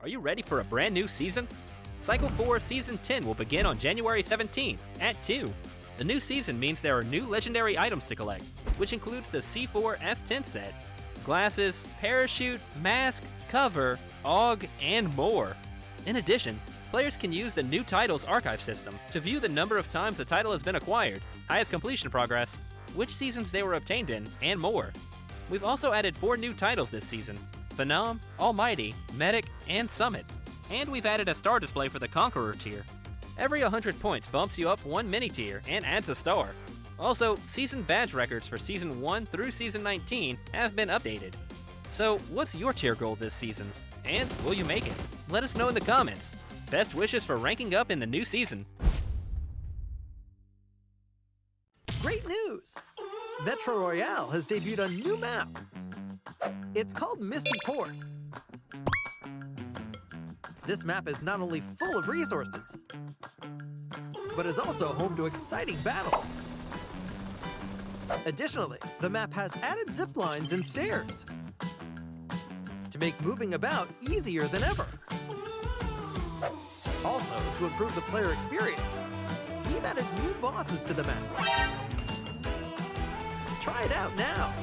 Are you ready for a brand new season? Cycle 4 Season 10 will begin on January 17th at 2. The new season means there are new legendary items to collect, which includes the C4 S10 set, glasses, parachute, mask, cover, AUG, and more. In addition, players can use the new titles archive system to view the number of times a title has been acquired, highest completion progress, which seasons they were obtained in, and more. We've also added 4 new titles this season: Phenom, Almighty, Medic, and Summit. And we've added a star display for the Conqueror tier. Every 100 points bumps you up 1 mini-tier and adds a star. Also, season badge records for Season 1 through Season 19 have been updated. So, what's your tier goal this season? And will you make it? Let us know in the comments. Best wishes for ranking up in the new season. Great news! Metro Royale has debuted a new map. It's called Misty Port. This map is not only full of resources, but is also home to exciting battles. Additionally, the map has added zip lines and stairs to make moving about easier than ever. Also, to improve the player experience, we've added new bosses to the map. Try it out now.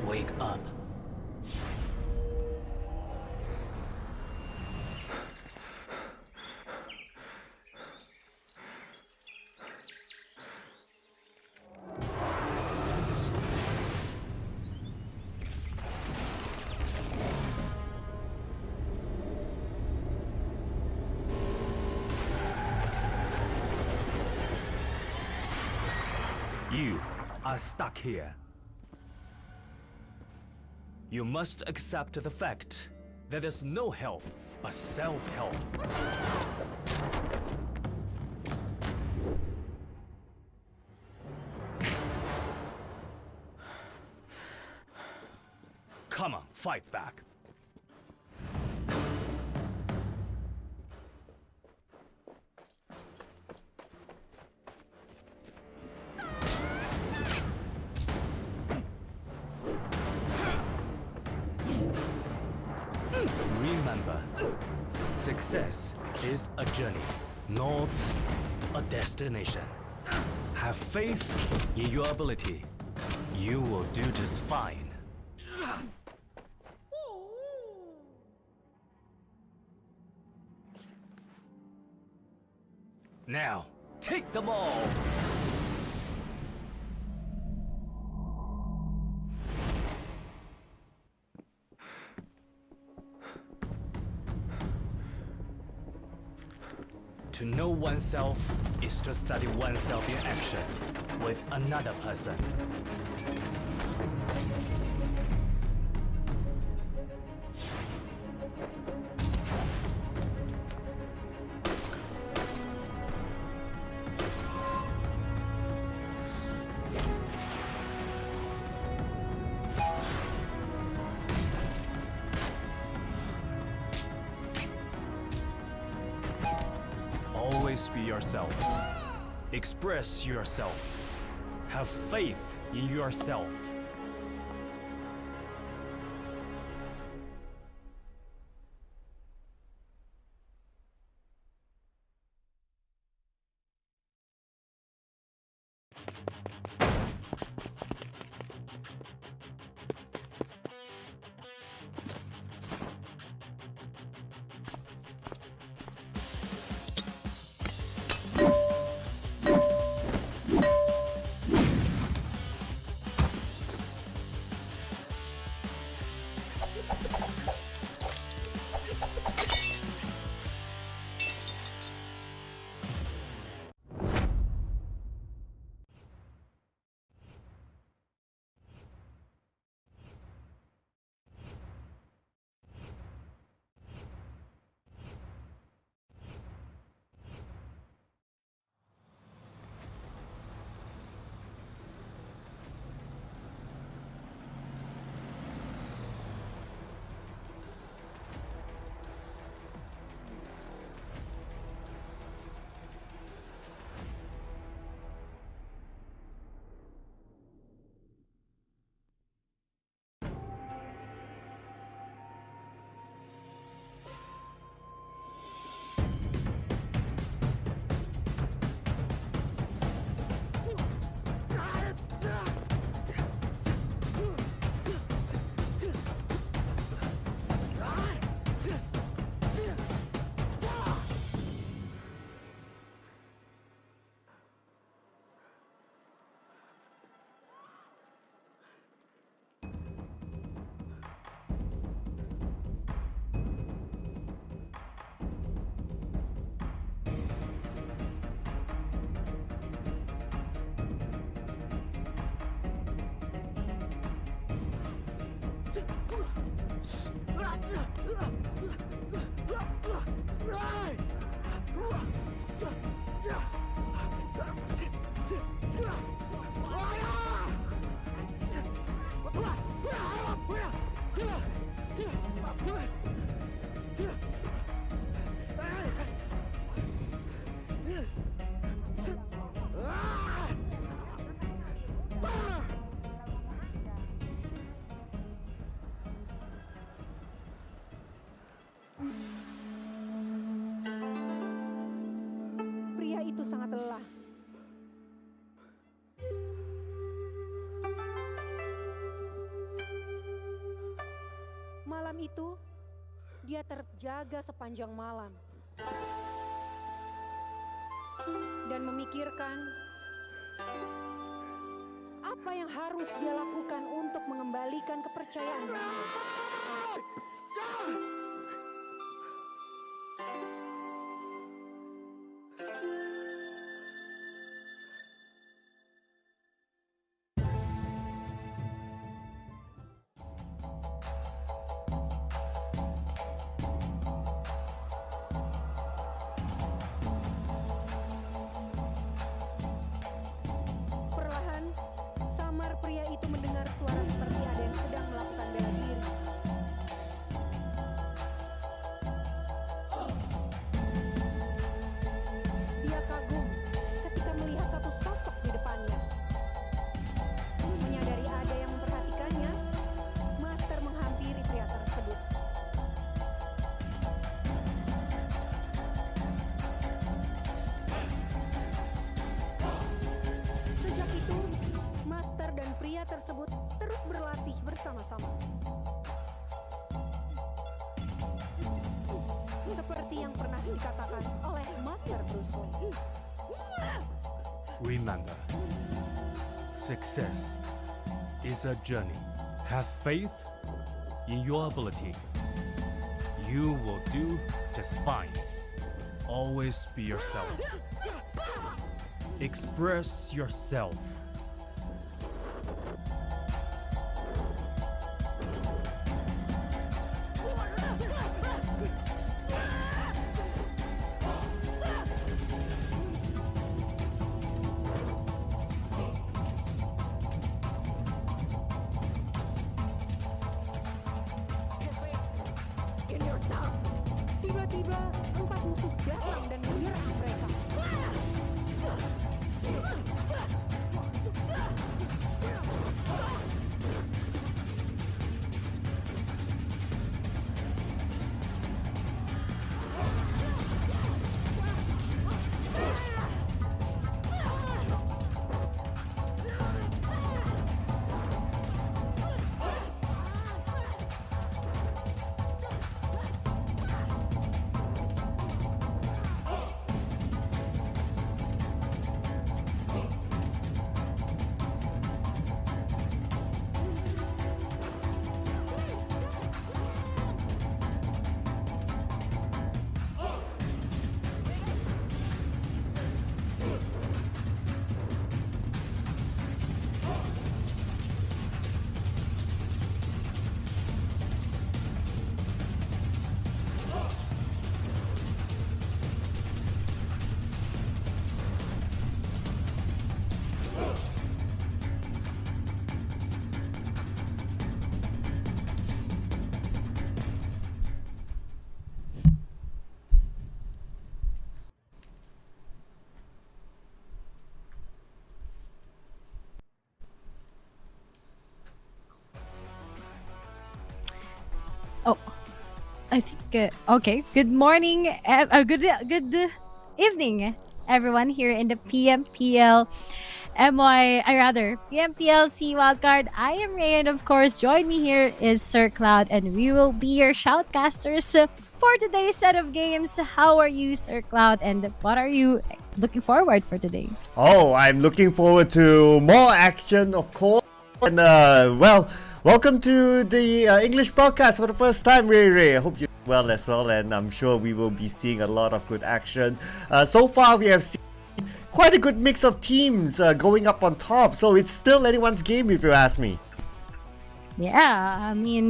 Wake up. You are stuck here. You must accept the fact that there's no help but self-help. Come on, fight back. Remember, success is a journey, not a destination. Have faith in your ability. You will do just fine. Now, take them all! To know oneself is to study oneself in action with another person. Always be yourself. Express yourself. Have faith in yourself. itu, dia terjaga sepanjang malam dan memikirkan apa yang harus dia lakukan untuk mengembalikan kepercayaan diri. Perlahan, samar pria itu mendengar suara seperti ada yang sedang melakukan bela diri. Dia kagum ketika melihat satu sosok di depannya. Menyadari ada yang memperhatikannya, Master menghampiri pria tersebut. Sejak itu, Master dan pria tersebut terus berlatih bersama-sama. Seperti yang pernah dikatakan oleh Master Bruce Lee. Remember, success is a journey. Have faith in your ability. You will do just fine. Always be yourself. Express yourself. In yourself. Tiba-tiba, 4 musuh datang dan menyerang mereka. Oh, I think okay. Good morning, good evening, everyone here in the PMPL PMPL SEA Wildcard. I am Ray, and of course, join me here is Sir Cloud, and we will be your shoutcasters for today's set of games. How are you, Sir Cloud, and what are you looking forward for today? Oh, I'm looking forward to more action, of course. And welcome to the English broadcast for the first time, Ray. I hope you're well as well, and I'm sure we will be seeing a lot of good action. So far, we have seen quite a good mix of teams going up on top, so it's still anyone's game if you ask me. Yeah, I mean,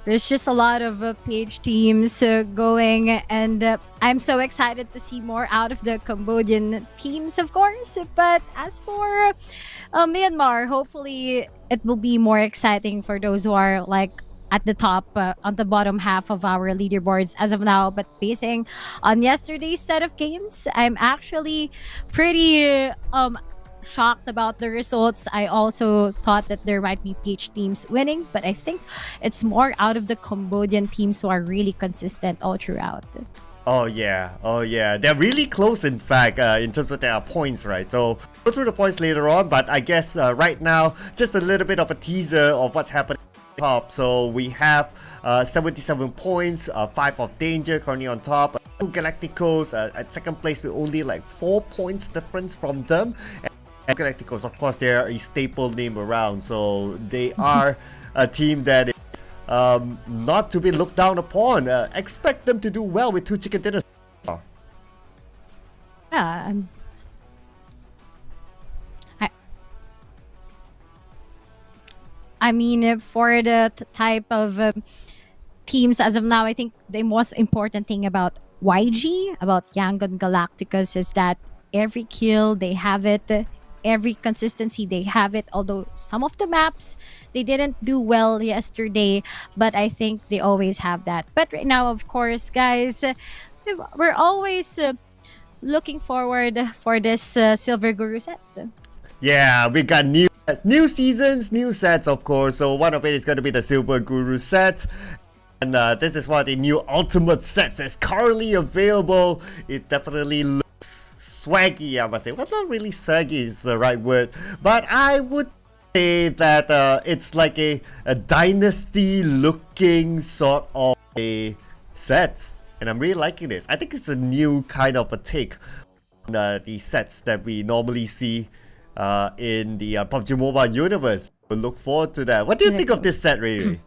there's just a lot of PH teams going, and I'm so excited to see more out of the Cambodian teams, of course. But as for Myanmar, hopefully it will be more exciting for those who are like at the top, on the bottom half of our leaderboards as of now. But basing on yesterday's set of games, I'm actually pretty shocked about the results. I also thought that there might be PH teams winning, but I think it's more out of the Cambodian teams who are really consistent all throughout. Oh yeah, they're really close, in fact, in terms of their points, right? So we'll go through the points later on, but I guess right now, just a little bit of a teaser of what's happening top. So we have 77 points, 5 of danger currently on top. Two Galacticos at second place with only like 4 points difference from them. And Galacticos, of course, they are a staple name around, so they are a team that is not to be looked down upon. Expect them to do well with 2 chicken dinners. Yeah. I mean, for the type of teams as of now, I think the most important thing about YG, about Yangon Galacticos, is that every kill, they have it. Every consistency, they have it. Although some of the maps, they didn't do well yesterday, but I think they always have that. But right now, of course, guys, we're always looking forward for this Silver Guru set. Yeah, we got new seasons, new sets, of course. So one of it is going to be the Silver Guru set. And this is one of the new ultimate sets that's currently available. It definitely looks swaggy, I must say. Well, not really swaggy is the right word, but I would say that it's like a dynasty looking sort of a set. And I'm really liking this. I think it's a new kind of a take on the sets that we normally see in the PUBG Mobile universe. We'll look forward to that. What do you think of this set, Riri?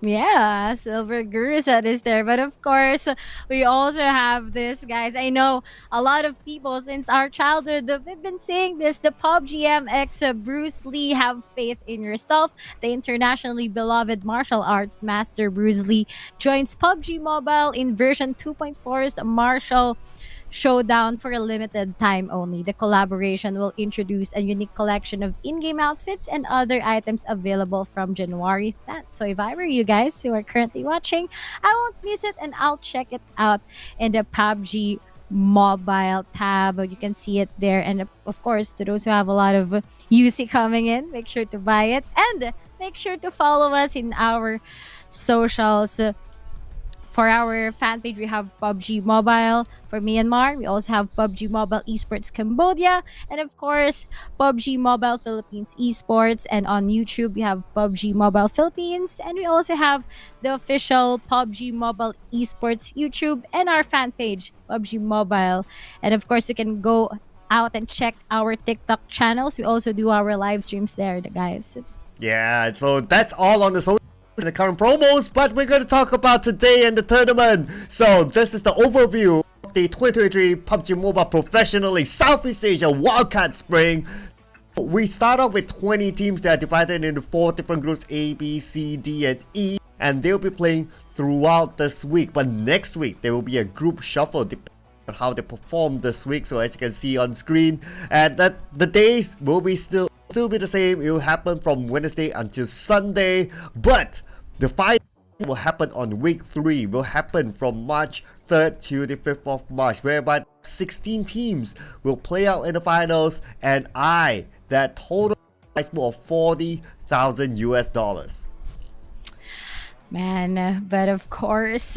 Yeah, Silver Guru set is there. But of course, we also have this, guys. I know a lot of people since our childhood, we've been saying this. The PUBG MX Bruce Lee, have faith in yourself. The internationally beloved martial arts master Bruce Lee joins PUBG Mobile in version 2.4's Martial Showdown for a limited time only. The collaboration will introduce a unique collection of in-game outfits and other items available from January 10th. So if I were you guys who are currently watching, I won't miss it and I'll check it out in the PUBG Mobile tab. You can see it there. And of course, to those who have a lot of UC coming in, make sure to buy it and make sure to follow us in our socials. For our fan page, we have PUBG Mobile for Myanmar. We also have PUBG Mobile Esports Cambodia. And of course, PUBG Mobile Philippines Esports. And on YouTube, we have PUBG Mobile Philippines. And we also have the official PUBG Mobile Esports YouTube and our fan page, PUBG Mobile. And of course, you can go out and check our TikTok channels. We also do our live streams there, guys. Yeah, so that's all on the social. The current promos, but we're going to talk about today and the tournament. So this is the overview of the 2023 PUBG Mobile Professional League Southeast Asia Wildcard Spring. We start off with 20 teams that are divided into 4 different groups, A, B, C, D, and E, and they'll be playing throughout this week. But next week there will be a group shuffle depending on how they perform this week. So as you can see on screen, and that the days will be still be the same. It will happen from Wednesday until Sunday, but the final will happen on week 3. Will happen from March 3rd to the 5th of March, whereby 16 teams will play out in the finals, and that total prize pool of $40,000 US. Man, but of course,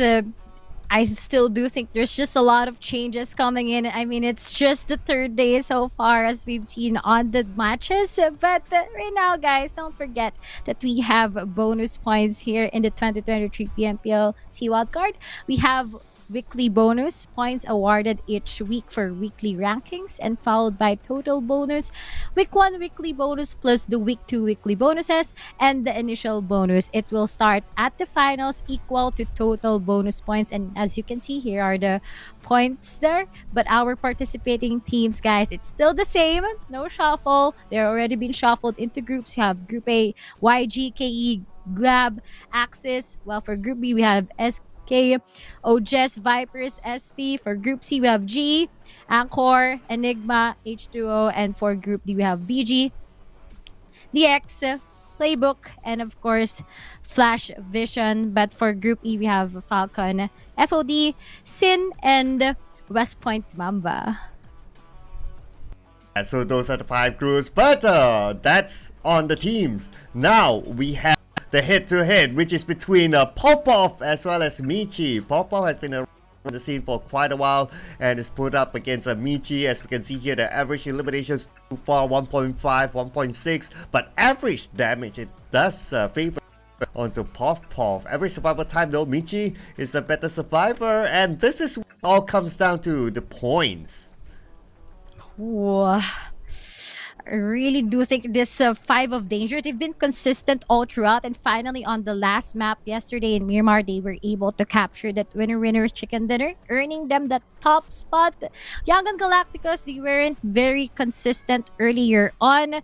I still do think there's just a lot of changes coming in. I mean, it's just the 3rd day so far as we've seen on the matches. But right now, guys, don't forget that we have bonus points here in the 2023 PMPL SEA Wildcard. We have weekly bonus points awarded each week for weekly rankings, and followed by total bonus, week 1 weekly bonus plus the week 2 weekly bonuses and the initial bonus. It will start at the finals equal to total bonus points, and as you can see, here are the points there. But our participating teams, guys, it's still the same. No shuffle. They're already been shuffled into groups. You have Group A, YG, KE, Grab, Axis. Well, for Group B, we have SK, OJES, Vipers, SP. For Group C, we have G, Anchor, Enigma, H2O. And for Group D, we have BG, DX, Playbook, and of course, Flash Vision. But for Group E, we have Falcon, FOD, Sin, and West Point Mamba. So those are the 5 groups, but that's on the teams. Now we have the head-to-head, which is between Popov as well as Michi. Popov has been around the scene for quite a while and is put up against Michi. As we can see here, the average eliminations too far 1.5, 1.6, but average damage, it does favor onto Puff. Every survival time though, Michi is a better survivor, and this is all comes down to the points. Ooh, I really do think this 5 of danger, they've been consistent all throughout, and finally on the last map yesterday in Myanmar, they were able to capture that winner chicken dinner, earning them that top spot. Young and Galacticos, they weren't very consistent earlier on.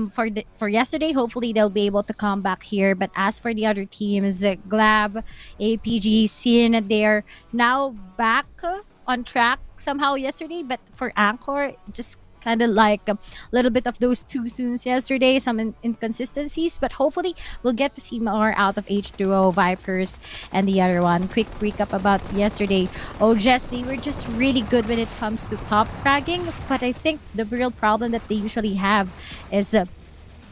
For yesterday, hopefully they'll be able to come back here. But as for the other teams, Glab, APG, Sin, they're now back on track somehow yesterday. But for Anchor, just kind of like a little bit of those too soons yesterday, some inconsistencies, but hopefully we'll get to see more out of H2O, Vipers, and the other one. Quick recap about yesterday. Jess, they were just really good when it comes to top fragging, but I think the real problem that they usually have is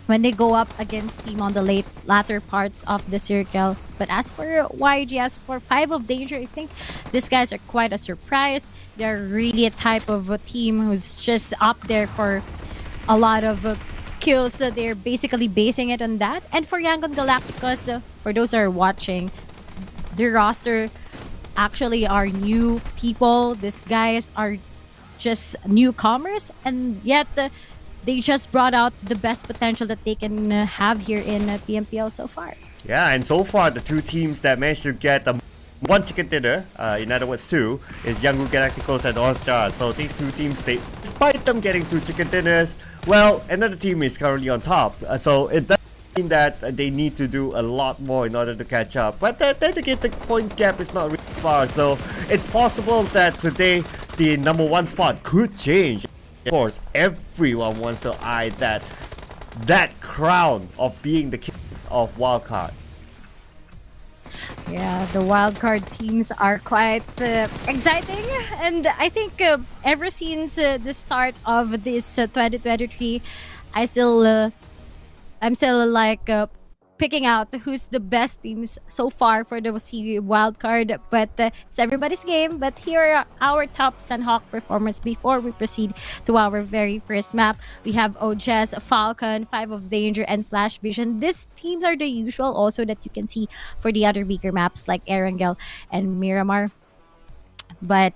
when they go up against team on the latter parts of the circle. But as for YG, as for 5 of danger, I think these guys are quite a surprise. They're really a type of a team who's just up there for a lot of kills. So they're basically basing it on that. And for Yangon Galacticos, for those who are watching, their roster actually are new people. These guys are just newcomers, and yet they just brought out the best potential that they can have here in PMPL so far. Yeah, and so far the 2 teams that managed to get 1 chicken dinner, in other words 2, is Yangon Galacticos and Oscar. So these 2 teams, despite them getting 2 chicken dinners, well, another team is currently on top. So it does mean that they need to do a lot more in order to catch up. But then again, the points gap is not really far. So it's possible that today the number 1 spot could change. Of course, everyone wants to eye that crown of being the kings of Wildcard. Yeah, the wildcard teams are quite exciting, and I think ever since the start of this 2023, I'm still like picking out who's the best teams so far for the SEA Wildcard, but it's everybody's game. But here are our top Sunhawk performers before we proceed to our very first map. We have Ojes, Falcon, 5 of Danger, and Flash Vision. These teams are the usual also that you can see for the other bigger maps like Erangel and Myanmar. But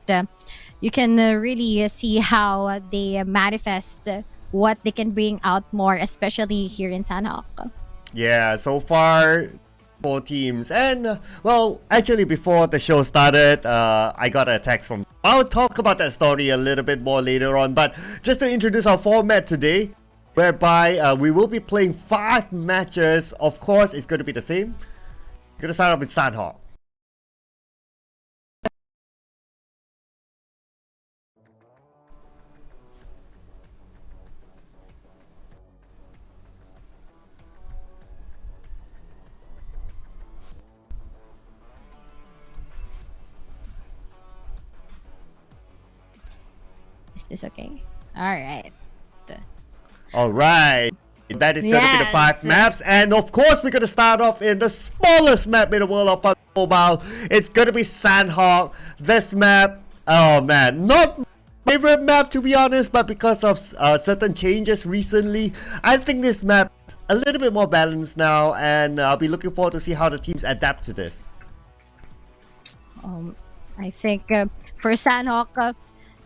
you can really see how they manifest what they can bring out more, especially here in Sunhawk. Yeah, so far 4 teams, and well, actually before the show started, I got a text from. I'll talk about that story a little bit more later on, but just to introduce our format today, whereby we will be playing 5 matches. Of course, it's going to be the same. We're going to start off with Sunhawk. Is okay? Alright. Alright. That is going to be the 5 maps. And of course, we're going to start off in the smallest map in the world of PUBG Mobile. It's going to be Sunhawk. This map, oh man, not my favorite map to be honest, but because of certain changes recently, I think this map is a little bit more balanced now, and I'll be looking forward to see how the teams adapt to this. I think for Sunhawk,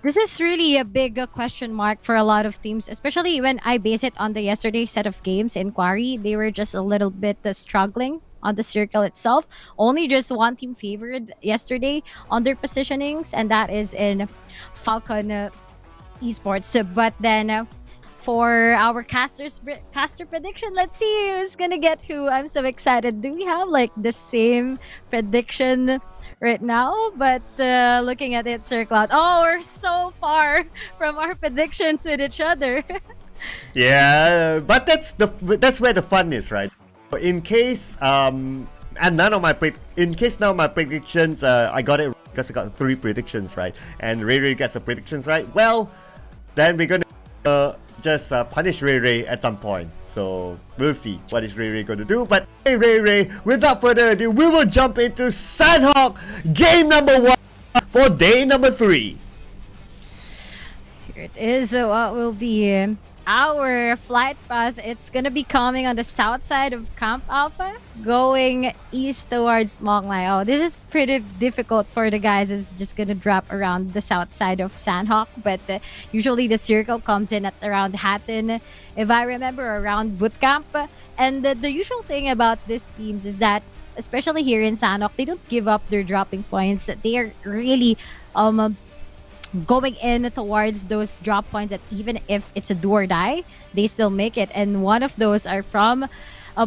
this is really a big question mark for a lot of teams, especially when I base it on the yesterday set of games in Quarry. They were just a little bit struggling on the circle itself. Only just 1 team favored yesterday on their positionings, and that is in Falcon Esports. But then for our caster prediction, let's see who's gonna get who. I'm so excited. Do we have like the same prediction right now? But looking at it, Sir Cloud, oh, we're so far from our predictions with each other. Yeah, but that's where the fun is, right? In case and none of my predictions I got it right, because we got 3 predictions right, and Ray gets the predictions right. Well, then we're gonna just punish Ray at some point. So we'll see what is Ray going to do. But hey, Ray, without further ado, we will jump into Sunhawk game number 1 for day number 3. Here it is. What will be our flight path, it's gonna be coming on the south side of Camp Alpha, going east towards Mong Lai. Oh, this is pretty difficult for the guys. It's just gonna drop around the south side of Sandhawk, but usually the circle comes in at around Hatton, if I remember, around Bootcamp. And the usual thing about these teams is that, especially here in Sandhawk, they don't give up their dropping points. They are really going in towards those drop points that even if it's a do or die, they still make it. And one of those are from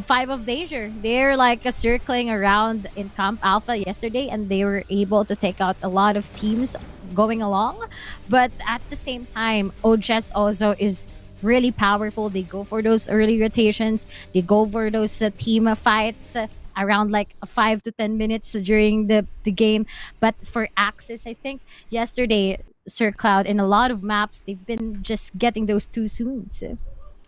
Five of Danger. They're like circling around in Camp Alpha yesterday, and they were able to take out a lot of teams going along. But at the same time, OJS also is really powerful. They go for those early rotations. They go for those team fights. Around like 5 to 10 minutes during the game. But for Axis, I think yesterday, Sir Cloud, in a lot of maps, they've been just getting those too soon.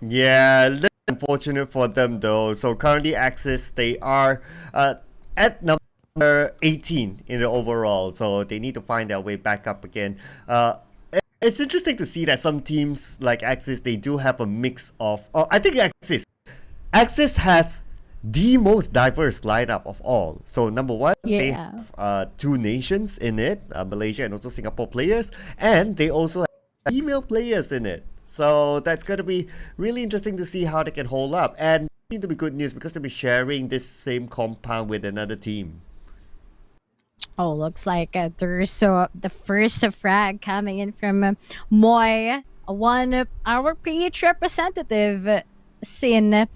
Yeah, little unfortunate for them though. So currently Axis, they are at number 18 in the overall. So they need to find their way back up again. It's interesting to see that some teams like Axis, they do have a mix of... I think Axis has the most diverse lineup of all. So number one, they have two nations in it, Malaysia and also Singapore players, and they also have female players in it. So that's going to be really interesting to see how they can hold up. And it seems to be good news because they'll be sharing this same compound with another team. Oh, looks like there's the first frag coming in from Moy, our PH representative, Sin.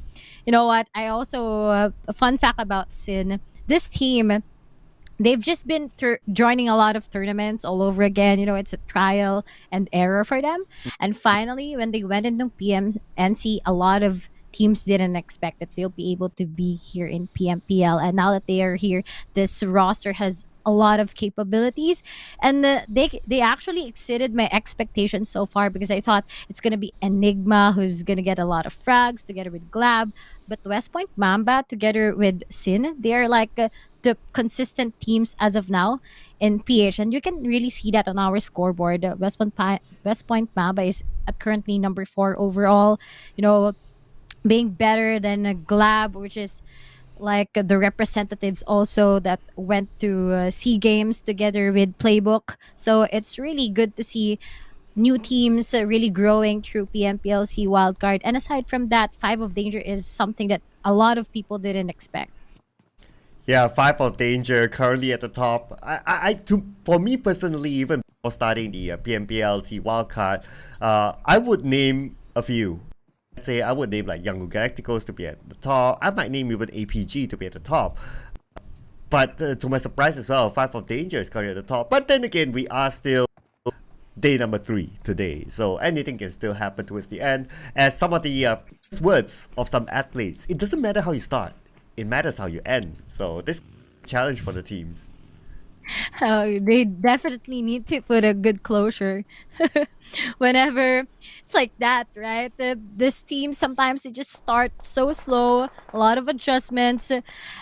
You know what? I also, a fun fact about Sin, this team, they've just been joining a lot of tournaments all over again. You know, it's a trial and error for them. And finally, when they went into PMNC, a lot of teams didn't expect that they'll be able to be here in PMPL. And now that they are here, this roster has a lot of capabilities, and they actually exceeded my expectations so far, because I thought it's gonna be Enigma who's gonna get a lot of frags together with Glab, but West Point Mamba together with Sin, they are like the consistent teams as of now in PH, and you can really see that on our scoreboard. West Point Mamba is at currently number 4 overall, you know, being better than Glab, which is like the representatives also that went to SEA Games together with Playbook. So it's really good to see new teams really growing through PMPL SEA Wildcard. And aside from that, Five of Danger is something that a lot of people didn't expect. Yeah, Five of Danger currently at the top. For me personally, even before starting the PMPL SEA Wildcard, I would name a few. Let's say I would name like Young Galacticos to be at the top. I might name even APG to be at the top. But to my surprise as well, Five of Danger is currently at the top. But then again, we are still day number 3 today. So anything can still happen towards the end. As some of the words of some athletes, it doesn't matter how you start. It matters how you end. So this is a challenge for the teams. They definitely need to put a good closure whenever it's like that, right? This team, sometimes they just start so slow, a lot of adjustments.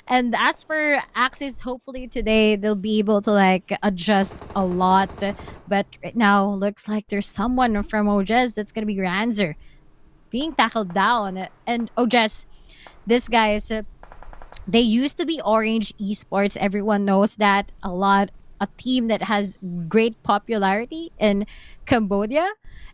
And as for Axis, hopefully today they'll be able to like adjust a lot. But right now, looks like there's someone from OJS that's gonna be Ranzer being tackled down. And OJS, this guy is they used to be Orange Esports. Everyone knows that. A team that has great popularity in Cambodia.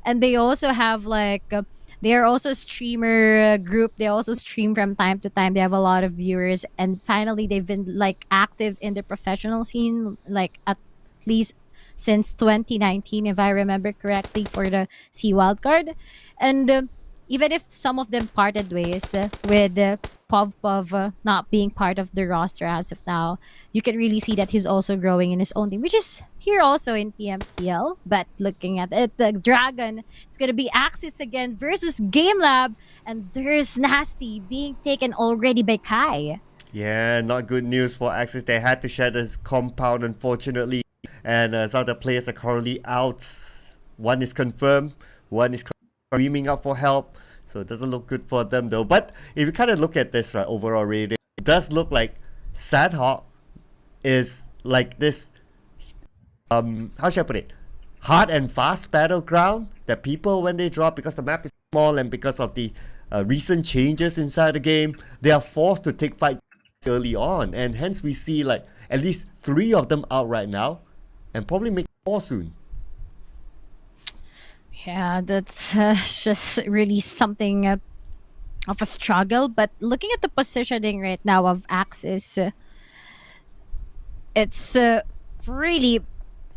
And they also have like, they are also a streamer group. They also stream from time to time. They have a lot of viewers. And finally, they've been like active in the professional scene, like at least since 2019, if I remember correctly, for the SEA Wildcard. And even if some of them parted ways with Pov not being part of the roster as of now, you can really see that he's also growing in his own team, which is here also in PMPL. But looking at it, the Dragon, it's going to be Axis again versus Game Lab, and there's Nasty being taken already by Kai. Yeah, not good news for Axis. They had to share this compound, unfortunately. And some of the players are currently out. One is confirmed, one is screaming out for help, so it doesn't look good for them though. But if you kind of look at this, right, overall rating, it does look like Sandhawk is like this how should I put it, hard and fast battleground that people, when they drop, because the map is small and because of the recent changes inside the game, they are forced to take fights early on, and hence we see like at least 3 of them out right now, and probably make more soon. Yeah, that's just really something of a struggle. But looking at the positioning right now of Axis, it's really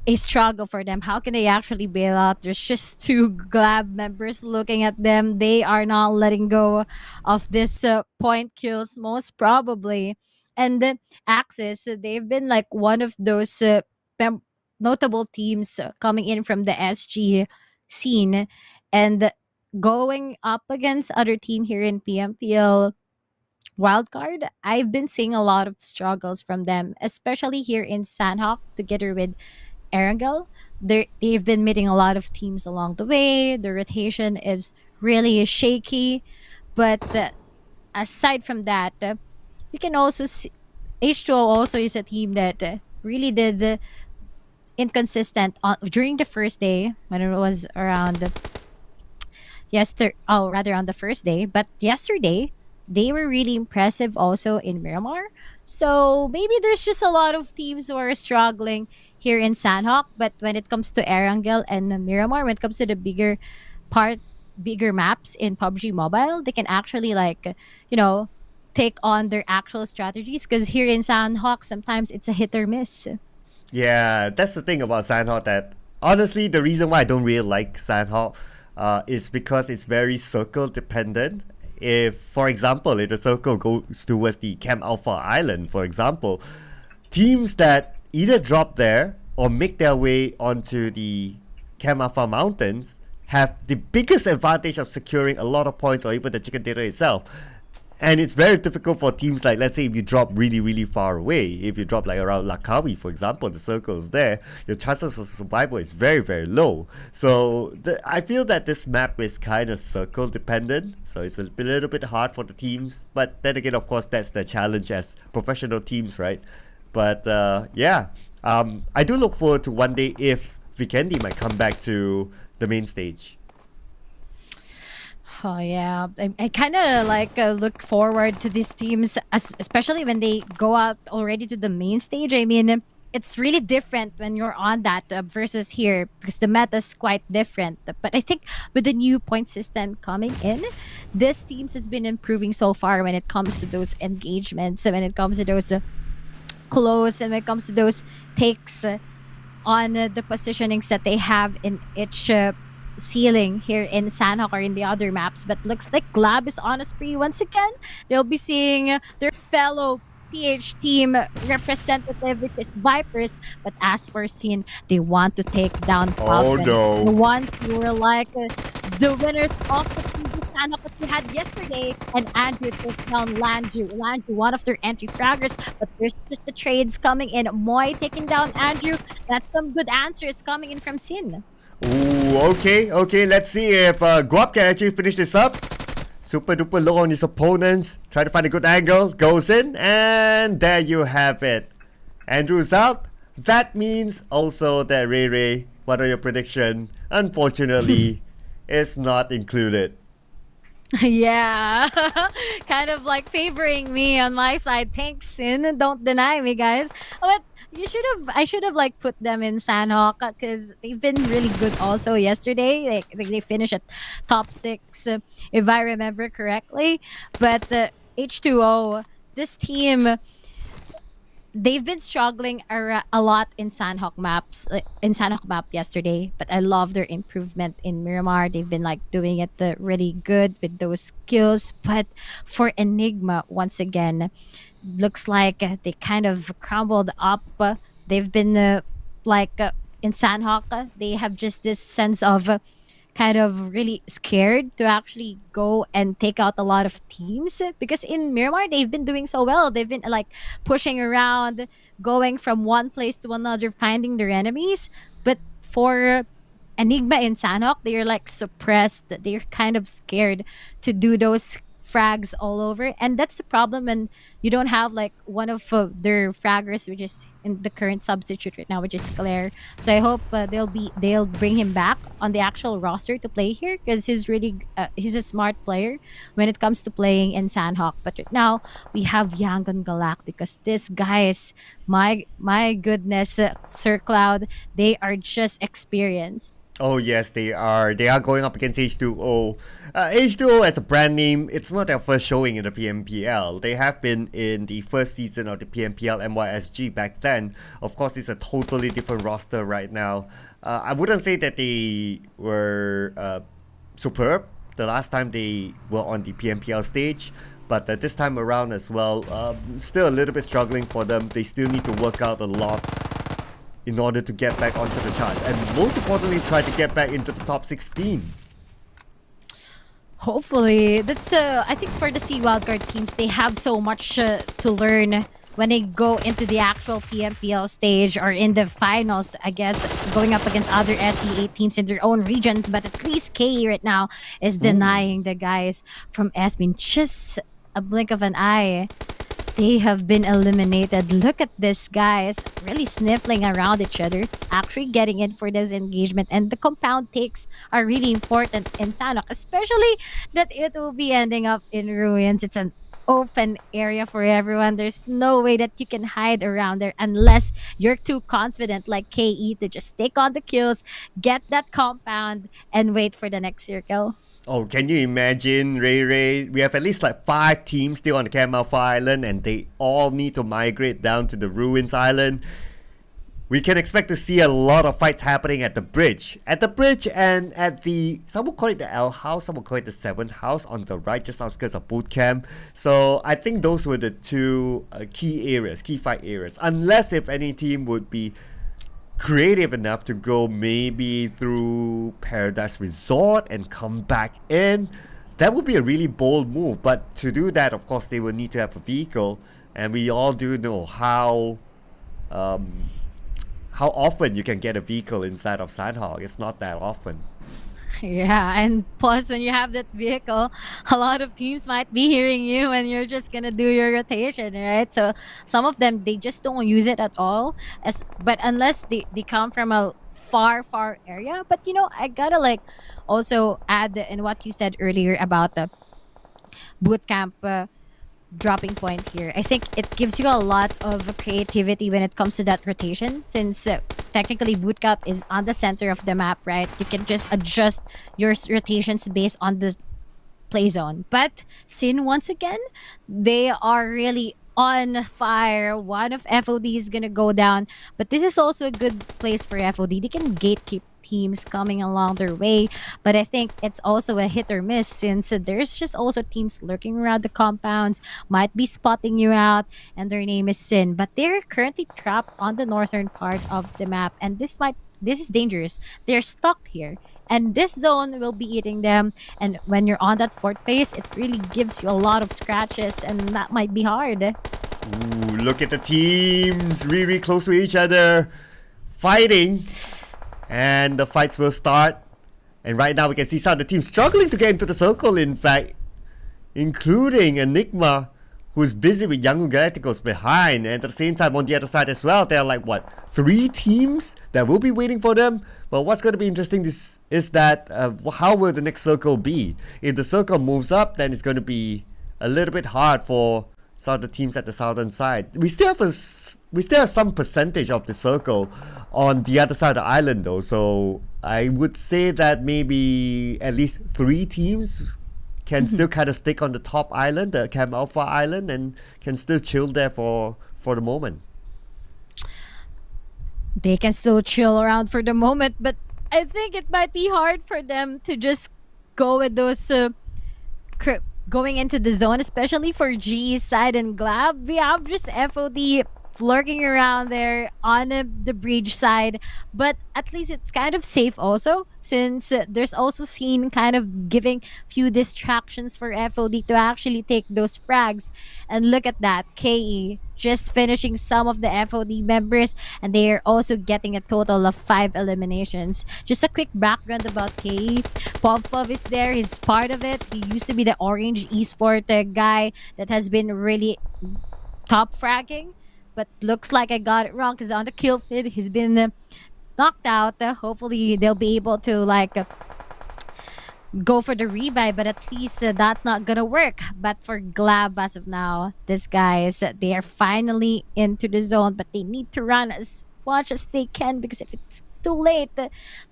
a struggle for them. How can they actually bail out? There's just 2 Glab members looking at them. They are not letting go of this point kills, most probably. And Axis, they've been like one of those notable teams coming in from the SG scene and going up against other team here in PMPL Wildcard. I've been seeing a lot of struggles from them, especially here in Sandhawk together with Erangel. They've been meeting a lot of teams along the way. The rotation is really shaky. But aside from that, you can also see H2O also is a team that really did inconsistent during the first day when it was around rather on the first day. But yesterday, they were really impressive also in Miramar. So maybe there's just a lot of teams who are struggling here in Sandhawk. But when it comes to Erangel and Miramar, when it comes to the bigger maps in PUBG Mobile, they can actually take on their actual strategies. Because here in Sandhawk, sometimes it's a hit or miss. Yeah, that's the thing about Sandhawk, that honestly the reason why I don't really like Sandhawk is because it's very circle dependent. If, for example, if the circle goes towards the Camp Alpha Island, for example, teams that either drop there or make their way onto the Camp Alpha Mountains have the biggest advantage of securing a lot of points, or even the chicken dinner itself. And it's very difficult for teams like, let's say, if you drop really, really far away, if you drop like around Lakawi, for example, the circle is there, your chances of survival is very, very low. So I feel that this map is kind of circle dependent, so it's a little bit hard for the teams. But then again, of course, that's the challenge as professional teams, right? But I do look forward to one day if Vikendi might come back to the main stage. Oh yeah, I kind of look forward to these teams, especially when they go out already to the main stage. I mean, it's really different when you're on that versus here, because the meta is quite different. But I think with the new point system coming in, this teams has been improving so far when it comes to those engagements, when it comes to those close, and when it comes to those takes on the positionings that they have in each ceiling here in Sandhawk or in the other maps. But looks like Glab is on a spree once again. They'll be seeing their fellow PH team representative, which is Vipers. But as for Sin, they want to take down Falcon. no. The ones who were like the winners of the previous Sandhawk that we had yesterday. And Andrew took down Lanju, one of their entry fraggers. But there's just the trades coming in. Moy taking down Andrew. That's some good answers coming in from Sin. Ooh, okay, let's see if Guap can actually finish this up. Super duper low on his opponents. Try to find a good angle. Goes in, and there you have it. Andrew's out. That means also that Ray, what are your predictions? Unfortunately, is not included. Yeah, kind of like favoring me on my side. Thanks, Sin. Don't deny me, guys. But I should have like put them in Sandhawk because they've been really good also yesterday. They finished at top 6 if I remember correctly. But H2O, this team, they've been struggling a lot in Sandhawk maps, in Sandhawk map yesterday. But I love their improvement in Miramar. They've been like doing it really good with those skills. But for Enigma, once again, looks like they kind of crumbled up. They've been in Sandhawk, they have just this sense of kind of really scared to actually go and take out a lot of teams, because in Miramar they've been doing so well. They've been like pushing around, going from one place to another, finding their enemies. But for Enigma in Sandhawk, they're like suppressed. They're kind of scared to do those frags all over, and that's the problem. And you don't have like one of their fraggers, which is in the current substitute right now, which is Claire. So I hope they'll bring him back on the actual roster to play here, because he's a smart player when it comes to playing in Sandhawk. But right now we have Yangon Galacticus. These guys, my goodness, Sir Cloud, they are just experienced. Oh yes, they are. They are going up against H2O. H2O as a brand name, it's not their first showing in the PMPL. They have been in the first season of the PMPL MYSG back then. Of course, it's a totally different roster right now. I wouldn't say that they were superb the last time they were on the PMPL stage. But this time around as well, still a little bit struggling for them. They still need to work out a lot in order to get back onto the chart, and most importantly, try to get back into the top 16. Hopefully, that's I think for the SEA Wildcard teams, they have so much to learn when they go into the actual PMPL stage or in the finals, I guess, going up against other SEA teams in their own regions. But at least KE right now is denying the guys from SB. Just a blink of an eye, they have been eliminated. Look at this, guys, really sniffling around each other, actually getting in for this engagement. And the compound takes are really important in Sanok, especially that it will be ending up in ruins. It's an open area for everyone. There's no way that you can hide around there unless you're too confident like KE to just take on the kills, get that compound, and wait for the next circle. Oh, can you imagine, Ray? We have at least like 5 teams still on the Cam Alpha Island, and they all need to migrate down to the Ruins Island. We can expect to see a lot of fights happening at the bridge. At the bridge and at the, some will call it the L house, some will call it the 7th house on the right, just outskirts of boot camp. So I think those were the two key fight areas. Unless if any team would be creative enough to go maybe through Paradise Resort and come back in, that would be a really bold move. But to do that, of course, they will need to have a vehicle, and we all do know how often you can get a vehicle inside of Sandhawk. It's not that often. Yeah, and plus when you have that vehicle, a lot of teams might be hearing you and you're just gonna do your rotation, right? So some of them, they just don't use it at all, but unless they come from a far area. But you know, I gotta like also add in what you said earlier about the boot camp dropping point here. I think it gives you a lot of creativity when it comes to that rotation, since technically bootcamp is on the center of the map, right? You can just adjust your rotations based on the play zone. But Sin, once again, they are really on fire. One of FOD is gonna go down, but this is also a good place for FOD. They can gatekeep teams coming along their way, but I think it's also a hit or miss, since there's just also teams lurking around the compounds, might be spotting you out, and their name is Sin, but they're currently trapped on the northern part of the map, and this is dangerous. They're stuck here, and this zone will be eating them, and when you're on that fort phase, it really gives you a lot of scratches, and that might be hard. Ooh, look at the teams really close to each other, fighting. And the fights will start. And right now we can see some of the teams struggling to get into the circle, in fact, including Enigma, who's busy with Yangon Galacticos behind. And at the same time, on the other side as well, there are like, what, 3 teams that will be waiting for them? But what's going to be interesting is that how will the next circle be? If the circle moves up, then it's going to be a little bit hard for some of the teams at the southern side. We still have some percentage of the circle on the other side of the island though, so I would say that maybe at least 3 teams can still kind of stick on the top island, the Cam Alpha Island, and can still chill there for the moment. They can still chill around for the moment, but I think it might be hard for them to just go with those going into the zone, especially for G's side and Glab. We have just FOD lurking around there on the bridge side, but at least it's kind of safe also, since there's also seen kind of giving few distractions for FOD to actually take those frags. And look at that, KE just finishing some of the FOD members, and they are also getting a total of 5 eliminations. Just a quick background about KE. Pov is there, he's part of it. He used to be the orange esport guy that has been really top fragging, but looks like I got it wrong because on the kill feed he's been knocked out. Hopefully they'll be able to go for the revive, but at least that's not gonna work. But for Glab, as of now, these guys, they are finally into the zone, but they need to run as much as they can, because if it's too late,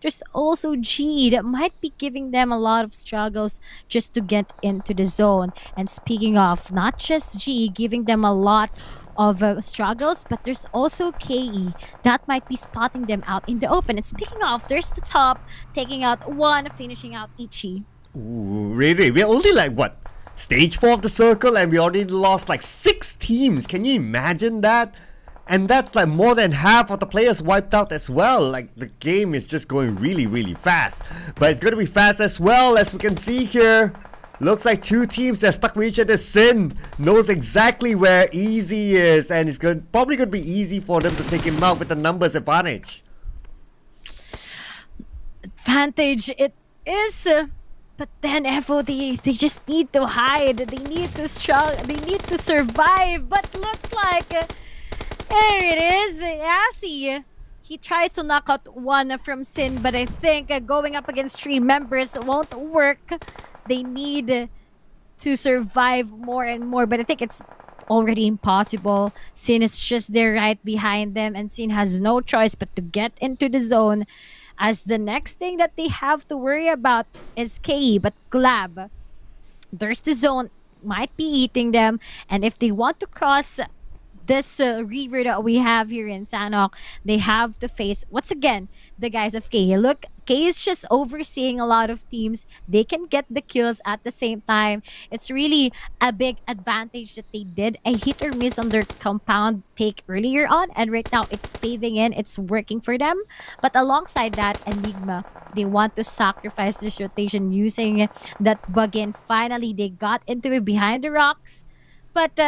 there's also G that might be giving them a lot of struggles just to get into the zone. And speaking of, not just G giving them a lot of struggles, but there's also KE that might be spotting them out in the open. And speaking of, there's the top taking out one, finishing out Ichi. Ooh, really? We're only like what? Stage 4 of the circle, and we already lost like 6 teams. Can you imagine that? And that's like more than half of the players wiped out as well. Like, the game is just going really, really fast. But it's going to be fast as well, as we can see here. Looks like 2 teams that stuck with each other. Sin knows exactly where Easy is, and it's probably going to be easy for them to take him out with the numbers advantage. Advantage it is, but then FOD, they just need to hide. They need to they need to survive. But looks like there it is, Assy. He tries to knock out one from Sin, but I think going up against 3 members won't work. They need to survive more and more, but I think it's already impossible. Sin is just there right behind them, and Sin has no choice but to get into the zone, as the next thing that they have to worry about is KE. But Glab, there's the zone, might be eating them, and if they want to cross this river that we have here in Sanhok, they have to face, once again, the guys of KE. Look, KE is just overseeing a lot of teams. They can get the kills at the same time. It's really a big advantage that they did a hit or miss on their compound take earlier on, and right now it's paving in, it's working for them. But alongside that, Enigma, they want to sacrifice this rotation using that bug in. Finally, they got into it behind the rocks. But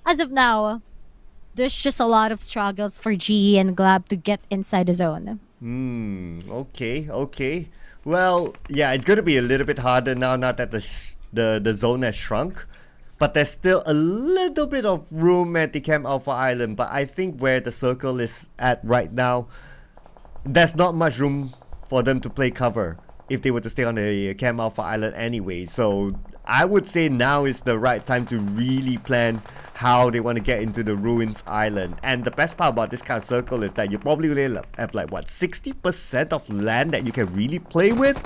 as of now, there's just a lot of struggles for G and Glab to get inside the zone. Okay. Well, yeah, it's going to be a little bit harder now that the zone has shrunk. But there's still a little bit of room at the Camp Alpha Island. But I think where the circle is at right now, there's not much room for them to play cover if they were to stay on the Camp Alpha Island anyway. So I would say now is the right time to really plan how they want to get into the Ruins Island. And the best part about this kind of circle is that you probably will have like what, 60% of land that you can really play with.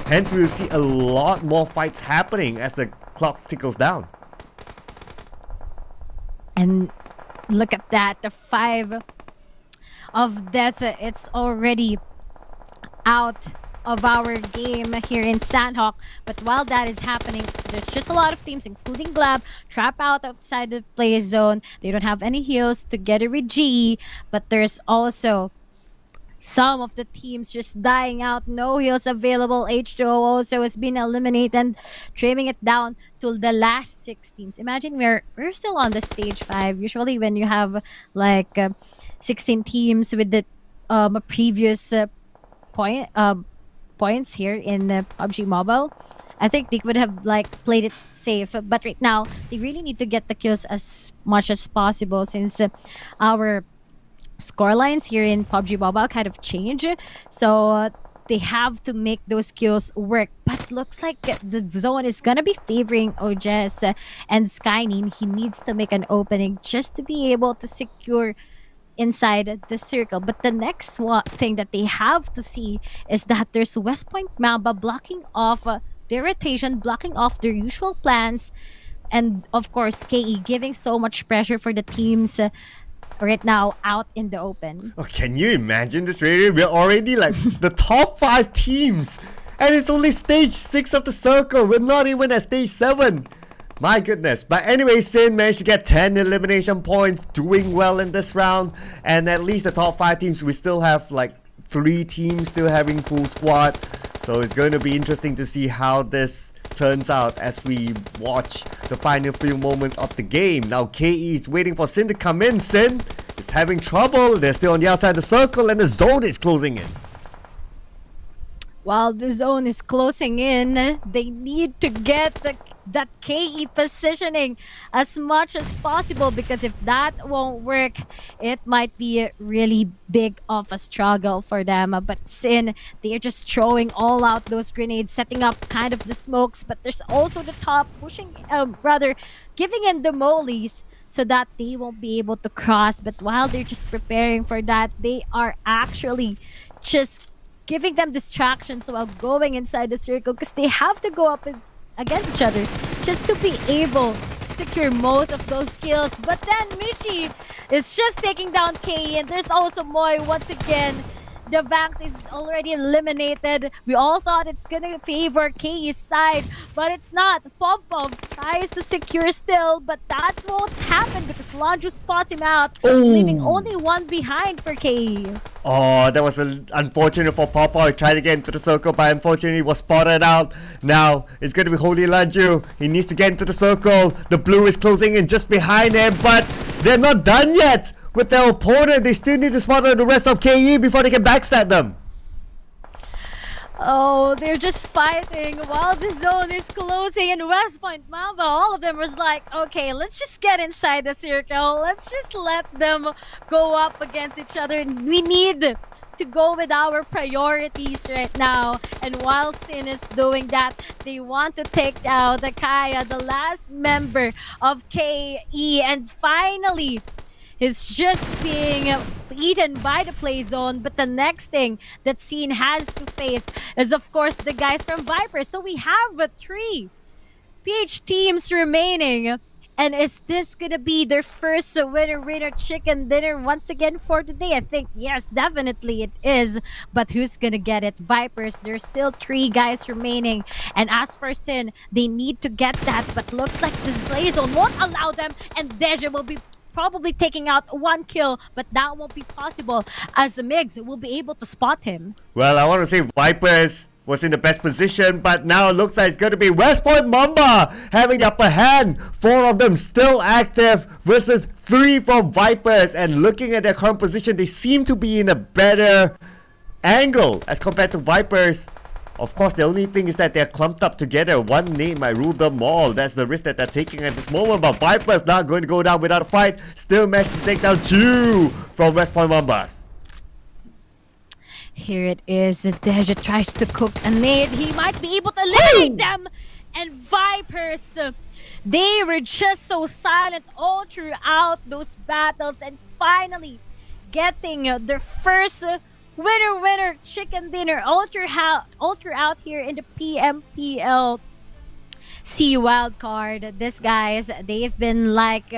Hence we will see a lot more fights happening as the clock tickles down. And look at that, the 5 of death, it's already out of our game here in Sanhok. But while that is happening, there's just a lot of teams, including Glab, trap out outside the play zone. They don't have any heals together with G, but there's also some of the teams just dying out, no heals available. H2O also has been eliminated, trimming it down to the last 6 teams. Imagine we're still on the stage 5. Usually when you have like 16 teams with the previous points here in PUBG Mobile, I think they would have like played it safe. But right now, they really need to get the kills as much as possible, since our scorelines here in PUBG Mobile kind of change. So they have to make those kills work. But looks like the zone is gonna be favoring Ojes and Skynine. He needs to make an opening just to be able to secure inside the circle. But the next thing that they have to see is that there's West Point Mamba blocking off their rotation, blocking off their usual plans, and of course KE giving so much pressure for the teams right now out in the open. Oh, can you imagine this, really? We're already like the top 5 teams, and it's only stage 6 of the circle. We're not even at stage 7. My goodness. But anyway, Sin managed to get 10 elimination points, doing well in this round. And at least the top 5 teams, we still have like 3 teams still having full squad. So it's going to be interesting to see how this turns out as we watch the final few moments of the game. Now KE is waiting for Sin to come in. Sin is having trouble. They're still on the outside of the circle and the zone is closing in. While the zone is closing in, they need to get that KE positioning as much as possible, because if that won't work, it might be a really big of a struggle for them. But Sin, they're just throwing all out those grenades, setting up kind of the smokes, but there's also the top pushing, giving in the mollies so that they won't be able to cross. But while they're just preparing for that, they are actually just giving them distractions while going inside the circle, because they have to go up against each other just to be able to secure most of those kills. But then Michi is just taking down KE, and there's also Moy once again. The Vax is already eliminated. We all thought it's gonna favor KE's side, but it's not. Popov tries to secure still, but that won't happen because Lanju spots him out, leaving only one behind for KE. Oh, that was unfortunate for Popov. He tried to get into the circle, but unfortunately was spotted out. Now it's going to be Holy Lanju. He needs to get into the circle. The blue is closing in just behind him, but they're not done yet with their opponent. They still need to spot out the rest of KE before they can backstab them. Oh, they're just fighting while the zone is closing. And West Point Mamba, all of them was like, okay, let's just get inside the circle. Let's just let them go up against each other. We need to go with our priorities right now. And while Sin is doing that, they want to take out the Kaya, the last member of KE. And finally, he's just being eaten by the play zone. But the next thing that Scene has to face is, of course, the guys from Viper. So we have 3 PH teams remaining. And is this gonna be their first winner chicken dinner once again for today? I think yes, definitely it is. But who's gonna get it? Vipers, there's still 3 guys remaining. And as for Sin, they need to get that. But looks like this play zone won't allow them. And Deja will be probably taking out 1 kill, but that won't be possible as the Migs will be able to spot him. Well, I want to say Vipers was in the best position, but now it looks like it's going to be West Point Mamba having the upper hand. 4 of them still active versus 3 from Vipers, and looking at their current position, they seem to be in a better angle as compared to Vipers. Of course, the only thing is that they're clumped up together. One name might rule them all. That's the risk that they're taking at this moment. But Viper's not going to go down without a fight. Still managed to take down 2 from West Point Mambas. Here it is. Deja tries to cook a nade. He might be able to eliminate them. And Vipers, they were just so silent all throughout those battles. And finally, getting their first winner chicken dinner all throughout here in the PMPL SEA Wildcard. These guys, they've been like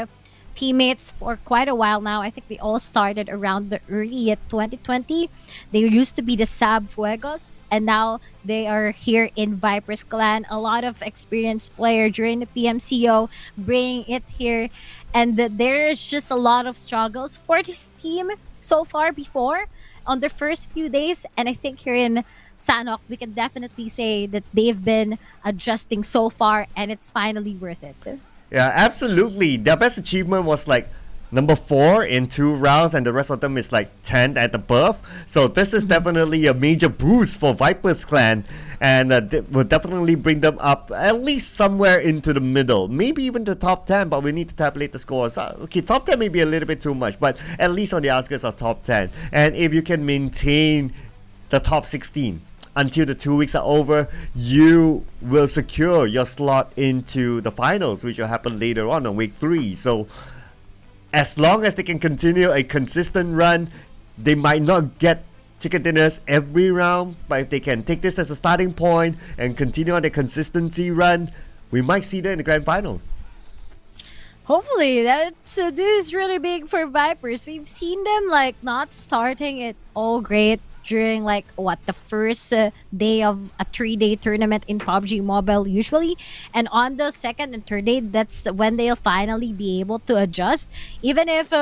teammates for quite a while now. I think they all started around the early 2020. They used to be the Sab Fuegos, and now they are here in Vipers Clan. A lot of experienced player during the PMCO bringing it here, and there's just a lot of struggles for this team so far before on the first few days. And I think here in Sanok, we can definitely say that they've been adjusting so far, and it's finally worth it. Yeah, absolutely. Their best achievement was like number 4 in 2 rounds, and the rest of them is like 10 and above. So this is definitely a major boost for Vipers Clan, and will definitely bring them up at least somewhere into the middle, maybe even the top 10, but we need to tabulate the scores. Okay, top 10 may be a little bit too much, but at least on the outskirts of top 10. And if you can maintain the top 16 until the 2 weeks are over, you will secure your slot into the finals, which will happen later on week 3. So as long as they can continue a consistent run, they might not get chicken dinners every round, but if they can take this as a starting point and continue on the consistency run, we might see them in the grand finals. Hopefully. This is really big for Vipers. We've seen them like not starting it all great during like the first day of a 3-day tournament in PUBG Mobile usually, and on the second and third day, that's when they'll finally be able to adjust. Even if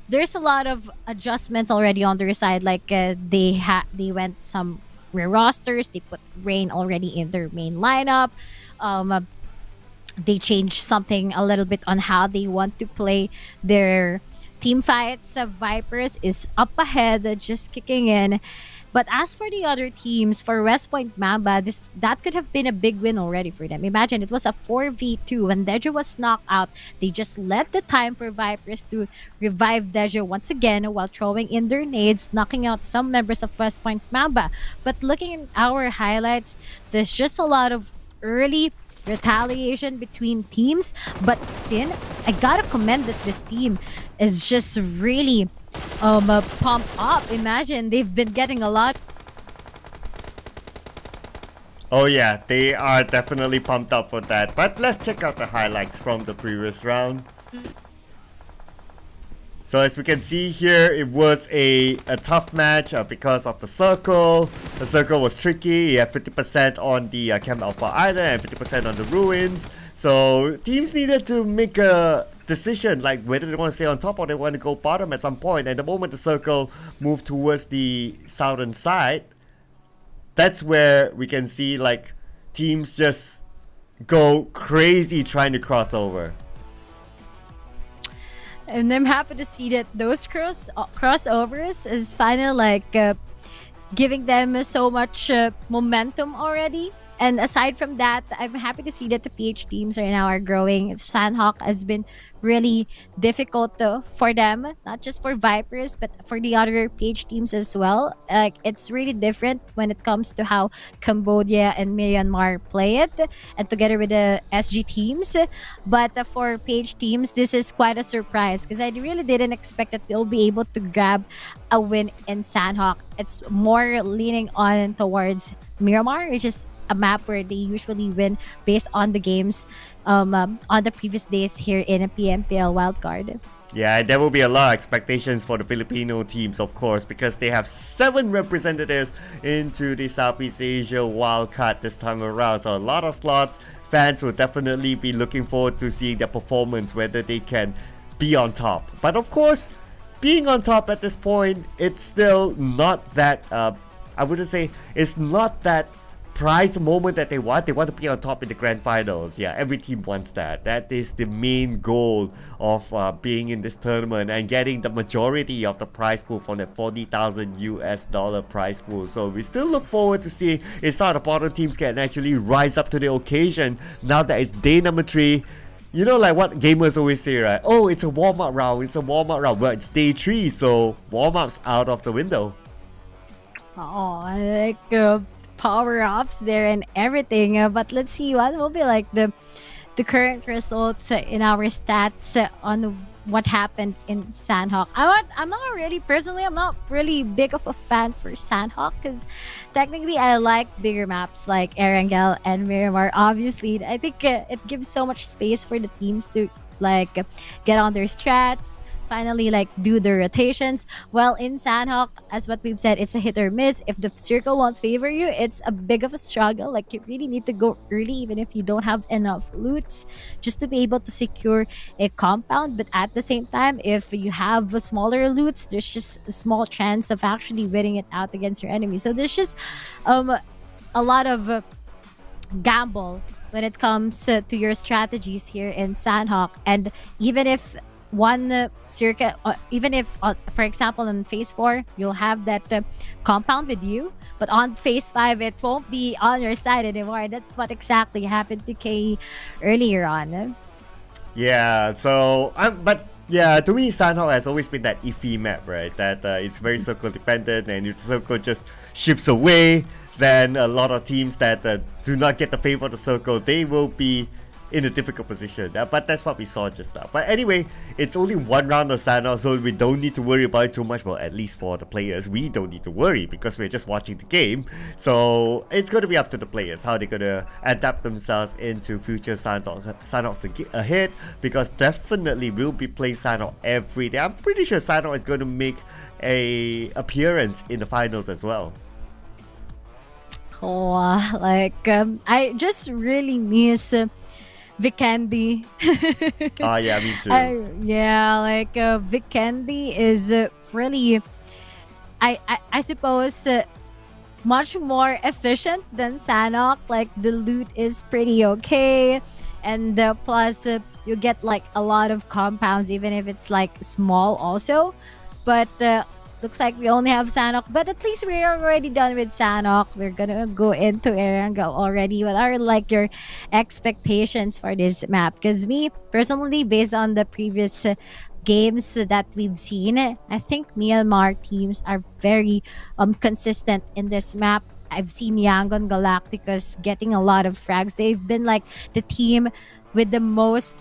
there's a lot of adjustments already on their side, like they went some re-rosters, they put Rain already in their main lineup. They changed something a little bit on how they want to play their team fights. Vipers is up ahead, just kicking in. But as for the other teams, for West Point Mamba, that could have been a big win already for them. Imagine it was a 4v2 when Deja was knocked out. They just let the time for Vipers to revive Deja once again while throwing in their nades, knocking out some members of West Point Mamba. But looking at our highlights, there's just a lot of early retaliation between teams. But Sin, I gotta commend that this team is just really pumped up. Imagine they've been getting a lot. Oh yeah, they are definitely pumped up for that. But let's check out the highlights from the previous round. So as we can see here, it was a tough match because of the circle. The circle was tricky. You had 50% on the Camp Alpha Island and 50% on the ruins. So teams needed to make a decision, like whether they want to stay on top or they want to go bottom at some point. And the moment the circle moved towards the southern side, that's where we can see like teams just go crazy trying to cross over. And I'm happy to see that those crossovers is finally like giving them so much momentum already. And aside from that, I'm happy to see that the PH teams right now are growing. Sandhawk has been really difficult for them, not just for Vipers, but for the other PH teams as well. Like it's really different when it comes to how Cambodia and Myanmar play it, and together with the SG teams. But for PH teams, this is quite a surprise because I really didn't expect that they'll be able to grab a win in Sandhawk. It's more leaning on towards Myanmar, which is a map where they usually win based on the games on the previous days here in a PMPL Wildcard. Yeah, there will be a lot of expectations for the Filipino teams, of course, because they have 7 representatives into the Southeast Asia Wildcard this time around. So a lot of slots. Fans will definitely be looking forward to seeing their performance, whether they can be on top. But of course, being on top at this point, it's still not that, I wouldn't say, it's not that prize moment that they want. They want to be on top in the grand finals. Yeah, every team wants that. That is the main goal of being in this tournament and getting the majority of the prize pool from that $40,000 prize pool. So we still look forward to seeing if some of the bottom teams can actually rise up to the occasion now that it's day number 3. You know, like what gamers always say, right? Oh, it's a warm-up round. It's a warm-up round. Well, it's day 3, so warm-up's out of the window. Oh, I like power-ups there and everything. But let's see what will be like the current results in our stats on what happened in Sandhawk. I'm not really big of a fan for Sandhawk because technically I like bigger maps like Erangel and Miramar. Obviously, I think it gives so much space for the teams to like get on their strats, finally like do the rotations. Well, in Sandhawk, as what we've said, it's a hit or miss. If the circle won't favor you, it's a big of a struggle. Like you really need to go early even if you don't have enough loots just to be able to secure a compound. But at the same time, if you have smaller loots, there's just a small chance of actually winning it out against your enemy. So there's just a lot of gamble when it comes to your strategies here in Sandhawk. And even if one circuit, even if for example in phase 4 you'll have that compound with you, but on phase 5 it won't be on your side anymore. That's what exactly happened to KE earlier on. Yeah, so but yeah, to me Sandhawk has always been that iffy map, right? That it's very circle dependent, and if the circle just shifts away, then a lot of teams that do not get the favor of the circle, they will be in a difficult position. But that's what we saw just now. But anyway, it's only one round of Sanhok, so we don't need to worry about it too much. Well, at least for the players, we don't need to worry because we're just watching the game. So it's going to be up to the players how they're going to adapt themselves into future Sanhoks ahead, because definitely we'll be playing Sanhok every day. I'm pretty sure Sanhok is going to make a appearance in the finals as well. Oh, I just really miss Vikendi. Oh yeah, me too. Vikendi is really, I suppose, much more efficient than Sanhok. Like the loot is pretty okay, and plus you get like a lot of compounds, even if it's like small also. But looks like we only have Sanhok, but at least we're already done with Sanhok. We're gonna go into Erangel already. What are like your expectations for this map? Because me personally, based on the previous games that we've seen, I think Myanmar teams are very consistent in this map. I've seen Yangon Galacticos getting a lot of frags. They've been like the team with the most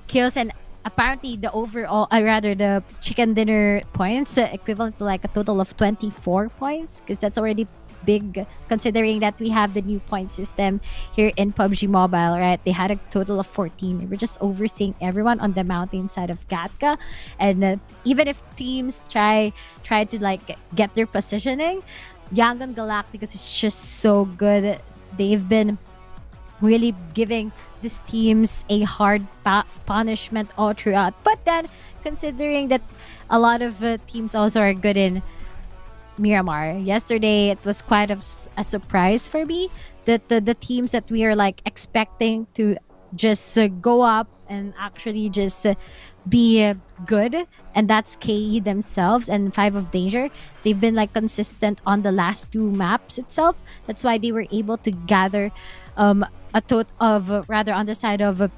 kills, and apparently the overall, the chicken dinner points equivalent to like a total of 24 points, because that's already big considering that we have the new point system here in PUBG Mobile, right? They had a total of 14. They were just overseeing everyone on the mountain side of Gatka, and even if teams try to like get their positioning, Yangon Galacticos is just so good. They've been really giving these teams a hard punishment all throughout. But then, considering that a lot of teams also are good in Myanmar, yesterday it was quite a surprise for me that the teams that we are like expecting to just go up and actually just be good, and that's KE themselves and Five of Danger. They've been like consistent on the last two maps itself. That's why they were able to gather a total of, rather on the side of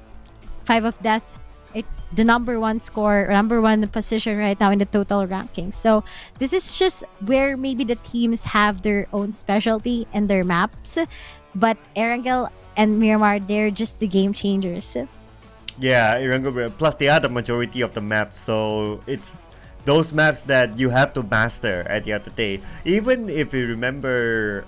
Five of Death, the number one score, number one position right now in the total ranking. So this is just where maybe the teams have their own specialty in their maps, but Erangel and Myanmar, they're just the game changers. Yeah, Erangel, plus they are the majority of the maps, so it's those maps that you have to master at the end of the day. Even if you remember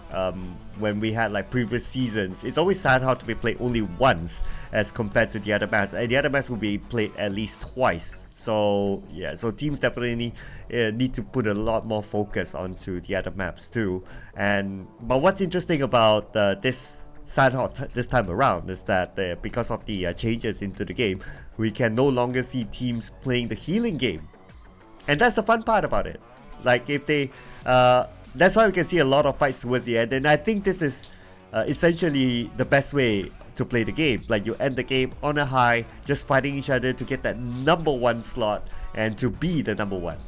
when we had like previous seasons, it's always sad how to be played only once as compared to the other maps. And the other maps will be played at least twice. So yeah, so teams definitely need to put a lot more focus onto the other maps too. But what's interesting about this Sanhok this time around is that because of the changes into the game, we can no longer see teams playing the healing game. And that's the fun part about it. Like if they, that's why we can see a lot of fights towards the end. And I think this is essentially the best way to play the game. Like you end the game on a high, just fighting each other to get that number one slot and to be the number one.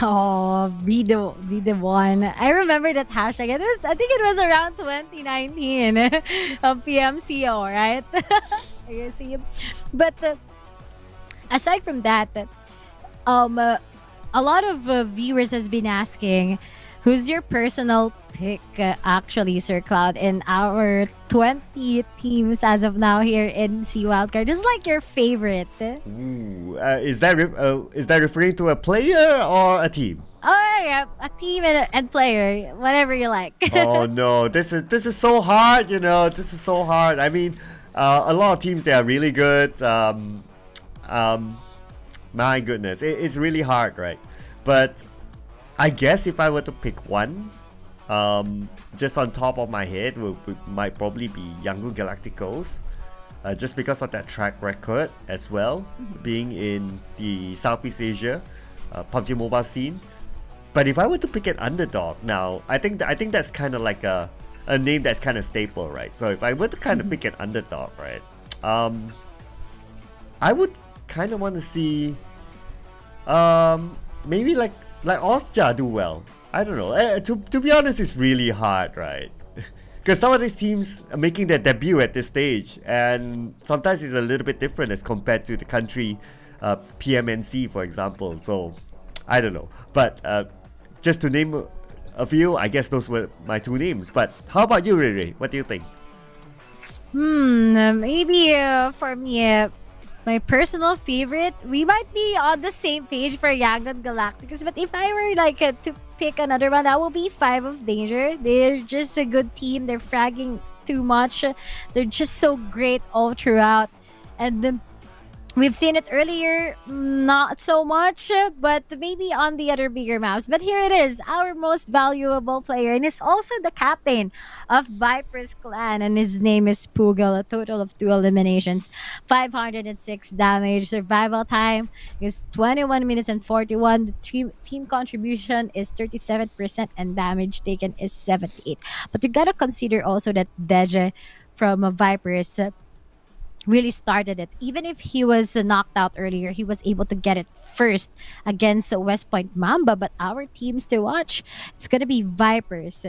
Oh, be the one. I remember that hashtag. I think it was around 2019 of PMCO, right? I see. But aside from that, a lot of viewers has been asking, who's your personal pick, actually, Sir Cloud, in our 20 teams as of now here in SEA Wildcard? Who's like your favorite? Ooh, is that referring to a player or a team? Oh yeah, a team and player, whatever you like. Oh no, this is so hard. You know, this is so hard. I mean, a lot of teams, they are really good. My goodness, it's really hard, right? But I guess if I were to pick one, just on top of my head, might probably be Yangon Galacticos, just because of that track record as well, being in the Southeast Asia PUBG Mobile scene. But if I were to pick an underdog now, I think that's kind of like a name that's kind of staple, right? So if I were to kind of pick an underdog, right, I would kind of want to see maybe like Austria do well. I don't know. To be honest, it's really hard, right? Because some of these teams are making their debut at this stage, and sometimes it's a little bit different as compared to the country PMNC, for example. So I don't know. But just to name a few, I guess those were my two names. But how about you, Ray Ray? What do you think? Maybe for me, my personal favorite, we might be on the same page for Yangdan Galacticos, but if I were like to pick another one, that will be Five of Danger. They're just a good team. They're fragging too much. They're just so great all throughout. And we've seen it earlier, not so much, but maybe on the other bigger maps. But here it is, our most valuable player, and he's also the captain of Viper's clan, and his name is Pugel. A total of 2 eliminations, 506 damage. Survival time is 21 minutes and 41. The team contribution is 37%, and damage taken is 78. But you gotta consider also that Deje from Vipers really started it. Even if he was knocked out earlier, he was able to get it first against West Point Mamba. But our teams to watch, it's gonna be Vipers,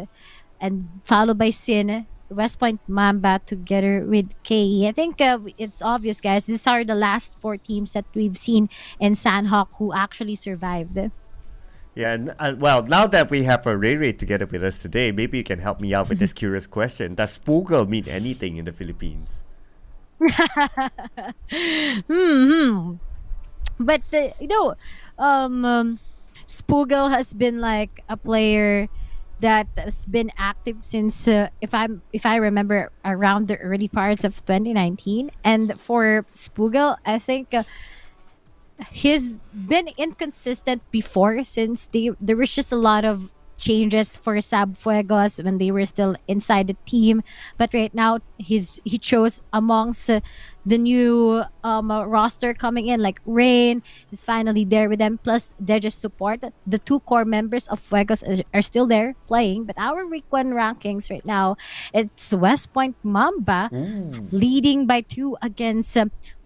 and followed by Sin, West Point Mamba together with KE. I think it's obvious, guys. These are the last 4 teams that we've seen in Sanhok who actually survived. Yeah, and well, now that we have a Ray Ray together with us today, maybe you can help me out with this curious question. Does Spoogel mean anything in the Philippines? But Spoogel has been like a player that has been active since if I remember around the early parts of 2019. And for Spoogel, I think he's been inconsistent before, since there was just a lot of changes for Sab Fuegos when they were still inside the team. But right now he chose amongst the new roster coming in, like Rain is finally there with them, plus they're just support. The 2 core members of Fuegos are still there playing. But our week 1 rankings right now, it's West Point Mamba leading by 2 against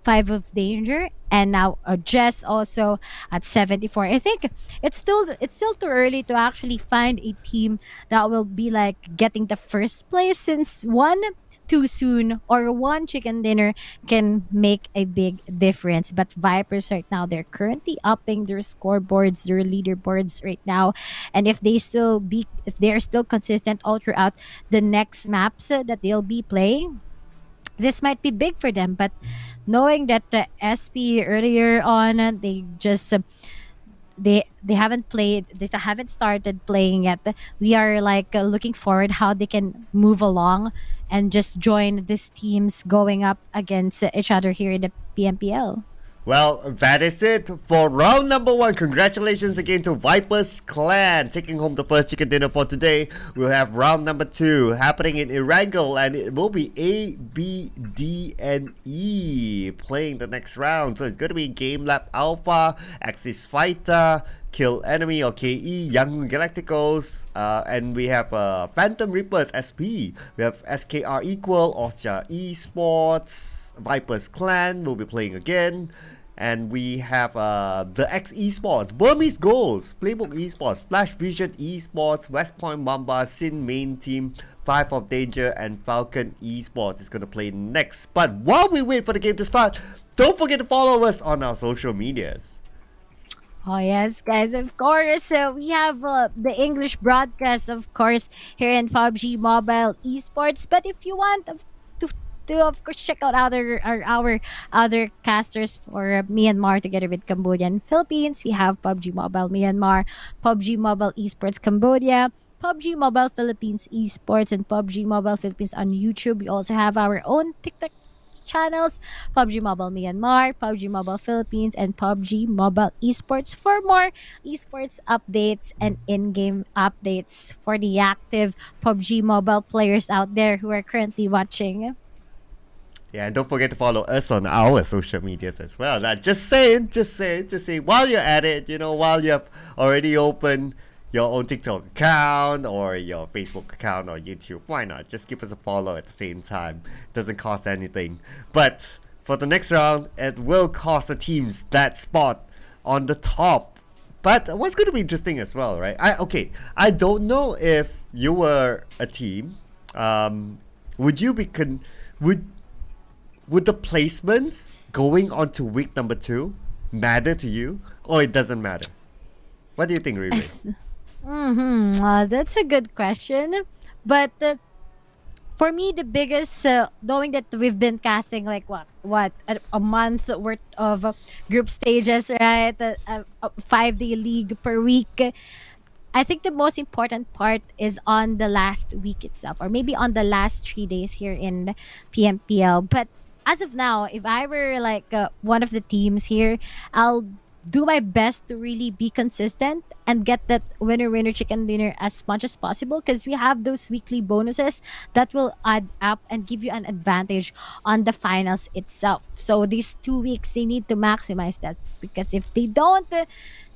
Five of Danger, and now Jess also at 74. I think it's still too early to actually find a team that will be like getting the first place, since one too soon or one chicken dinner can make a big difference. But Vipers right now, they're currently upping their scoreboards, their leaderboards right now, and if they're still consistent all throughout the next maps that they'll be playing, this might be big for them. But knowing that the SP earlier on, they just they haven't started playing yet. We are like looking forward how they can move along and just join these teams going up against each other here in the PMPL. Well, that is it for round number 1. Congratulations again to Vipers Clan taking home the first chicken dinner for today. We'll have round number 2 happening in Erangel, and it will be A, B, D, and E playing the next round. So it's going to be Game Lab Alpha, Axis Fighter, Kill Enemy or KE, Young Galacticos, and we have Phantom Reapers SP. We have SKR Equal, Austria Esports, Vipers Clan will be playing again. And we have the X Esports, Burmese Goals, Playbook Esports, Flash Vision Esports, West Point Mamba, Sin Main Team, Five of Danger, and Falcon Esports is going to play next. But while we wait for the game to start, don't forget to follow us on our social medias. Oh yes, guys, of course. We have the English broadcast, of course, here in PUBG Mobile Esports. But if you want to of course check out our other casters for Myanmar together with Cambodia and Philippines, we have PUBG Mobile Myanmar, PUBG Mobile Esports Cambodia, PUBG Mobile Philippines Esports, and PUBG Mobile Philippines on YouTube. We also have our own TikTok channels, PUBG Mobile Myanmar, PUBG Mobile Philippines, and PUBG Mobile Esports for more esports updates and in-game updates for the active PUBG Mobile players out there who are currently watching. Yeah, and don't forget to follow us on our social medias as well. Now, just saying, while you're at it, while you have already opened your own TikTok account or your Facebook account or YouTube, why not? Just give us a follow at the same time. Doesn't cost anything. But for the next round, it will cost the teams that spot on the top. But what's going to be interesting as well, right? I don't know if you were a team. Would you be would the placements going on to week number 2 matter to you, or it doesn't matter? What do you think, Riri? That's a good question. But For me, the biggest, knowing that we've been casting like what a month worth of group stages, right? A 5-day league per week. I think the most important part is on the last week itself, or maybe on the last 3 days here in PMPL. But as of now, if I were like one of the teams here, I'll do my best to really be consistent and get that winner chicken dinner as much as possible, because we have those weekly bonuses that will add up and give you an advantage on the finals itself. So these 2 weeks they need to maximize that, because if they don't, that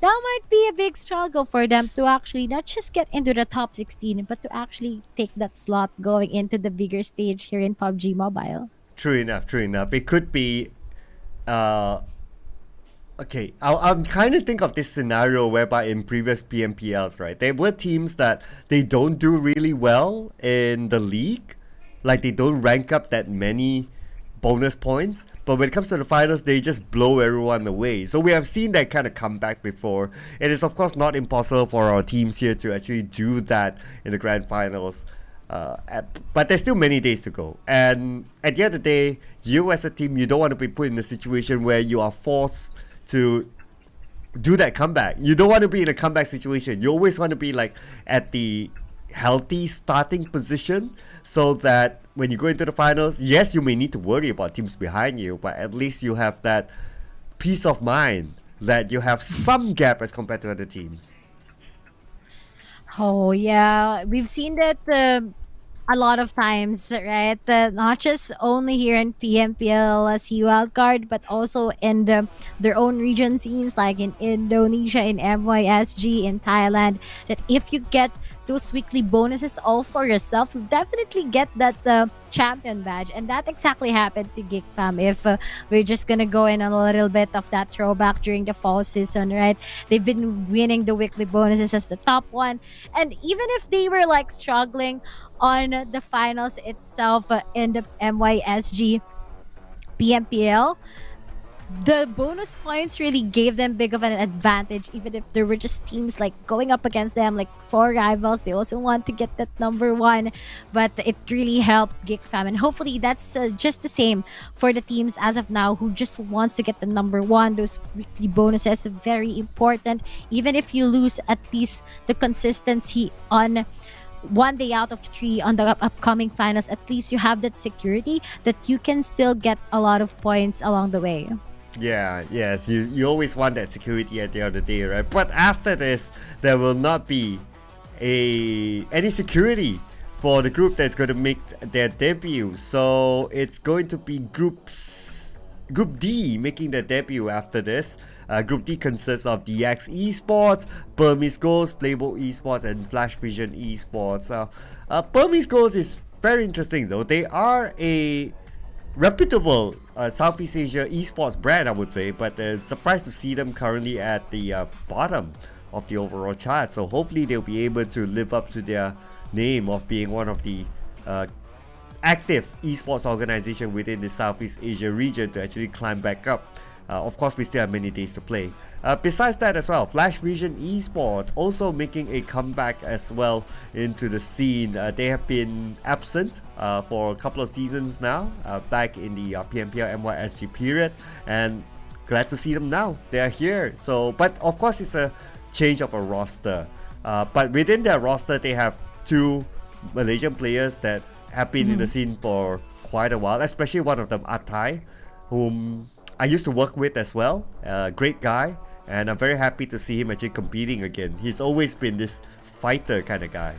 might be a big struggle for them to actually not just get into the top 16 but to actually take that slot going into the bigger stage here in PUBG Mobile. True enough, true enough. It could be okay, I'm kind of think of this scenario whereby in previous PMPLs, right, there were teams that they don't do really well in the league, like they don't rank up that many bonus points, but when it comes to the finals, they just blow everyone away. So we have seen that kind of comeback before. It is of course not impossible for our teams here to actually do that in the grand finals. But there's still many days to go, and at the end of the day, you as a team, you don't want to be put in a situation where you are forced to do that comeback. You don't want to be in a comeback situation. You always want to be like at the healthy starting position, so that when you go into the finals, yes, you may need to worry about teams behind you, but at least you have that peace of mind that you have some gap as compared to other teams. Oh yeah, we've seen that a lot of times, right? Not just only here in PMPL SEA Wildcard, but also in their own region scenes, like in Indonesia, in MYSG, in Thailand. That if you get those weekly bonuses all for yourself, you'll definitely get that champion badge. And that exactly happened to Geek Fam. If we're just gonna go in on a little bit of that throwback during the fall season, right? They've been winning the weekly bonuses as the top one. And even if they were like struggling on the finals itself in the MYSG PMPL, the bonus points really gave them big of an advantage, even if there were just teams like going up against them, like 4 rivals. They also want to get that number 1, but it really helped Geek Fam, and hopefully that's just the same for the teams as of now who just wants to get the number 1. Those weekly bonuses are very important. Even if you lose, at least the consistency on 1 day out of 3 on the upcoming finals, at least you have that security that you can still get a lot of points along the way. Yeah, yes, you always want that security at the end of the day, right? But after this, there will not be any security for the group that's going to make their debut. So it's going to be Group D making their debut after this. Group D consists of DX Esports, Burmese Ghost, Playboy Esports, and Flash Vision Esports. Burmese Ghost is very interesting though. They are a reputable Southeast Asia esports brand, I would say, but surprised to see them currently at the bottom of the overall chart. So hopefully they'll be able to live up to their name of being one of the active esports organization within the Southeast Asia region to actually climb back up. Of course, we still have many days to play. Besides that as well, Flash Vision Esports also making a comeback as well into the scene. They have been absent for a couple of seasons now, back in the PMPL MYSG period, and glad to see them now. They are here. So, but of course, it's a change of a roster. But within their roster, they have 2 Malaysian players that have been in the scene for quite a while, especially one of them, Atai, whom I used to work with as well. Great guy, and I'm very happy to see him actually competing again. He's always been this fighter kind of guy.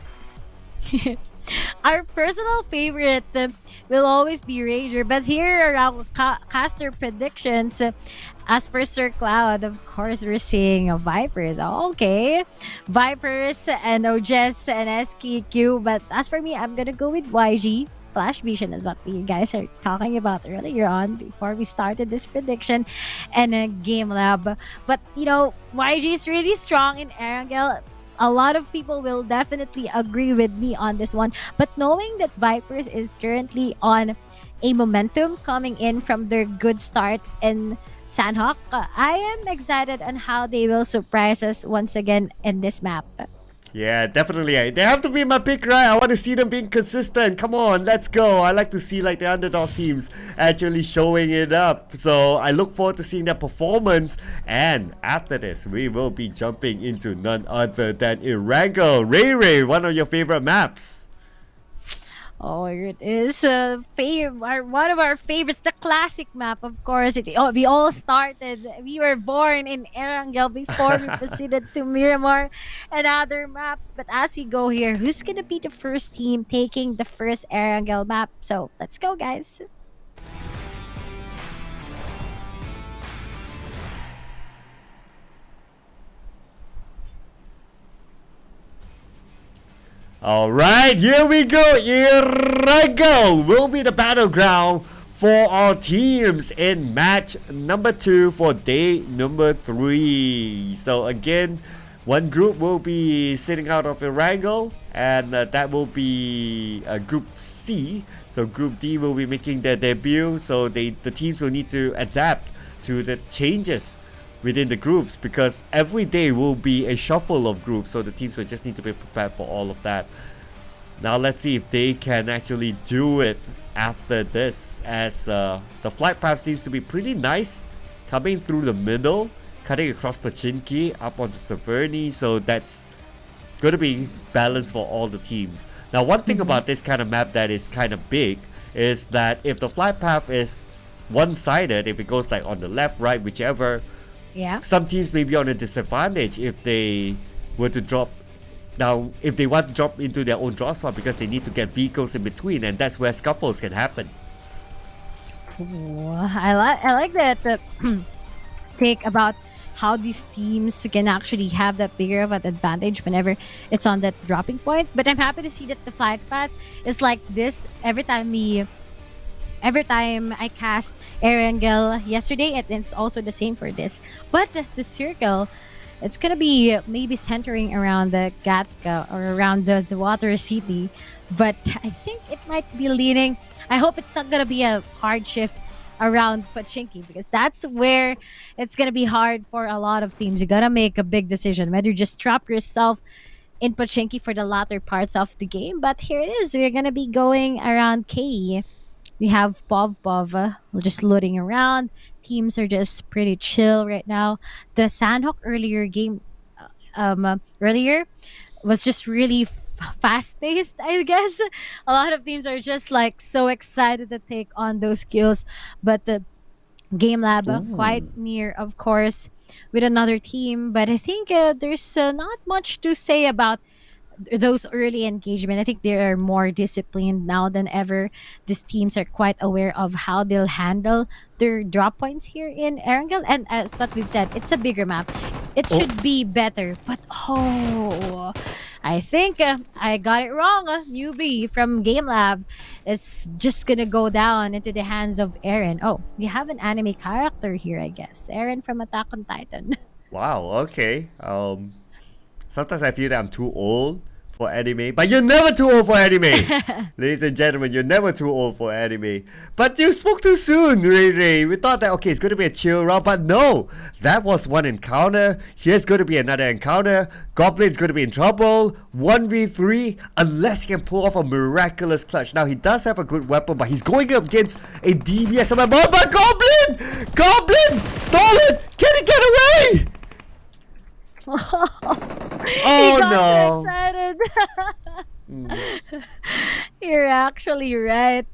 Our personal favorite will always be Rager, but here are our caster predictions. As for Sir Cloud, of course, we're seeing Vipers. Oh, okay, Vipers and OJS and SKQ. But as for me, I'm gonna go with YG. Flash Vision is what you guys are talking about earlier on before we started this prediction, and a Game Lab. But you know, YG is really strong in Erangel. A lot of people will definitely agree with me on this one. But knowing that Vipers is currently on a momentum coming in from their good start in Sandhawk, I am excited on how they will surprise us once again in this map. Yeah, definitely. They have to be my pick, right? I want to see them being consistent. Come on, let's go. I like to see like the underdog teams actually showing it up. So I look forward to seeing their performance. And after this, we will be jumping into none other than Erangel. Ray Ray, one of your favorite maps. Oh, it is one of our favorites, the classic map, of course. We all started, we were born in Erangel before we proceeded to Myanmar and other maps. But as we go here, who's going to be the first team taking the first Erangel map? So let's go, guys. Alright, here we go. Erangel will be the battleground for our teams in match number 2 for day number 3. So again, one group will be sitting out of Erangel, and that will be Group C. So Group D will be making their debut. So the teams will need to adapt to the changes within the groups, because every day will be a shuffle of groups, so the teams will just need to be prepared for all of that. Now let's see if they can actually do it after this, as the flight path seems to be pretty nice, coming through the middle, cutting across Pachinki up onto Severny, so that's going to be balanced for all the teams. Now one thing about this kind of map that is kind of big is that if the flight path is one-sided, if it goes like on the left, right, whichever, Yeah. some teams may be on a disadvantage if they were to drop. Now, if they want to drop into their own draw spot, because they need to get vehicles in between, and that's where scuffles can happen. Ooh, I like that take about how these teams can actually have that bigger of an advantage whenever it's on that dropping point. But I'm happy to see that the flight path is like this every time I cast Erangel yesterday, and it's also the same for this. But the circle, it's gonna be maybe centering around the Gatka or around the water city. But I think it might be leaning. I hope it's not gonna be a hard shift around Pachinki, because that's where it's gonna be hard for a lot of teams. You gotta make a big decision whether you just trap yourself in Pachinki for the latter parts of the game. But here it is. We're gonna be going around K. We have Pov just looting around. Teams are just pretty chill right now. The Sandhawk earlier was just really fast paced, I guess. A lot of teams are just like so excited to take on those kills. But the Game Lab quite near, of course, with another team. But I think there's not much to say about those early engagement. I think they are more disciplined now than ever. These teams are quite aware of how they'll handle their drop points here in Erangel. And as what we've said, it's a bigger map. It should be better. But I think I got it wrong. Newbie from Game Lab is just gonna go down into the hands of Eren. Oh, we have an anime character here, I guess. Eren from Attack on Titan. Wow, okay. Sometimes I feel that I'm too old for anime, but you're never too old for anime. Ladies and gentlemen, you're never too old for anime. But you spoke too soon, Ray Ray. We thought that, okay, it's going to be a chill round, but no. That was one encounter. Here's going to be another encounter. Goblin's going to be in trouble. 1v3, unless he can pull off a miraculous clutch. Now, he does have a good weapon, but he's going up against a DBS. But Goblin! Goblin! Stole it! Can he get away? He got no! excited. You're actually right,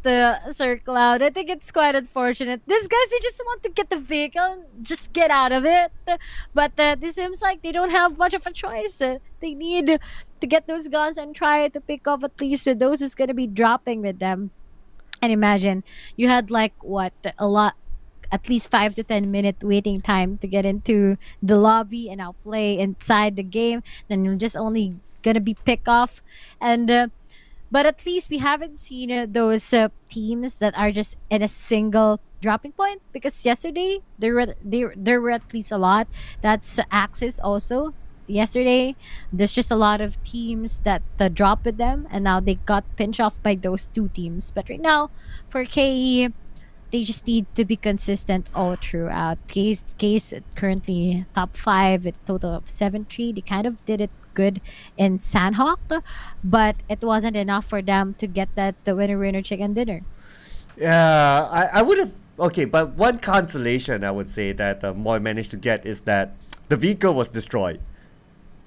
Sir Cloud. I think it's quite unfortunate. These guys, they just want to get the vehicle and just get out of it. But this seems like they don't have much of a choice. They need to get those guns and try to pick off at least those who's going to be dropping with them. And imagine, you had like, at least 5 to 10 minute waiting time to get into the lobby and now play inside the game. Then you're just only gonna be pick off. And but at least we haven't seen those teams that are just in a single dropping point, because yesterday there were at least a lot. That's Axis also. Yesterday there's just a lot of teams that drop with them, and now they got pinched off by those two teams. But right now for KE, they just need to be consistent all throughout. Case currently top 5 with a total of 7-3. They kind of did it good in Sandhawk, but it wasn't enough for them to get that the winner chicken dinner. Yeah, I would have. Okay, but one consolation I would say that Moy managed to get is that the vehicle was destroyed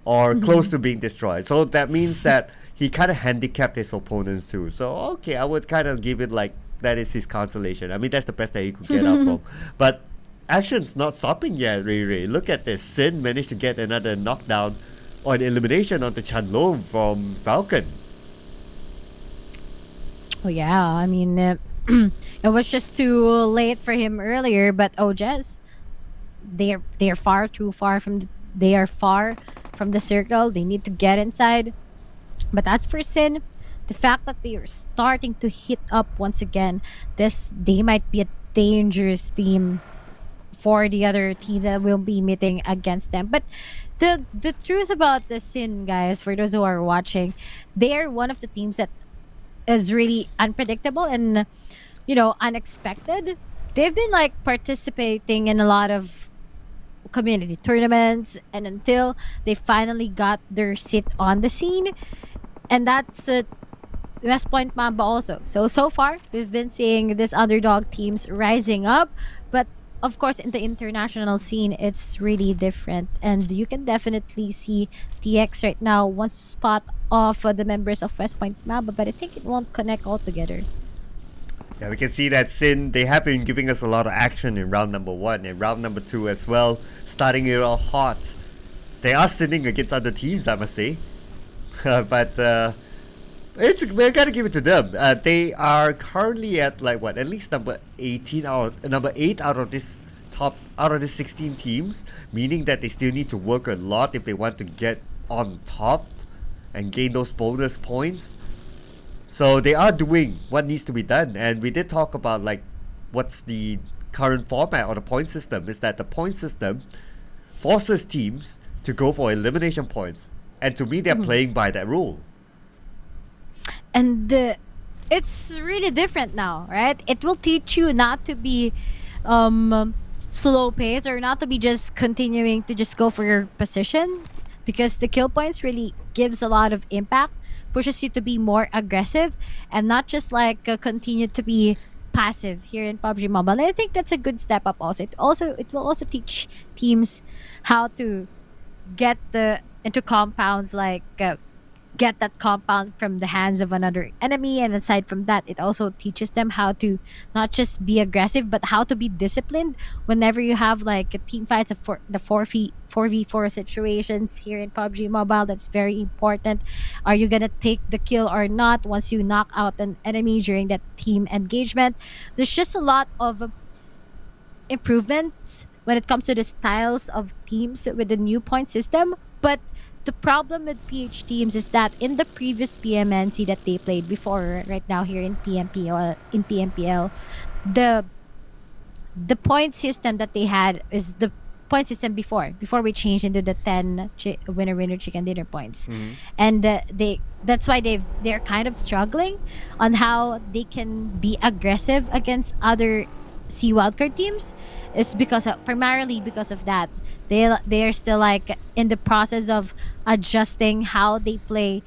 or close to being destroyed. So that means that he kind of handicapped his opponents too. So, okay, I would kind of give it like that is his consolation. I mean, that's the best that he could get out from. But action's not stopping yet, Ray Ray. Look at this. Sin managed to get another knockdown or an elimination on the Chanlong from Falcon. Oh yeah, I mean, it was just too late for him earlier. But oh, Jess, they're far too far from they are far from the circle. They need to get inside. But as for Sin, the fact that they are starting to hit up once again, they might be a dangerous team for the other team that will be meeting against them. But the truth about the Sin, guys, for those who are watching, they are one of the teams that is really unpredictable and unexpected. They've been like participating in a lot of community tournaments, and until they finally got their seat on the scene, and that's West Point Mamba also. So far we've been seeing these underdog teams rising up, but of course in the international scene it's really different, and you can definitely see TX right now wants to spot off the members of West Point Mamba, but I think it won't connect all together. Yeah, we can see that Sin, they have been giving us a lot of action in round number 1 and round number 2 as well, starting it off hot. They are sinning against other teams, I must say. But we gotta give it to them. They are currently at at least number 8 out of this 16 teams, meaning that they still need to work a lot if they want to get on top and gain those bonus points. So they are doing what needs to be done, and we did talk about what's the current format or the point system. Is that the point system forces teams to go for elimination points, and to me they're playing by that rule. And it's really different now, right? It will teach you not to be slow pace, or not to be just continuing to just go for your positions, because the kill points really gives a lot of impact, pushes you to be more aggressive and not just continue to be passive here in PUBG Mobile. And I think that's a good step up also. It will also teach teams how to get into compounds, get that compound from the hands of another enemy. And aside from that, it also teaches them how to not just be aggressive, but how to be disciplined whenever you have team fights of the 4v4 situations here in PUBG Mobile. That's very important. Are you gonna take the kill or not once you knock out an enemy during that team engagement? There's just a lot of improvements when it comes to the styles of teams with the new point system. But the problem with PH teams is that in the previous PMNC that they played before, right now here in PMPL, the point system that they had is the point system before we changed into the 10 winner chicken dinner points. And that's why they're kind of struggling on how they can be aggressive against other SEA Wildcard teams, is primarily because of that. They are still in the process of adjusting how they play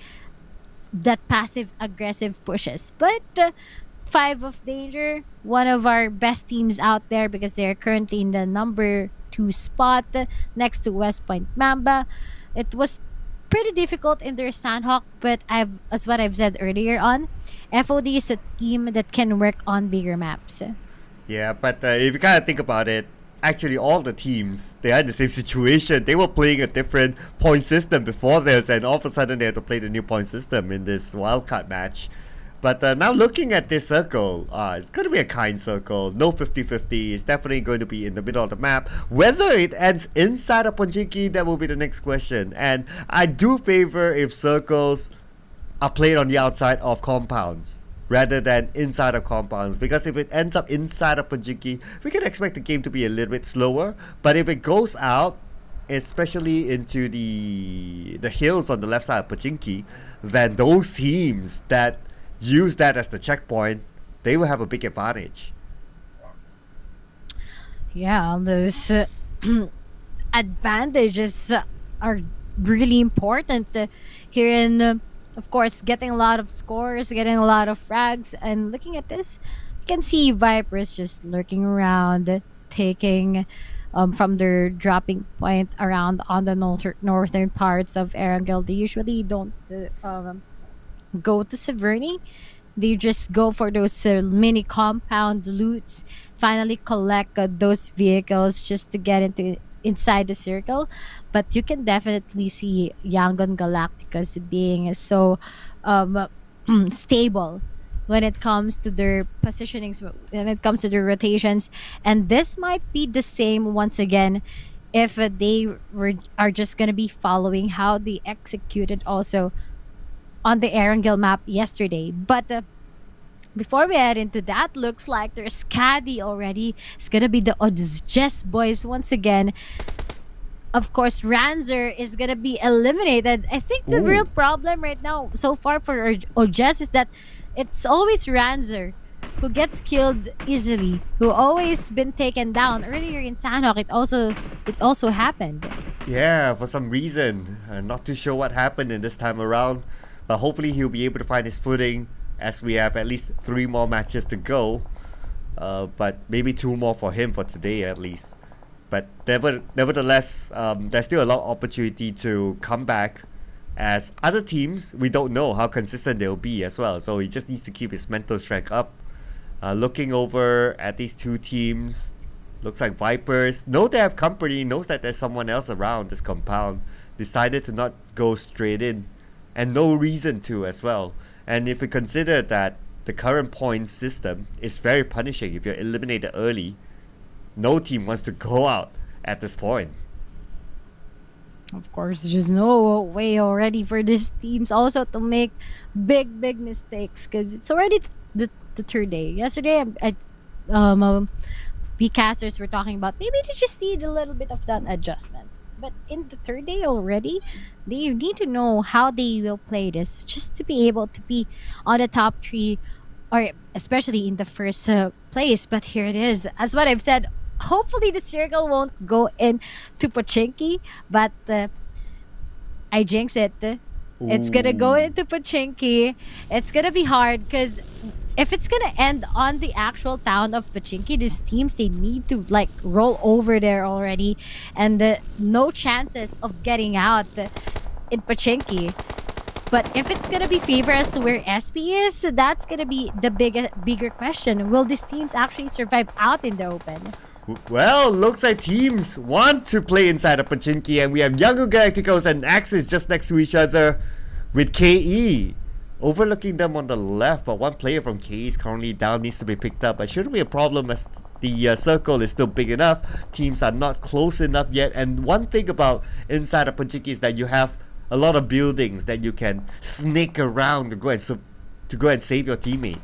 that passive aggressive pushes. But 5 of Danger, one of our best teams out there, because they're currently in the number 2 spot next to West Point Mamba. It was pretty difficult in their Sandhawk, but as what I've said earlier on, FOD is a team that can work on bigger maps. Yeah, but if you kind of think about it, actually all the teams, they are in the same situation. They were playing a different point system before this, and all of a sudden they had to play the new point system in this wildcard match. But now looking at this circle, it's going to be a kind circle. No 50-50. It's definitely going to be in the middle of the map. Whether it ends inside of Ponjiki, that will be the next question. And I do favor if circles are played on the outside of compounds rather than inside of compounds, because if it ends up inside of Ponjiki, we can expect the game to be a little bit slower. But if it goes out, especially into the hills on the left side of Pochinki, then those teams that use that as the checkpoint, they will have a big advantage. Yeah, those advantages are really important here in, of course, getting a lot of scores, getting a lot of frags. And looking at this, you can see Vipers just lurking around, taking from their dropping point around on the northern parts of Erangel. They usually don't go to Severny. They just go for those mini compound loots, finally collect those vehicles just to get inside the circle. But you can definitely see Yangon Galacticos being so um, stable when it comes to their positionings, when it comes to their rotations. And this might be the same once again if are just going to be following how they executed also on the Erangel map yesterday. But before we head into that, looks like there's Caddy already. It's gonna be the Ojes boys once again. Of course, Ranzer is gonna be eliminated. I think the real problem right now so far for Ojes is that it's always Ranzer who gets killed easily, who always been taken down. Earlier in Sanhok, it also happened. Yeah, for some reason. Not too sure what happened in this time around. But hopefully he'll be able to find his footing as we have at least 3 more matches to go. But maybe 2 more for him for today at least. But nevertheless, there's still a lot of opportunity to come back. As other teams, we don't know how consistent they'll be as well. So he just needs to keep his mental strength up. Looking over at these 2 teams, looks like Vipers know they have company, knows that there's someone else around this compound. Decided to not go straight in. And no reason to as well. And if we consider that the current point system is very punishing, if you're eliminated early, no team wants to go out at this point. Of course, there's no way already for these teams also to make big mistakes because it's already the 3rd day. Yesterday, we casters were talking about maybe they just need a little bit of that adjustment. But in the 3rd day already, they need to know how they will play this just to be able to be on the top 3 or especially in the first place. But here it is. As what I've said, hopefully the circle won't go into Pochinki, but I jinx it. It's gonna go into Pochinki. It's gonna be hard because if it's gonna end on the actual town of Pochinki, these teams, they need to like roll over there already, and no chances of getting out in Pochinki. But if it's gonna be favor as to where SP is, that's gonna be the bigger question. Will these teams actually survive out in the open? Well, looks like teams want to play inside of Pochinki, and we have Younger Galacticos and Axis just next to each other with KE overlooking them on the left, but one player from KE is currently down, needs to be picked up. But shouldn't be a problem as the circle is still big enough. Teams are not close enough yet. And one thing about inside of Pochinki is that you have a lot of buildings that you can sneak around to go and save your teammate.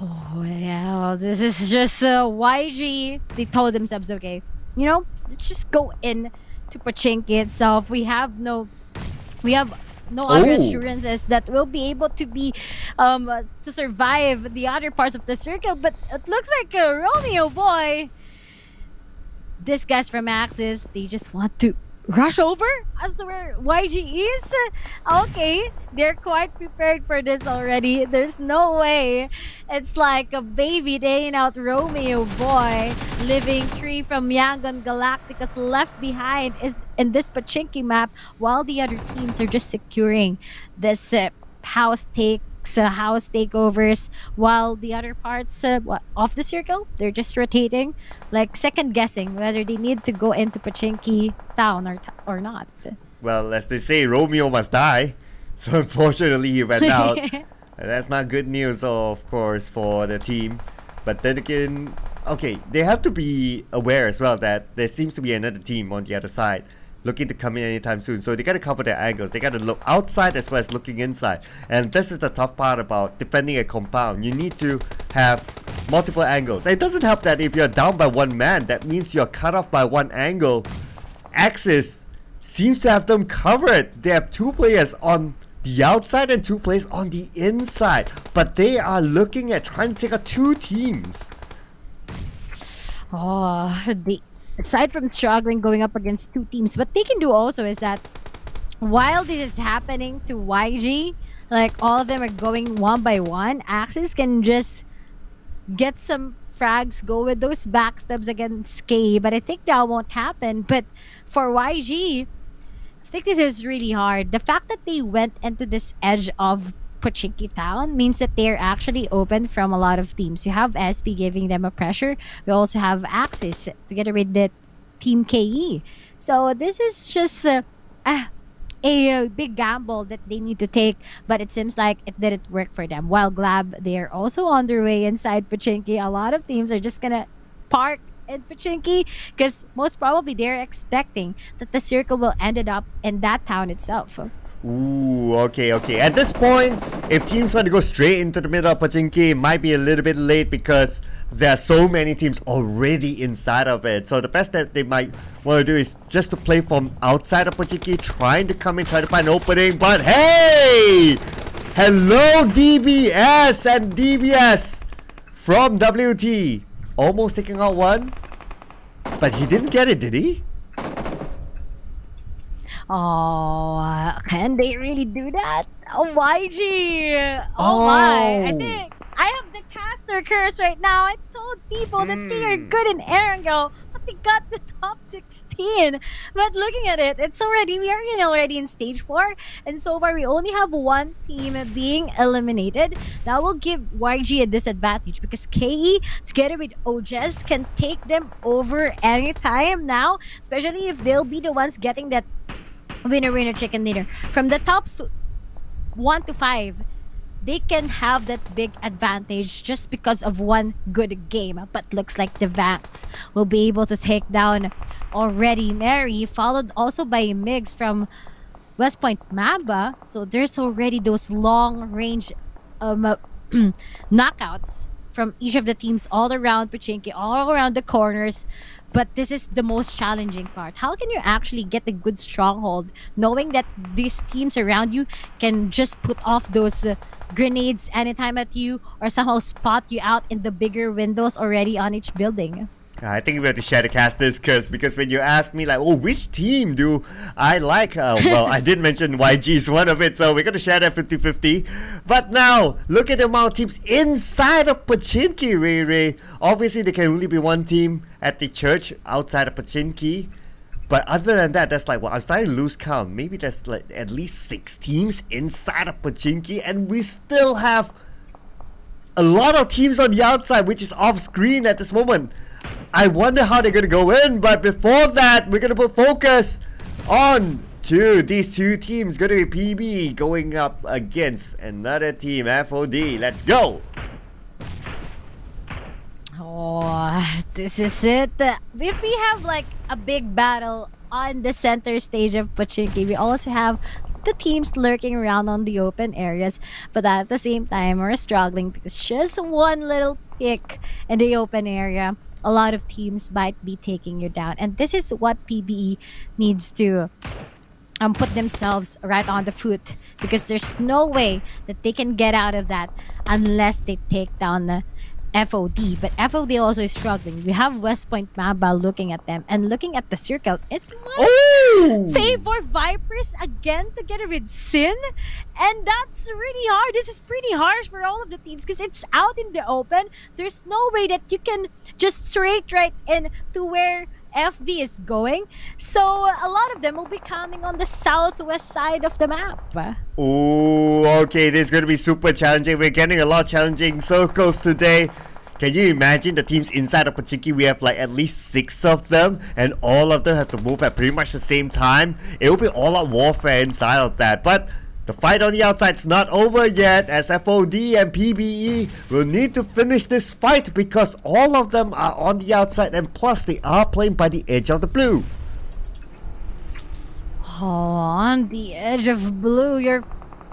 Oh yeah, this is just YG. They told themselves, okay, let's just go in to Pochinki itself. We have no other assurances that we'll be able to be to survive the other parts of the circle. But it looks like Romeo boy. These guys from Axis, they just want to rush over as to where YG is. Okay, they're quite prepared for this already. There's no way. It's like a baby laying out Romeo boy, leaving 3 from Yangon Galacticos left behind is in this Pochinki map, while the other teams are just securing this house takeovers, while the other parts of the circle, they're just rotating, like second guessing whether they need to go into Pochinki town or not. Well, as they say, Romeo must die. So unfortunately he went out. And that's not good news, of course, for the team. But then again, okay, they have to be aware as well that there seems to be another team on the other side looking to come in anytime soon. So they got to cover their angles. They got to look outside as well as looking inside. And this is the tough part about defending a compound. You need to have multiple angles. And it doesn't help that if you're down by 1 man, that means you're cut off by 1 angle. Axis seems to have them covered. They have 2 players on the outside and 2 players on the inside. But they are looking at trying to take out 2 teams. Oh, aside from struggling going up against two teams, what they can do also is that while this is happening to YG, like all of them are going one by one, Axis can just get some frags, go with those backstabs against K, but I think that won't happen. But for YG, I think this is really hard. The fact that they went into this edge of Pochinki Town means that they're actually open from a lot of teams. You have SB giving them a pressure. We also have Axis together with the Team KE. So this is just a big gamble that they need to take, but it seems like it didn't work for them. While Glab, they're also on their way inside Pochinki. A lot of teams are just gonna park in Pochinki because most probably they're expecting that the circle will end up in that town itself. Ooh, okay. At this point, if teams want to go straight into the middle of Pochinki, it might be a little bit late because there are so many teams already inside of it. So the best that they might want to do is just to play from outside of Pochinki, trying to come in, try to find an opening. But hey! Hello, DBS and DBS from WT. Almost taking out one. But he didn't get it, did he? Oh, can they really do that? Oh, YG! Oh my! I think I have the caster curse right now. I told people that they are good in Erangel, but they got the top 16. But looking at it, it's already, we are already in stage 4, and so far we only have one team being eliminated. That will give YG a disadvantage because KE together with OJS can take them over anytime now, especially if they'll be the ones getting that winner chicken dinner. From the top 1 to 5, they can have that big advantage just because of one good game. But looks like the Vax will be able to take down already Mary, followed also by Migs from West Point Mamba. So there's already those long range knockouts from each of the teams all around Pochinki, all around the corners. But this is the most challenging part. How can you actually get a good stronghold knowing that these teams around you can just put off those grenades anytime at you or somehow spot you out in the bigger windows already on each building? I think we have to share the casters because when you ask me like, oh, which team do I like? Well, I did mention YG is one of it, so we're going to share that 50-50. But now, look at the amount of teams inside of Pochinki, Ray. Obviously, there can only be one team at the church outside of Pochinki. But other than that, that's like, well, I'm starting to lose count. Maybe there's like at least 6 teams inside of Pochinki, and we still have a lot of teams on the outside, which is off screen at this moment. I wonder how they're going to go in, but before that, we're going to put focus on to these two teams. Going to be PB going up against another team, FOD. Let's go! Oh, this is it. If we have like a big battle on the center stage of Pochinki, we also have the teams lurking around on the open areas, but at the same time, we're struggling because just one little pick in the open area, a lot of teams might be taking you down. And this is what PBE needs to put themselves right on the foot, because there's no way that they can get out of that unless they take down the FOD. But FOD also is struggling. We have West Point Mamba looking at them, and looking at the circle, it might favor Vipers again together with Sin, and that's really hard. This is pretty harsh for all of the teams because it's out in the open. There's no way that you can just straight right in to where FV is going, so a lot of them will be coming on the southwest side of the map. Oh, okay, this is going to be super challenging. We're getting a lot of challenging circles today. Can you imagine the teams inside of Pochinki? We have like at least 6 of them, and all of them have to move at pretty much the same time. It will be all-out warfare inside of that, but the fight on the outside is not over yet, as FOD and PBE will need to finish this fight because all of them are on the outside, and plus they are playing by the edge of the blue. Oh, on the edge of blue, you're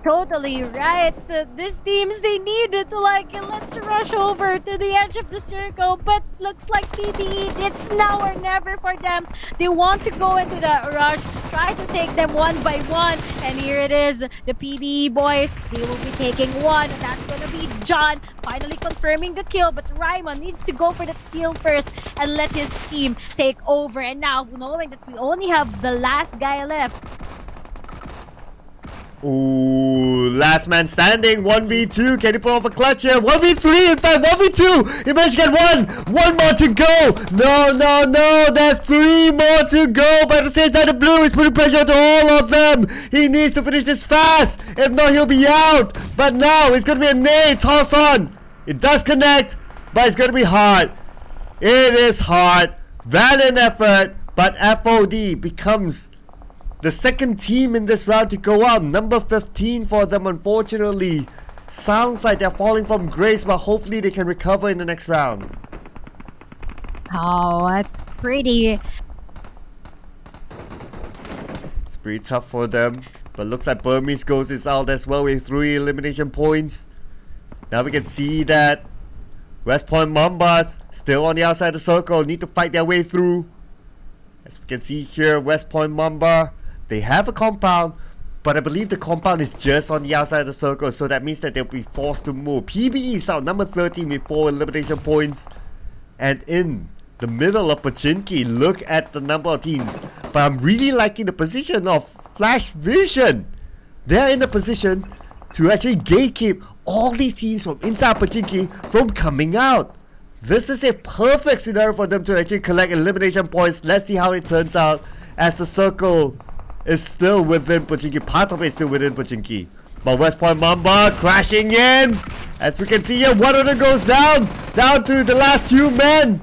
totally right. These teams, they need to like, let's rush over to the edge of the circle, but looks like PB. It's now or never for them. They want to go into the rush, try to take them one by one. And here it is, the PBE boys. They will be taking one. That's gonna be John finally confirming the kill. But Raimon needs to go for the kill first and let his team take over. And now, knowing that we only have the last guy left, ooh, last man standing, 1v2. Can he pull off a clutch here? 1v3, in fact, 1v2. He managed to get one more to go. No, there's 3 more to go. But at the same time, the blue is putting pressure to all of them. He needs to finish this fast. If not, he'll be out. But now, it's going to be a nade toss on. It does connect, but it's going to be hard. It is hard. Valiant effort, but FOD becomes the second team in this round to go out. Number 15 for them, unfortunately. Sounds like they're falling from grace, but hopefully they can recover in the next round. oh, it's pretty. It's pretty tough for them. But looks like Burmese Ghost is out as well with 3 elimination points. Now we can see that West Point Mambas still on the outside of the circle. Need to fight their way through. As we can see here, West Point Mamba, they have a compound, but I believe the compound is just on the outside of the circle, so that means that they'll be forced to move. PBE is out, number 13 with 4 elimination points. And in the middle of Pachinki, look at the number of teams. But I'm really liking the position of Flash Vision. They're in the position to actually gatekeep all these teams from inside Pachinki from coming out. This is a perfect scenario for them to actually collect elimination points. Let's see how it turns out, as the circle is still within Pachinki. Part of it is still within Pachinki. But West Point Mamba crashing in. As we can see here, one of them goes down to the last 2 men.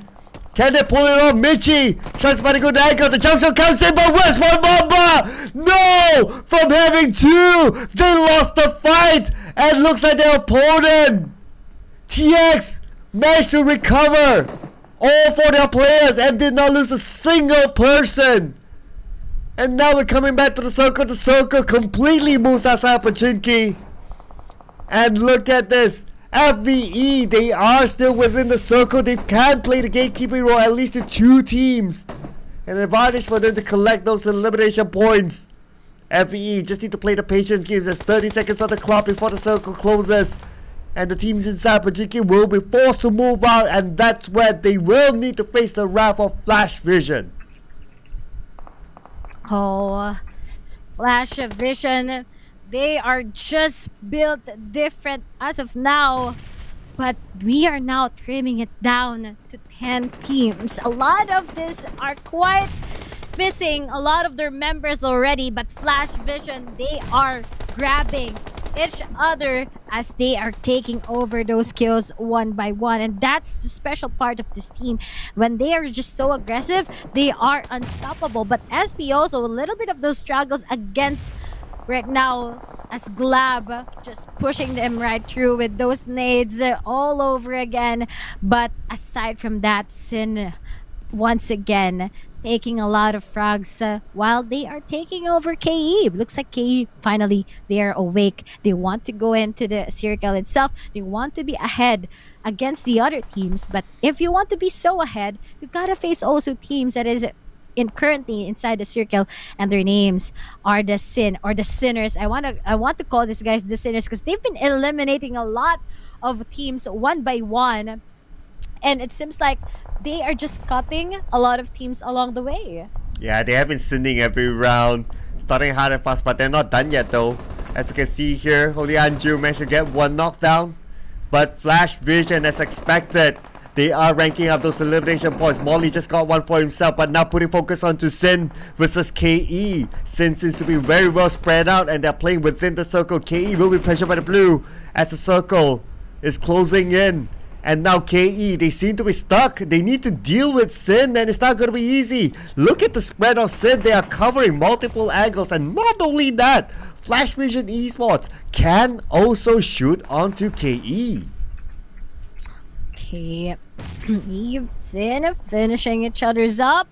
Can they pull it off? Michi tries to find a good angle. The jump shot comes in, but West Point Mamba, no! From having 2, they lost the fight. And looks like their opponent, TX, managed to recover all 4 their players and did not lose a single person. And now we're coming back to the circle. The circle completely moves outside Pachinki. And look at this. FVE, they are still within the circle. They can play the gatekeeping role at least to 2 teams. An advantage for them to collect those elimination points. FVE just need to play the patience games. There's 30 seconds on the clock before the circle closes. And the teams inside Pachinki will be forced to move out. And that's where they will need to face the wrath of Flash Vision. Oh, Flash Vision. They are just built different as of now. But we are now trimming it down to 10 teams. A lot of this are quite missing a lot of their members already. But Flash Vision, they are grabbing each other as they are taking over those kills one by one. And that's the special part of this team. When they are just so aggressive, they are unstoppable. But SB also, a little bit of those struggles against right now, as Glab just pushing them right through with those nades all over again. But aside from that, Sin once again taking a lot of frags while they are taking over KE. Looks like KE finally, they are awake. They want to go into the circle itself. They want to be ahead against the other teams. But if you want to be so ahead, you gotta face also teams that is currently inside the circle, and their names are the Sin or the Sinners. I want to call these guys the Sinners because they've been eliminating a lot of teams one by one, and it seems like they are just cutting a lot of teams along the way. Yeah, they have been sinning every round, starting hard and fast, but they're not done yet though. As we can see here, only Anju managed to get 1 knockdown, but Flash Vision, as expected, they are ranking up those elimination points. Molly just got 1 for himself, but now putting focus onto Sin versus KE. Sin seems to be very well spread out, and they're playing within the circle. KE will be pressured by the blue as the circle is closing in. And now KE, they seem to be stuck. They need to deal with Sin, and it's not going to be easy. Look at the spread of Sin. They are covering multiple angles, and not only that, Flash Vision Esports can also shoot onto KE. Okay, Eve, Sin finishing each other's up.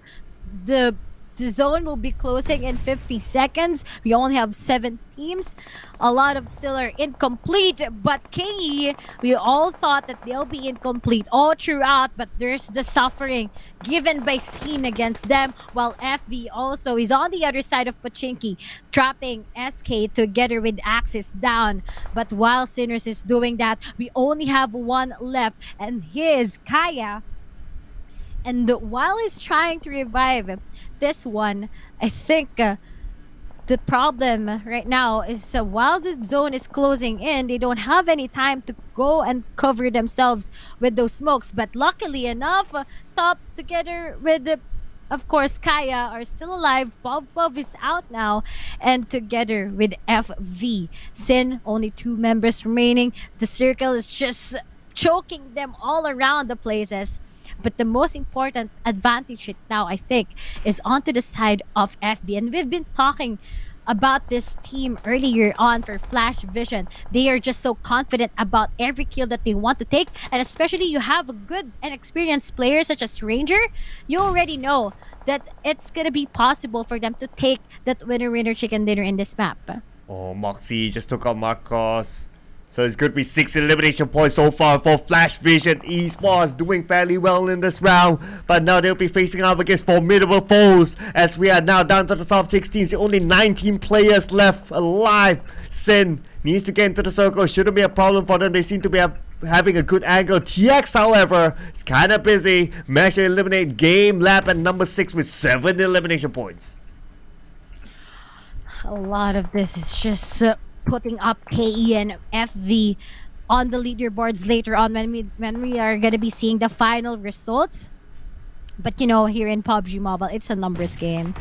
The the zone will be closing in 50 seconds. We only have 7 teams. A lot of still are incomplete, but KE, we all thought that they'll be incomplete all throughout, but there's the suffering given by Scene against them, while FV also is on the other side of Pachinki, trapping SK together with Axis down. But while Sinners is doing that, we only have one left, and here's Kaya. And while he's trying to revive this one, I think the problem right now is while the zone is closing in, they don't have any time to go and cover themselves with those smokes. But luckily enough, Top together with of course Kaya are still alive. Pov is out now, and together with FV, Sin, only 2 members remaining. The circle is just choking them all around the places. But the most important advantage right now, I think, is onto the side of FB. And we've been talking about this team earlier on for Flash Vision. They are just so confident about every kill that they want to take. And especially you have a good and experienced player such as Ranger, you already know that it's going to be possible for them to take that winner chicken dinner in this map. Oh, Moxie just took out Marcos. So it's going to be 6 elimination points so far for Flash Vision. Esports doing fairly well in this round. But now they'll be facing up against formidable foes. As we are now down to the top 16. So only 19 players left alive. Sin needs to get into the circle. Shouldn't be a problem for them. They seem to be having a good angle. TX, however, is kind of busy. Managed to eliminate Game Lab at number 6 with 7 elimination points. A lot of this is just putting up KE and FV on the leaderboards later on when we are gonna be seeing the final results. But you know, here in PUBG Mobile, it's a numbers game.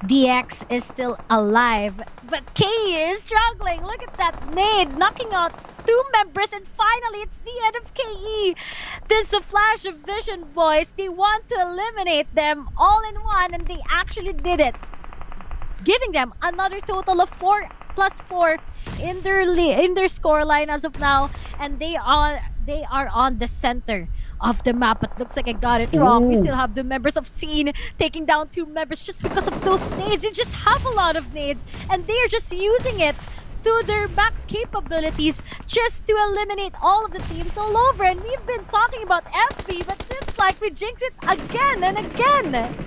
DX is still alive, but KE is struggling. Look at that nade, knocking out 2 members, and finally it's the end of KE. This is a Flash of Vision, boys. They want to eliminate them all in one, and they actually did it, giving them another total of 4+4 in their scoreline as of now, and they are on the center of the map. But looks like I got it wrong. We still have the members of Scene taking down 2 members just because of those nades. They just have a lot of nades, and they are just using it to their max capabilities just to eliminate all of the teams all over. And we've been talking about FB, but seems like we jinx it again and again.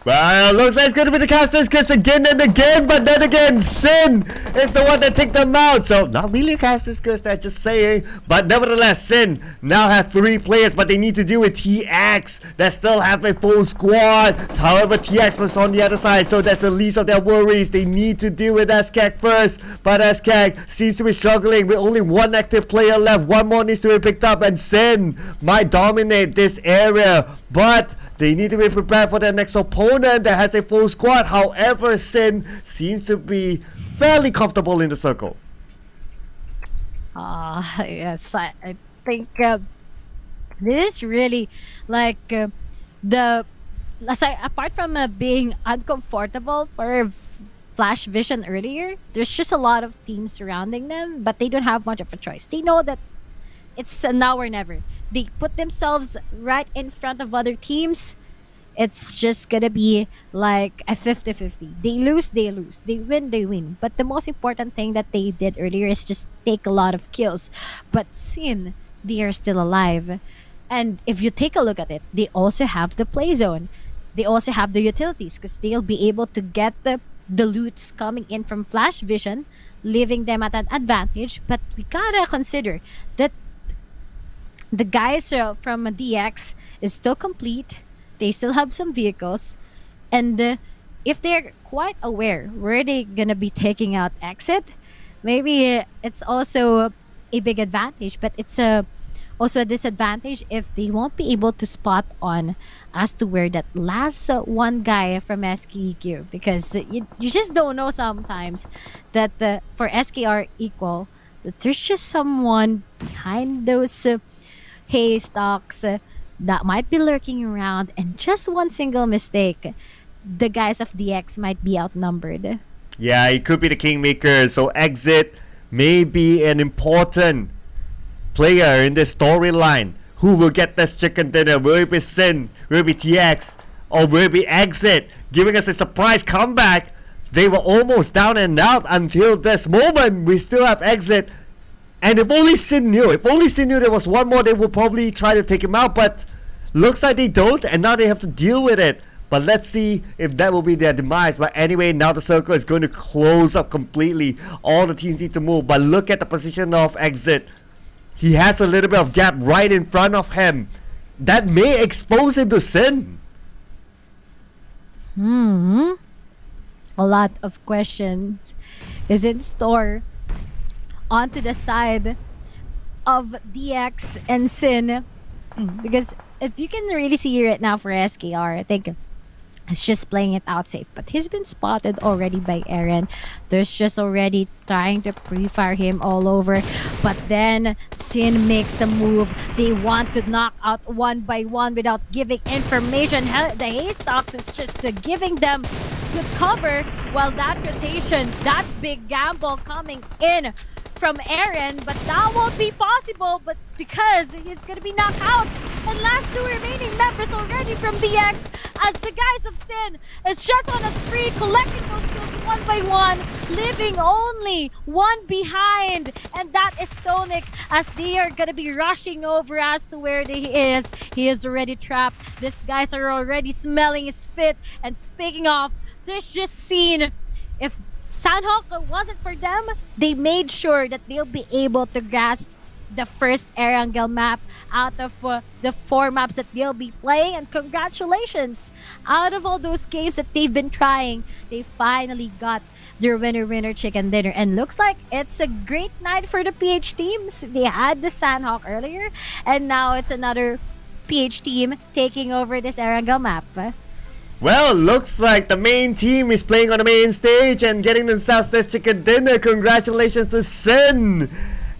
Well, looks like it's going to be the Casters Kiss again and again, but then again, Sin is the one that took them out. So, not really a Casters Kiss, that's just saying. But nevertheless, Sin now has 3 players, but they need to deal with TX that still have a full squad. However, TX was on the other side, so that's the least of their worries. They need to deal with SKAG first, but SKAG seems to be struggling with only 1 active player left. 1 more needs to be picked up, and Sin might dominate this area. But they need to be prepared for their next opponent that has a full squad. However, Sin seems to be fairly comfortable in the circle. Yes, I think this is really like apart from being uncomfortable for Flash Vision earlier, there's just a lot of teams surrounding them, but they don't have much of a choice. They know that it's now or never. They put themselves right in front of other teams. It's just gonna be like a 50-50. They lose, they lose. They win, they win. But the most important thing that they did earlier is just take a lot of kills. But Sin, they are still alive. And if you take a look at it, they also have the play zone. They also have the utilities, because they'll be able to get the loots coming in from Flash Vision, leaving them at an advantage. But we gotta consider that the guys from DX is still complete. They still have some vehicles, and if they're quite aware where they're gonna be taking out exit, maybe it's also a big advantage, but it's also a disadvantage if they won't be able to spot on as to where that last one guy from SKEQ, because you just don't know sometimes that for SKR equal that there's just someone behind those haystacks that might be lurking around, and just one single mistake, the guys of DX might be outnumbered. Yeah, it could be the Kingmaker. So Exit may be an important player in this storyline. Who will get this chicken dinner? Will it be Sin? Will it be TX? or will it be Exit giving us a surprise comeback? They were almost down and out until this moment. We still have Exit. And if only Sin knew there was one more, they would probably try to take him out. But looks like they don't, and now they have to deal with it. But let's see if that will be their demise. But anyway, now the circle is going to close up completely. All the teams need to move. But look at the position of Exit. He has a little bit of gap right in front of him. That may expose him to Sin. A lot of questions is in store onto the side of DX and Sin. Because if you can really see right now for SKR, I think it's just playing it out safe. But he's been spotted already by Eren. There's just already trying to pre-fire him all over. But then Sin makes a move. They want to knock out one by one without giving information. The Haystocks is just giving them good cover, while that rotation, that big gamble coming in from Eren, but that won't be possible, but because he's gonna be knocked out. And last two remaining members already from DX, as the guys of Sin is just on a spree, collecting those kills one by one, leaving only one behind, and that is Sonic, as they are gonna be rushing over as to where he is. He is already trapped. These guys are already smelling his fit, and speaking of, there's just seen, if Sandhawk wasn't for them, they made sure that they'll be able to grasp the first Erangel map out of the 4 maps that they'll be playing. And congratulations! Out of all those games that they've been trying, they finally got their winner chicken dinner. And looks like it's a great night for the PH teams. They had the Sandhawk earlier, and now it's another PH team taking over this Erangel map. Well, looks like the main team is playing on the main stage and getting themselves this chicken dinner. Congratulations to Sin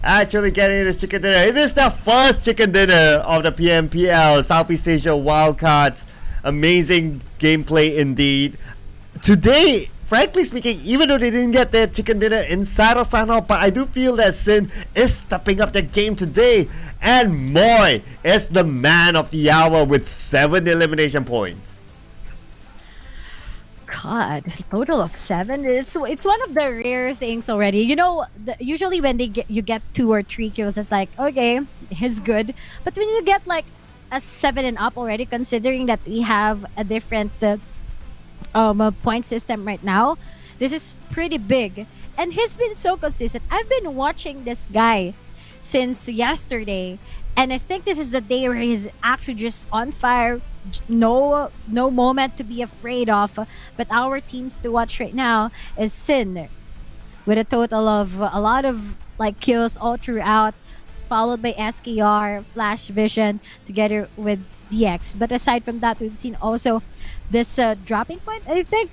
actually getting this chicken dinner. It is the first chicken dinner of the PMPL Southeast Asia Wildcards. Amazing gameplay indeed. Today, frankly speaking, even though they didn't get their chicken dinner inside of Sanhok, but I do feel that Sin is stepping up their game today. And Moy is the man of the hour with 7 elimination points. God, total of 7. It's one of the rare things already. You know, usually when you get 2 or 3 kills, it's like, okay, he's good. But when you get like a 7 and up already, considering that we have a different point system right now, this is pretty big. And he's been so consistent. I've been watching this guy since yesterday, and I think this is the day where he's actually just on fire. No moment to be afraid of. But our teams to watch right now is Sin, with a total of a lot of like kills all throughout, followed by SKR, Flash Vision, together with DX. But aside from that, we've seen also this dropping point. I think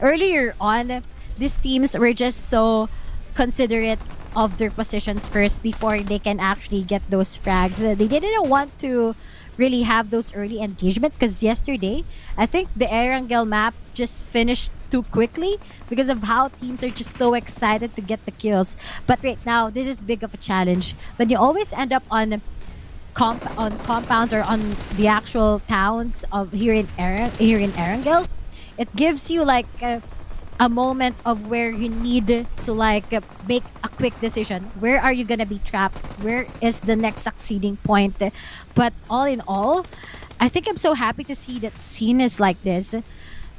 earlier on, these teams were just so considerate of their positions first before they can actually get those frags. They didn't want to really have those early engagement, because yesterday I think the Erangel map just finished too quickly because of how teams are just so excited to get the kills. But right now, this is big of a challenge. But you always end up on compounds or on the actual towns of here in Erangel. It gives you like a moment of where you need to like make a quick decision. Where are you gonna be trapped? Where is the next succeeding point? But all in all, I think I'm so happy to see that scene is like this.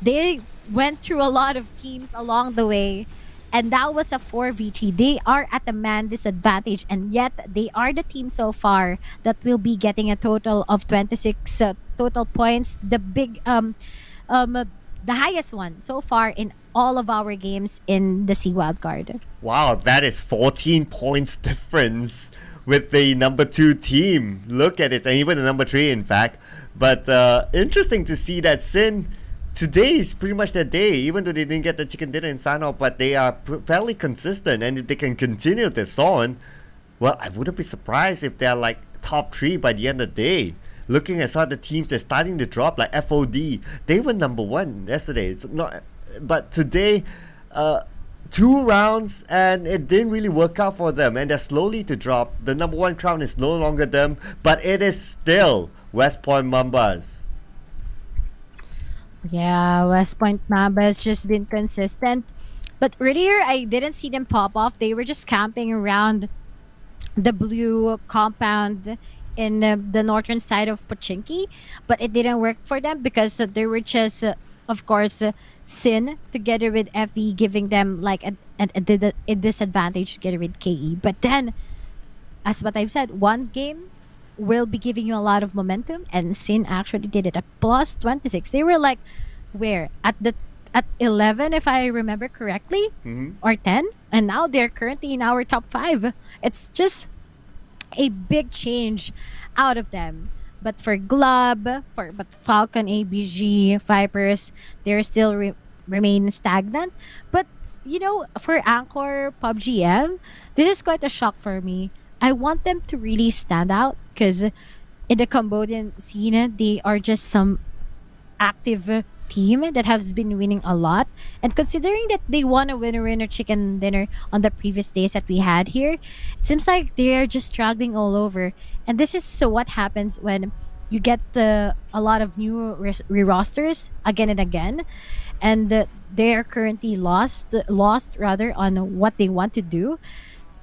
They went through a lot of teams along the way, and that was a 4v3. They are at a man disadvantage, and yet they are the team so far that will be getting a total of 26 total points. The big the highest one so far in all of our games in the SEA Wildcard. Wow, that is 14 points difference with the number 2 team. Look at it, and even the number 3 in fact. But interesting to see that Sin, today is pretty much their day, even though they didn't get the chicken dinner in Sanhok, but they are fairly consistent, and if they can continue this on, well, I wouldn't be surprised if they're like top 3 by the end of the day. Looking at some of the teams, they're starting to drop, like FOD. They were number 1 yesterday. It's not, but today, 2 rounds, and it didn't really work out for them, and they're slowly to drop. The number 1 crown is no longer them, but it is still West Point Mambas. Yeah, West Point Mamba has just been consistent. But earlier, I didn't see them pop off. They were just camping around the blue compound in the northern side of Pochinki, but it didn't work for them because they were just, of course, Sin together with FE giving them like a disadvantage together with KE. But then, as what I've said, one game will be giving you a lot of momentum, and Sin actually did it at plus 26. They were like, where? At 11, if I remember correctly, or 10, and now they're currently in our top 5. It's just a big change out of them. But for Glub, but Falcon, ABG, Vipers, they're still remain stagnant. But for Anchor, PUBG M, this is quite a shock for me. I want them to really stand out because in the Cambodian scene, they are just some active team that has been winning a lot. And considering that they won a winner chicken dinner on the previous days that we had here, it seems like they are just struggling all over. And this is so what happens when you get a lot of new re-rosters again and again, and they are currently lost rather on what they want to do.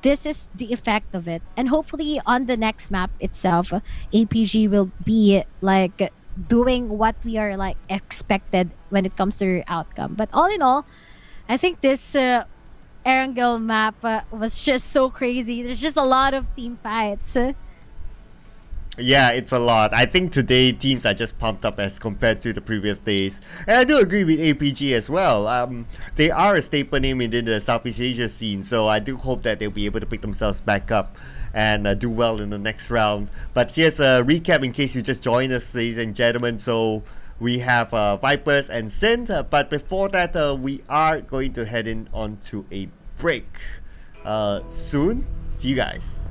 This is the effect of it, and hopefully on the next map itself, APG will be like doing what we are like expected when it comes to outcome. But all in all, I think this Erangel map was just so crazy. There's just a lot of team fights. Yeah, it's a lot. I think today teams are just pumped up as compared to the previous days. And I do agree with APG as well. They are a staple name within the Southeast Asia scene, so I do hope that they'll be able to pick themselves back up and do well in the next round. But here's a recap in case you just joined us, ladies and gentlemen. So we have Vipers and Sin, but before that, we are going to head in on to a break soon. See you guys.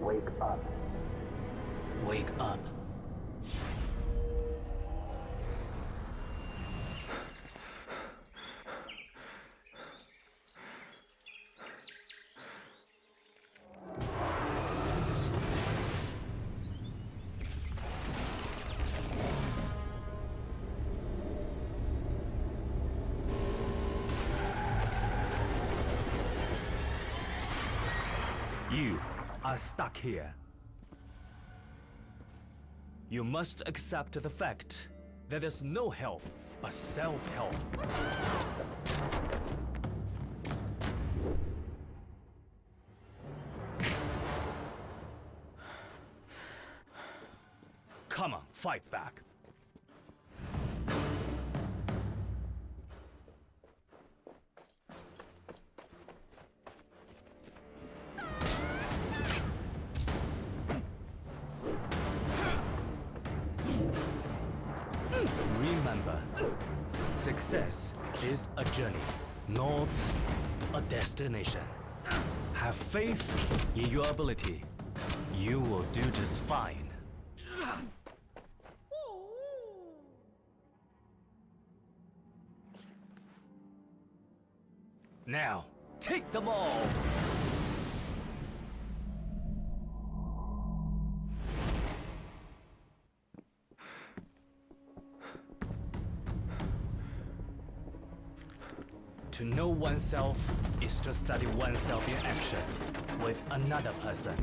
Wake up. Wake up. You are stuck here. You must accept the fact that there's no help but self-help. Come on, fight back. Remember, success is a journey, not a destination. Have faith in your ability. You will do just fine. Now, take them all! To know oneself is to study oneself in action with another person.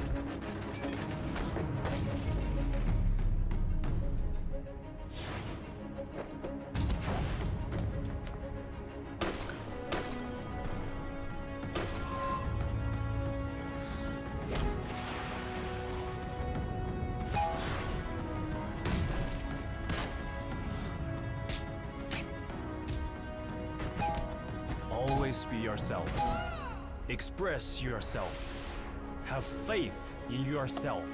Always be yourself. Express yourself. Have faith in yourself.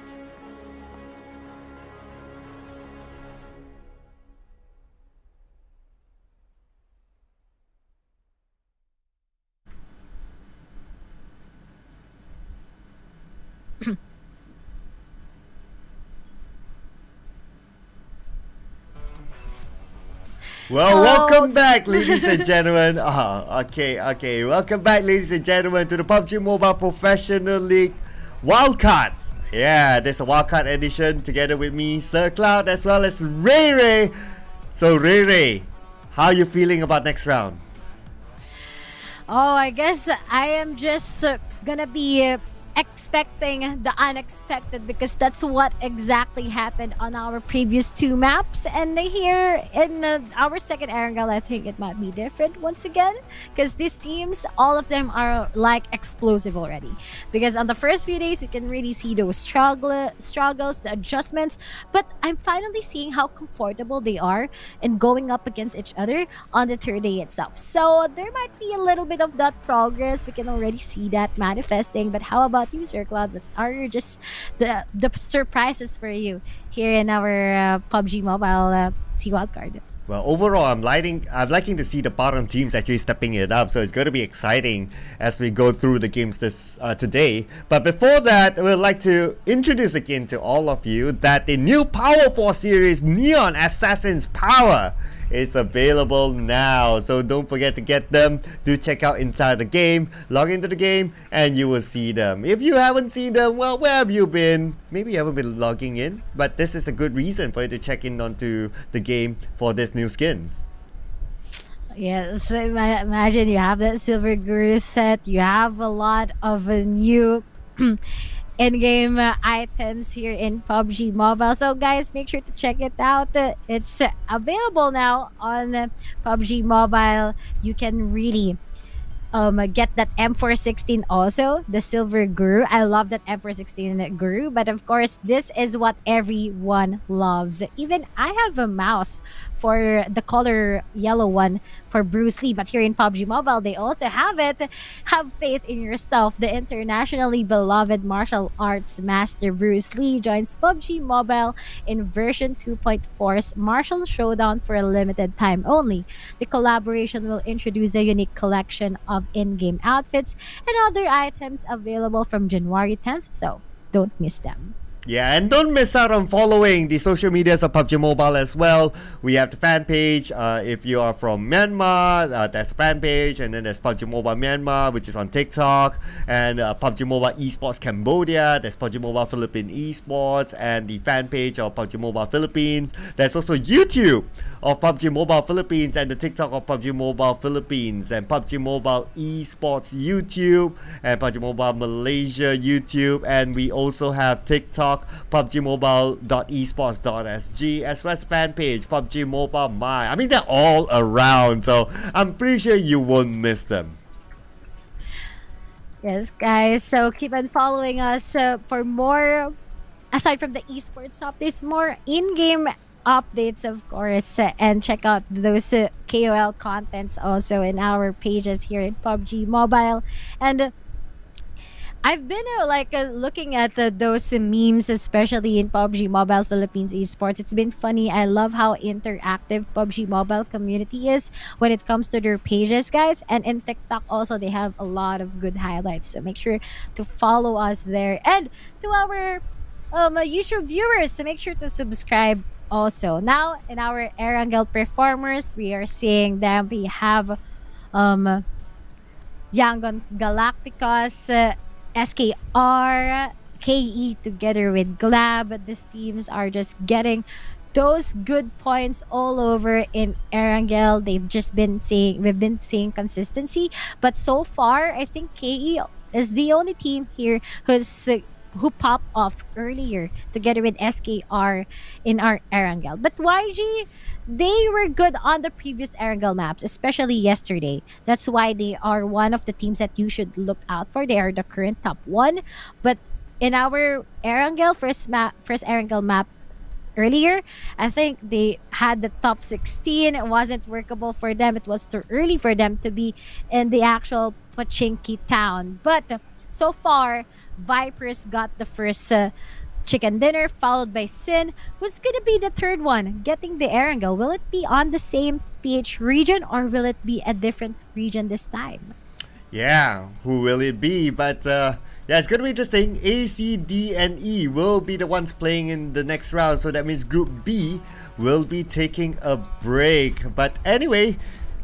Well, Hello. welcome back, ladies and gentlemen. Okay. Welcome back, ladies and gentlemen, to the PUBG Mobile Professional League Wildcard. Yeah, there's a Wildcard edition together with me, Sir Cloud, as well as Ray Ray. So, Ray Ray, how are you feeling about next round? Oh, I guess I am just gonna be expecting the unexpected, because that's what exactly happened on our previous two maps. And here in our second Erangel, I think it might be different once again, because these teams, all of them are like explosive already. Because on the first few days, you can really see those struggles, the adjustments, but I'm finally seeing how comfortable they are in going up against each other on the third day itself. So there might be a little bit of that progress. We can already see that manifesting. But how about you, Sir Cloud? What are just the surprises for you here in our PUBG Mobile SEA Wildcard? Well, overall, I'm liking to see the bottom teams actually stepping it up. So it's going to be exciting as we go through the games this today. But before that, I would like to introduce again to all of you that the new Power 4 series, Neon Assassin's Power, is available now. So don't forget to get them. Do check out inside the game, log into the game, and you will see them. If you haven't seen them, well, where have you been? Maybe you haven't been logging in, but this is a good reason for you to check in onto the game for this new skins. Yes, imagine you have that Silver Guru set. You have a lot of new in-game items here in PUBG Mobile. So guys, make sure to check it out. It's available now on PUBG Mobile. You can really get that M416 also, the Silver Guru. I love that M416 Guru, but of course, this is what everyone loves. Even I have a mouse for the color yellow one for Bruce Lee, but here in PUBG Mobile, they also have it. Have faith in yourself. The internationally beloved martial arts master Bruce Lee joins PUBG Mobile in version 2.4's Martial Showdown for a limited time only. The collaboration will introduce a unique collection of in-game outfits and other items available from January 10th, so don't miss them. Yeah, and don't miss out on following the social medias of PUBG Mobile as well. We have the fan page. If you are from Myanmar, there's a fan page, and then there's PUBG Mobile Myanmar, which is on TikTok, and PUBG Mobile Esports Cambodia. There's PUBG Mobile Philippines Esports, and the fan page of PUBG Mobile Philippines. There's also YouTube of PUBG Mobile Philippines, and the TikTok of PUBG Mobile Philippines, and PUBG Mobile Esports YouTube, and PUBG Mobile Malaysia YouTube, and we also have TikTok TikTok, PUBGmobile.esports.sg, as well as fan page, PUBG Mobile My. I mean, they're all around, so I'm pretty sure you won't miss them. Yes, guys. So keep on following us for more, aside from the esports updates, more in-game updates, of course, and check out those KOL contents also in our pages here at PUBG Mobile. And I've been looking at those memes, especially in PUBG Mobile Philippines Esports. It's been funny. I love how interactive PUBG Mobile community is when it comes to their pages, guys. And in TikTok also, they have a lot of good highlights. So make sure to follow us there. And to our YouTube viewers, so make sure to subscribe also. Now, in our Erangel performers, we are seeing them. We have Yangon Galacticos, SKR, KE together with Glab. These teams are just getting those good points all over in Erangel. We've been seeing consistency, but so far I think KE is the only team here who popped off earlier together with SKR in our Erangel. But YG, they were good on the previous Erangel maps, especially yesterday. That's why they are one of the teams that you should look out for. They are the current top 1. But in our Erangel first Erangel map earlier, I think they had the top 16. It wasn't workable for them. It was too early for them to be in the actual Pachinki town. But so far, Vipers got the first chicken dinner, followed by Sin. Who's gonna be the third one getting the Erangel? Will it be on the same PH region or will it be a different region this time? Yeah, who will it be? But yeah, it's gonna be interesting. A, C, D, and E will be the ones playing in the next round, so that means Group B will be taking a break. But anyway,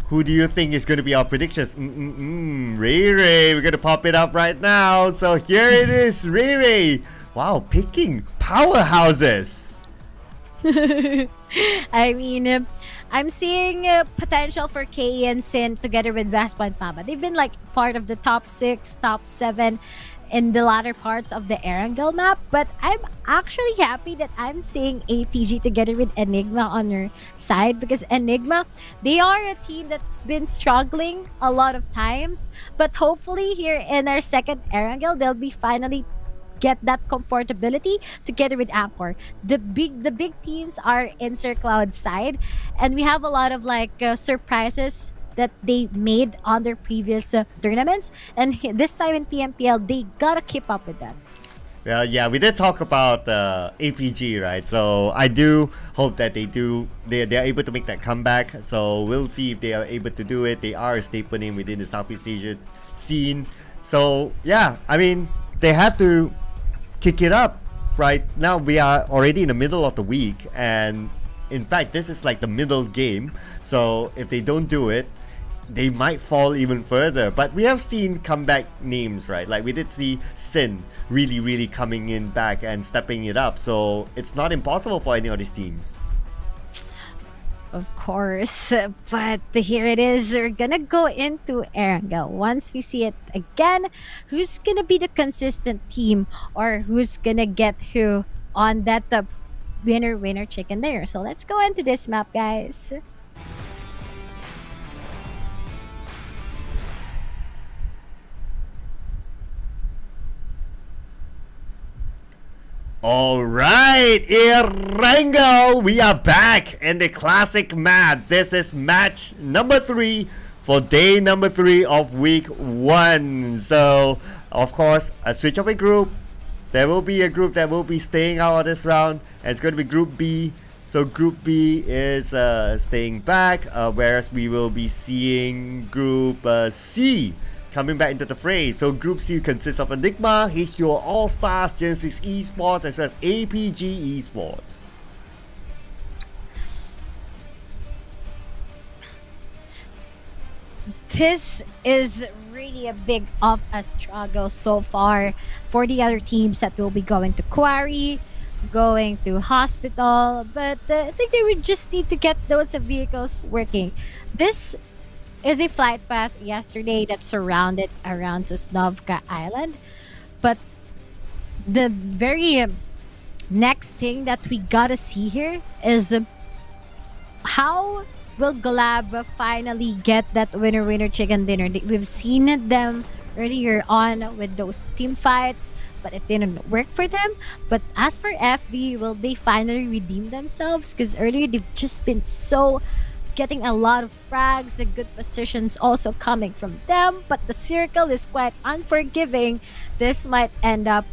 who do you think is going to be our predictions? Ray, we're going to pop it up right now. So here it is, Ray. Wow, picking powerhouses. I mean, I'm seeing potential for KE and Sin together with West Point Mama. They've been part of the top 6, top 7 in the latter parts of the Erangel map, but I'm actually happy that I'm seeing APG together with Enigma on her side, because Enigma, they are a team that's been struggling a lot of times, but hopefully here in our second Erangel, they'll be finally get that comfortability together with Anchor. The big teams are in Sir Cloud's side, and we have a lot of surprises that they made on their previous tournaments, and this time in PMPL they gotta keep up with that. Well, yeah, we did talk about APG, right? So I do hope that they're able to make that comeback. So we'll see if they are able to do it. They are a staple name within the Southeast Asia scene. So yeah, I mean, they have to kick it up. Right now we are already in the middle of the week, and in fact this is the middle game. So if they don't do it, they might fall even further. But we have seen comeback names, right? We did see Sin really coming in back and stepping it up. So it's not impossible for any of these teams. Of course, but here it is. We're gonna go into Erangel. Once we see it again, who's gonna be the consistent team, or who's gonna get who on that winner chicken dinner? So let's go into this map, guys. Alright, Erangel, we are back in the classic map. This is match number 3 for day number 3 of week 1. So, of course, a switch of a group. There will be a group that will be staying out of this round, and it's going to be Group B. So Group B is staying back, whereas we will be seeing Group C coming back into the fray. So Group C consists of Enigma, H2O All-Stars, Genesis Esports, as well as APG Esports. This is really a big of a struggle so far for the other teams that will be going to Quarry, going to Hospital, but I think they would just need to get those vehicles working. This is a flight path yesterday that surrounded around Sosnovka Island, but the very next thing that we gotta see here is how will Glab finally get that winner chicken dinner. We've seen them earlier on with those team fights, but it didn't work for them. But as for FB, will they finally redeem themselves? Because earlier they've just been so getting a lot of frags and good positions also coming from them, but the circle is quite unforgiving. This might end up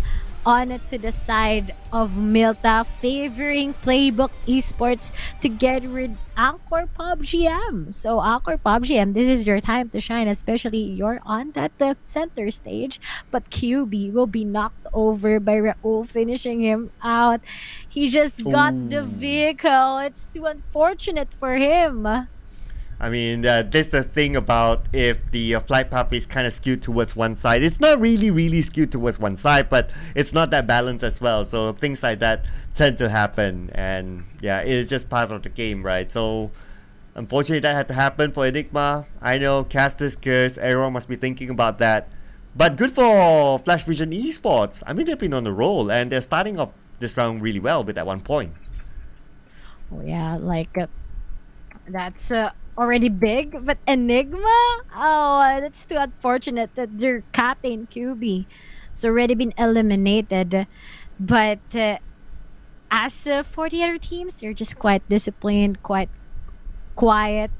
on to the side of Milta, favoring Playbook Esports to get rid Anchor PUBG. So Anchor PUBG, this is your time to shine, especially you're on that center stage. But QB will be knocked over by Raul, finishing him out. He just got the vehicle. It's too unfortunate for him. I mean, that's the thing about if the flight path is kind of skewed towards one side. It's not really skewed towards one side, but it's not that balanced as well. So things like that tend to happen. And yeah, it is just part of the game, right? So unfortunately, that had to happen for Enigma. I know, Caster's Curse, everyone must be thinking about that. But good for Flash Vision Esports. I mean, they've been on the roll, and they're starting off this round really well with that 1 point. Oh yeah, like that's already big, but Enigma? Oh, that's too unfortunate that their captain QB has already been eliminated. But as for the other teams, they're just quite disciplined, quite quiet.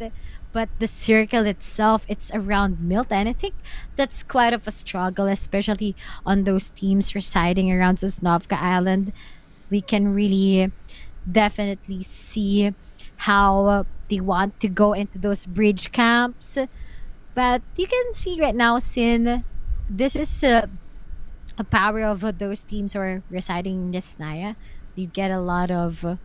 But the circle itself, it's around Milta, and I think that's quite of a struggle, especially on those teams residing around Sosnovka Island. We can really definitely see how they want to go into those bridge camps. But you can see right now, Sin, this is a power of those teams who are residing in Yasnaya. You get a lot of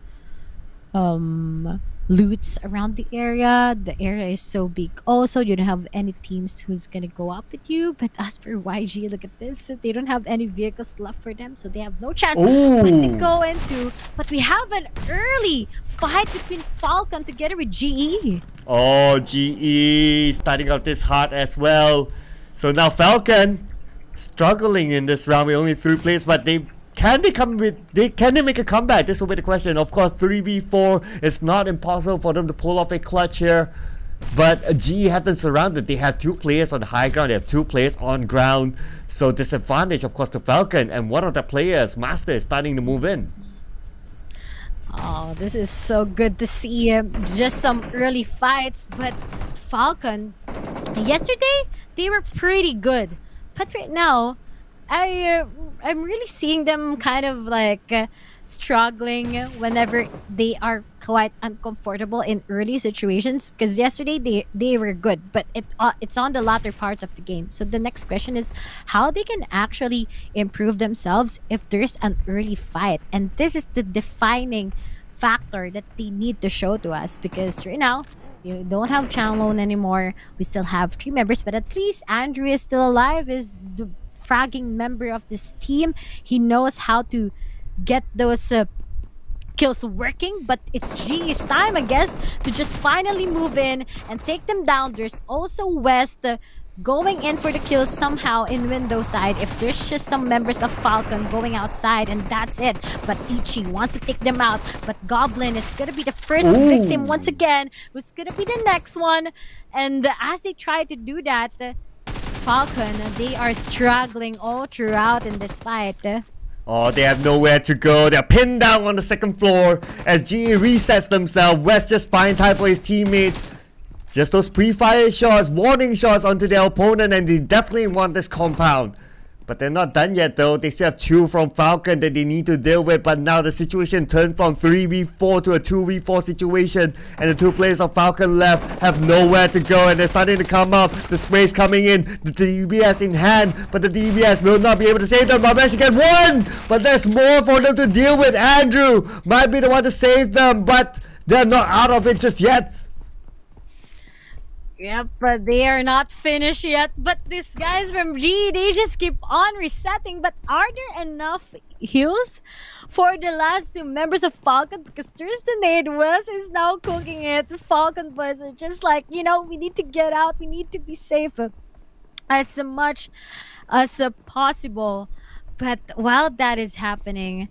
loots around the area. The area is so big. Also, you don't have any teams who's gonna go up with you. But as for YG, look at this. They don't have any vehicles left for them, so they have no chance when they go into. But we have an early fight between Falcon together with GE. Oh, GE starting out this hard as well. So now Falcon struggling in this round with only 3 players, but can they make a comeback? This will be the question. Of course, 3v4 is not impossible for them to pull off a clutch here. But GE have been surrounded. They have 2 players on the high ground. They have 2 players on ground. So disadvantage, of course, to Falcon. And one of the players, Master, is starting to move in. Oh, this is so good to see. Just some early fights. But Falcon, yesterday, they were pretty good. But right now, I'm really seeing them kind of like struggling whenever they are quite uncomfortable in early situations. Because yesterday they were good, but it's on the latter parts of the game. So the next question is how they can actually improve themselves if there's an early fight. And this is the defining factor that they need to show to us. Because right now, you don't have Changlone anymore. We still have 3 members, but at least Andrew is still alive. Is the fragging member of this team. He knows how to get those kills working, but it's GE's time, I guess, to just finally move in and take them down. There's also West going in for the kills somehow in window side. If there's just some members of Falcon going outside, and that's it. But Ichi wants to take them out, but Goblin, it's gonna be the first victim once again. Who's gonna be the next one? And as they try to do that, Falcon, they are struggling all throughout in this fight. Oh, they have nowhere to go. They're pinned down on the 2nd floor as GE resets themselves. West just buying time for his teammates. Just those pre-fire shots, warning shots onto their opponent, and they definitely want this compound. But they're not done yet though. They still have 2 from Falcon that they need to deal with. But now the situation turned from 3v4 to a 2v4 situation. And the 2 players of Falcon left have nowhere to go. And they're starting to come up. The spray's coming in. The DBS in hand. But the DBS will not be able to save them. But managed to get 1. But there's more for them to deal with. Andrew might be the one to save them. But they're not out of it just yet. Yep, but they are not finished yet. But these guys from G, they just keep on resetting. But are there enough heals for the last 2 members of Falcon? Because there's the nade. West is now cooking it. The Falcon boys are just like, we need to get out. We need to be safe as much as possible. But while that is happening,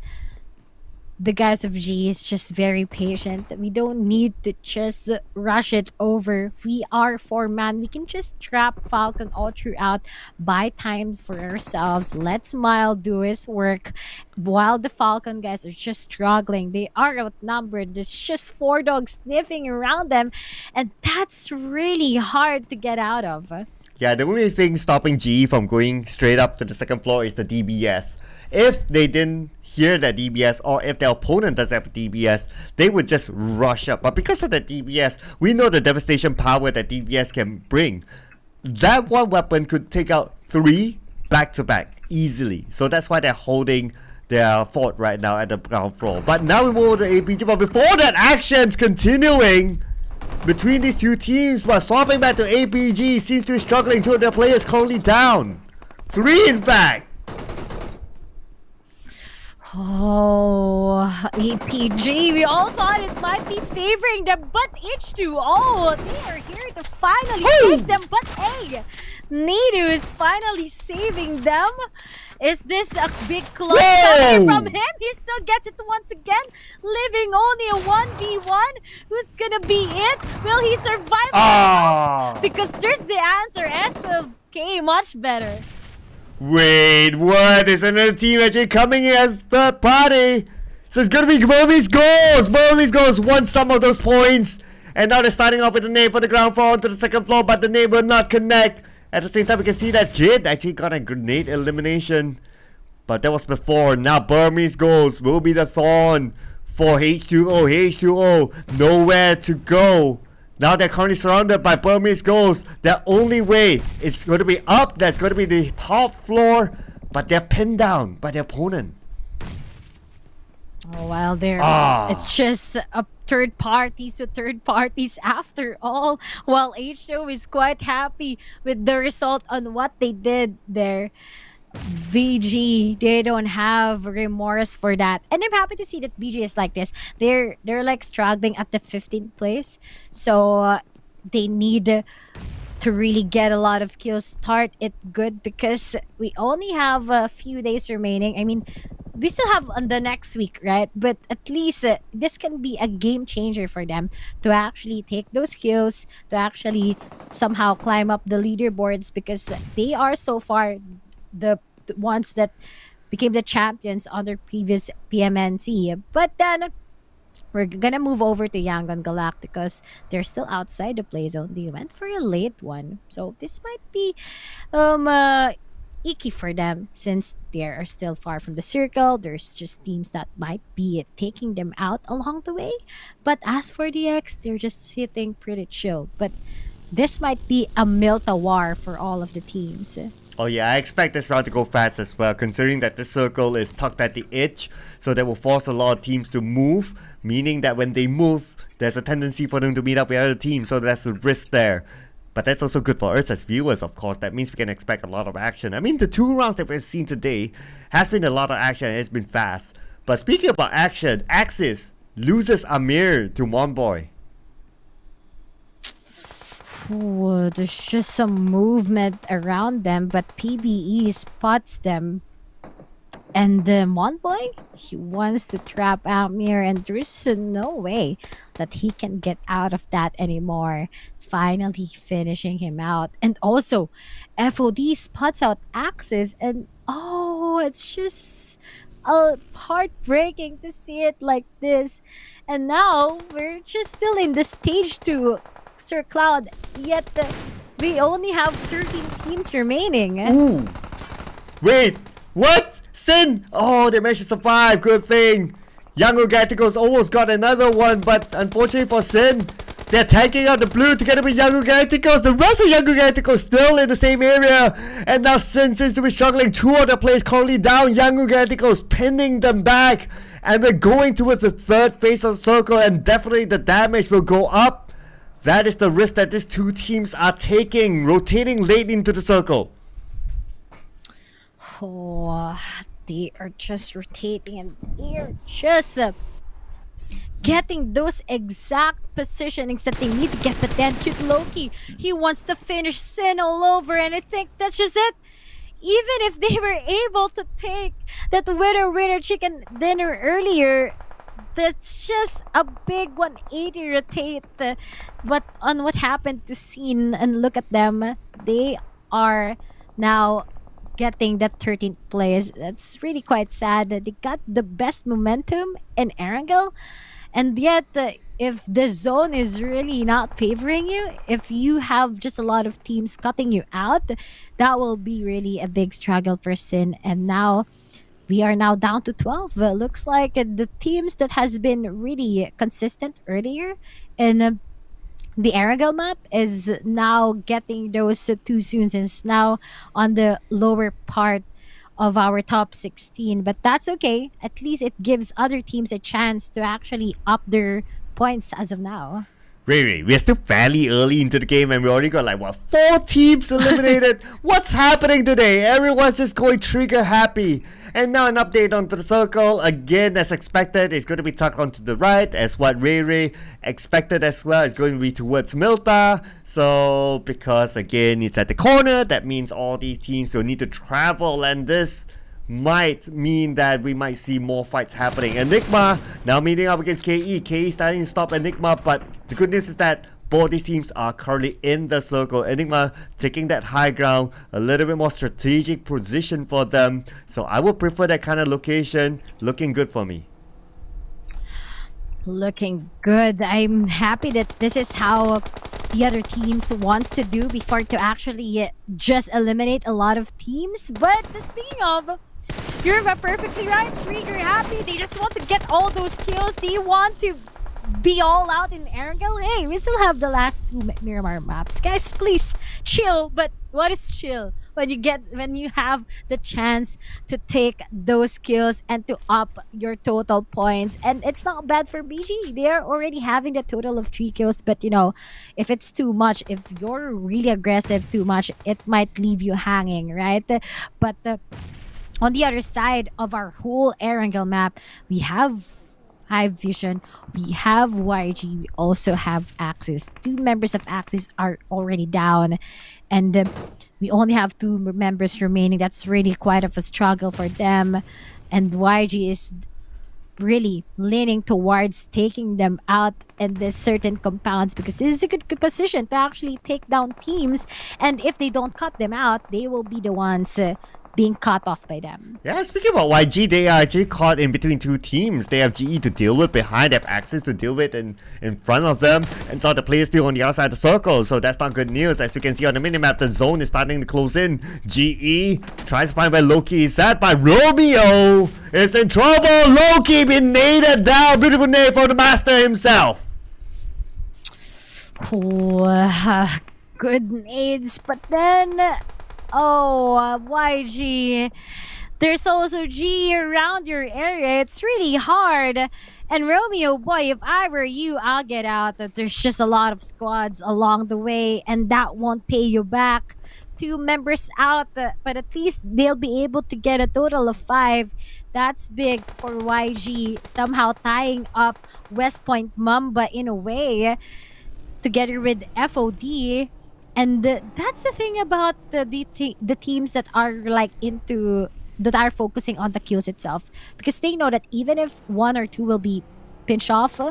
the guys of G is just very patient. We don't need to just rush it over. We are 4-man. We can just trap Falcon all throughout, buy times for ourselves. Let Smile do his work while the Falcon guys are just struggling. They are outnumbered. There's just 4 dogs sniffing around them, and that's really hard to get out of. Yeah, the only thing stopping GE from going straight up to the second floor is the DBS. If they didn't hear that DBS, or if their opponent does have DBS, they would just rush up. But because of the DBS, we know the devastation power that DBS can bring. That one weapon could take out 3 back-to-back easily. So that's why they're holding their fort right now at the ground floor. But now we move to APG. But before that, action's continuing between these two teams, but swapping back to APG seems to be struggling. 2 of their players currently down. 3 in fact. Oh, APG, we all thought it might be favoring them, but H2O, they are here to finally save them. But hey, Nadu is finally saving them. Is this a big clutch coming from him? He still gets it once again, living only a 1v1. Who's gonna be it? Will he survive? Because there's the answer. SFK, much better. Wait, what? There's another team actually coming in as third party. So it's gonna be Burmese goals. Burmese goals won some of those points. And now they're starting off with the name for the ground floor onto the second floor, but the name will not connect. At the same time, we can see that Kid actually got a grenade elimination. But that was before. Now Burmese goals will be the thorn for H2O. H2O, nowhere to go. Now they're currently surrounded by Burmese goals. Their only way is going to be up. That's going to be the top floor. But they're pinned down by their opponent. Oh, well, it's just a third parties to third parties after all. While H2O is quite happy with the result on what they did there. BG, they don't have remorse for that, and I'm happy to see that BG is like this. They're like struggling at the 15th place, so they need to really get a lot of kills, start it good, because we only have a few days remaining. I mean, we still have on the next week, right? But at least this can be a game changer for them to actually take those kills, to actually somehow climb up the leaderboards, because they are so far the ones that became the champions on their previous PMNC. But then we're gonna move over to Yangon Galacticos. They're still outside the play zone. They went for a late one, so this might be icky for them, since they are still far from the circle. There's just teams that might be taking them out along the way. But as for the X, they're just sitting pretty chill. But this might be a Milta war for all of the teams. Oh yeah, I expect this round to go fast as well, considering that this circle is tucked at the edge, so that will force a lot of teams to move, meaning that when they move, there's a tendency for them to meet up with other teams, so that's a risk there. But that's also good for us as viewers, of course. That means we can expect a lot of action. I mean, the 2 rounds that we've seen today has been a lot of action, and it's been fast. But speaking about action, Axis loses Amir to Monboy. Ooh, there's just some movement around them, but PBE spots them. And Monboy, he wants to trap Amir, and there's no way that he can get out of that anymore. Finally finishing him out. And also, FOD spots out Axis, and oh, it's just heartbreaking to see it like this. And now, we're just still in the stage 2. Sir Cloud, yet we only have 13 teams remaining. Ooh. Wait, what? Sin! Oh, they managed to survive. Good thing. Young Ugaticos almost got another one, but unfortunately for Sin, they're tanking out the blue together with Young Ugaticos. The rest of Young Ugaticos still in the same area. And now Sin seems to be struggling. 2 of the players currently down. Young Ugaticos pinning them back. And we're going towards the 3rd phase of the circle, and definitely the damage will go up. That is the risk that these 2 teams are taking, rotating late into the circle. Oh, they are just rotating, and they're just getting those exact positionings that they need to get. But then Cute Loki, he wants to finish Sin all over, and I think that's just it. Even if they were able to take that winner chicken dinner earlier, that's just a big 180 rotate. But on what happened to Scene, and look at them, they are now getting that 13th place. That's really quite sad. They got the best momentum in Erangel, and yet if the zone is really not favoring you, if you have just a lot of teams cutting you out, that will be really a big struggle for Sin. And now we are now down to 12. Looks like the teams that has been really consistent earlier in the Aragel map is now getting those too soon, since now on the lower part of our top 16. But that's okay. At least it gives other teams a chance to actually up their points as of now. Ray, we're still fairly early into the game and we already got like, what, 4 teams eliminated? What's happening today? Everyone's just going trigger happy. And now an update onto the circle. Again, as expected, it's going to be tucked onto the right, as what Ray expected as well. It's going to be towards Milta. So, because again, it's at the corner, that means all these teams will need to travel, and this might mean that we might see more fights happening. Enigma now meeting up against KE. KE starting to stop Enigma, but the good news is that both these teams are currently in the circle. Enigma taking that high ground, a little bit more strategic position for them. So I would prefer that kind of location. Looking good for me. Looking good. I'm happy that this is how the other teams wants to do before to actually just eliminate a lot of teams. But speaking of, you're perfectly right. Trigger happy. They just want to get all those kills. They want to be all out in Erangel. Hey, we still have the last 2 Myanmar maps. Guys, please chill. But what is chill? When you have the chance to take those kills and to up your total points. And it's not bad for BG. They're already having the total of 3 kills. But you know, if it's too much, if you're really aggressive too much, it might leave you hanging, right? But on the other side of our whole Erangel map, we have High Vision, we have YG, we also have Axis. 2 members of Axis are already down, and we only have 2 members remaining. That's really quite of a struggle for them, and YG is really leaning towards taking them out in this certain compounds, because this is a good position to actually take down teams, and if they don't cut them out, they will be the ones being cut off by them. Yeah, speaking about YG, they are actually caught in between 2 teams. They have GE to deal with behind, they have Axis to deal with in front of them, and so the players still on the outside of the circle, so that's not good news. As you can see on the minimap, the zone is starting to close in. GE tries to find where Loki is at, but Romeo is in trouble. Loki been naded down. Beautiful nade from the master himself. Oh, good nades, but then YG, there's also G around your area. It's really hard. And Romeo, boy, if I were you, I'll get out. There's just a lot of squads along the way, and that won't pay you back. 2 members out, but at least they'll be able to get a total of 5. That's big for YG, somehow tying up West Point Mamba in a way together with FOD. And that's the thing about the teams that are focusing on the kills itself, because they know that even if 1 or 2 will be pinched off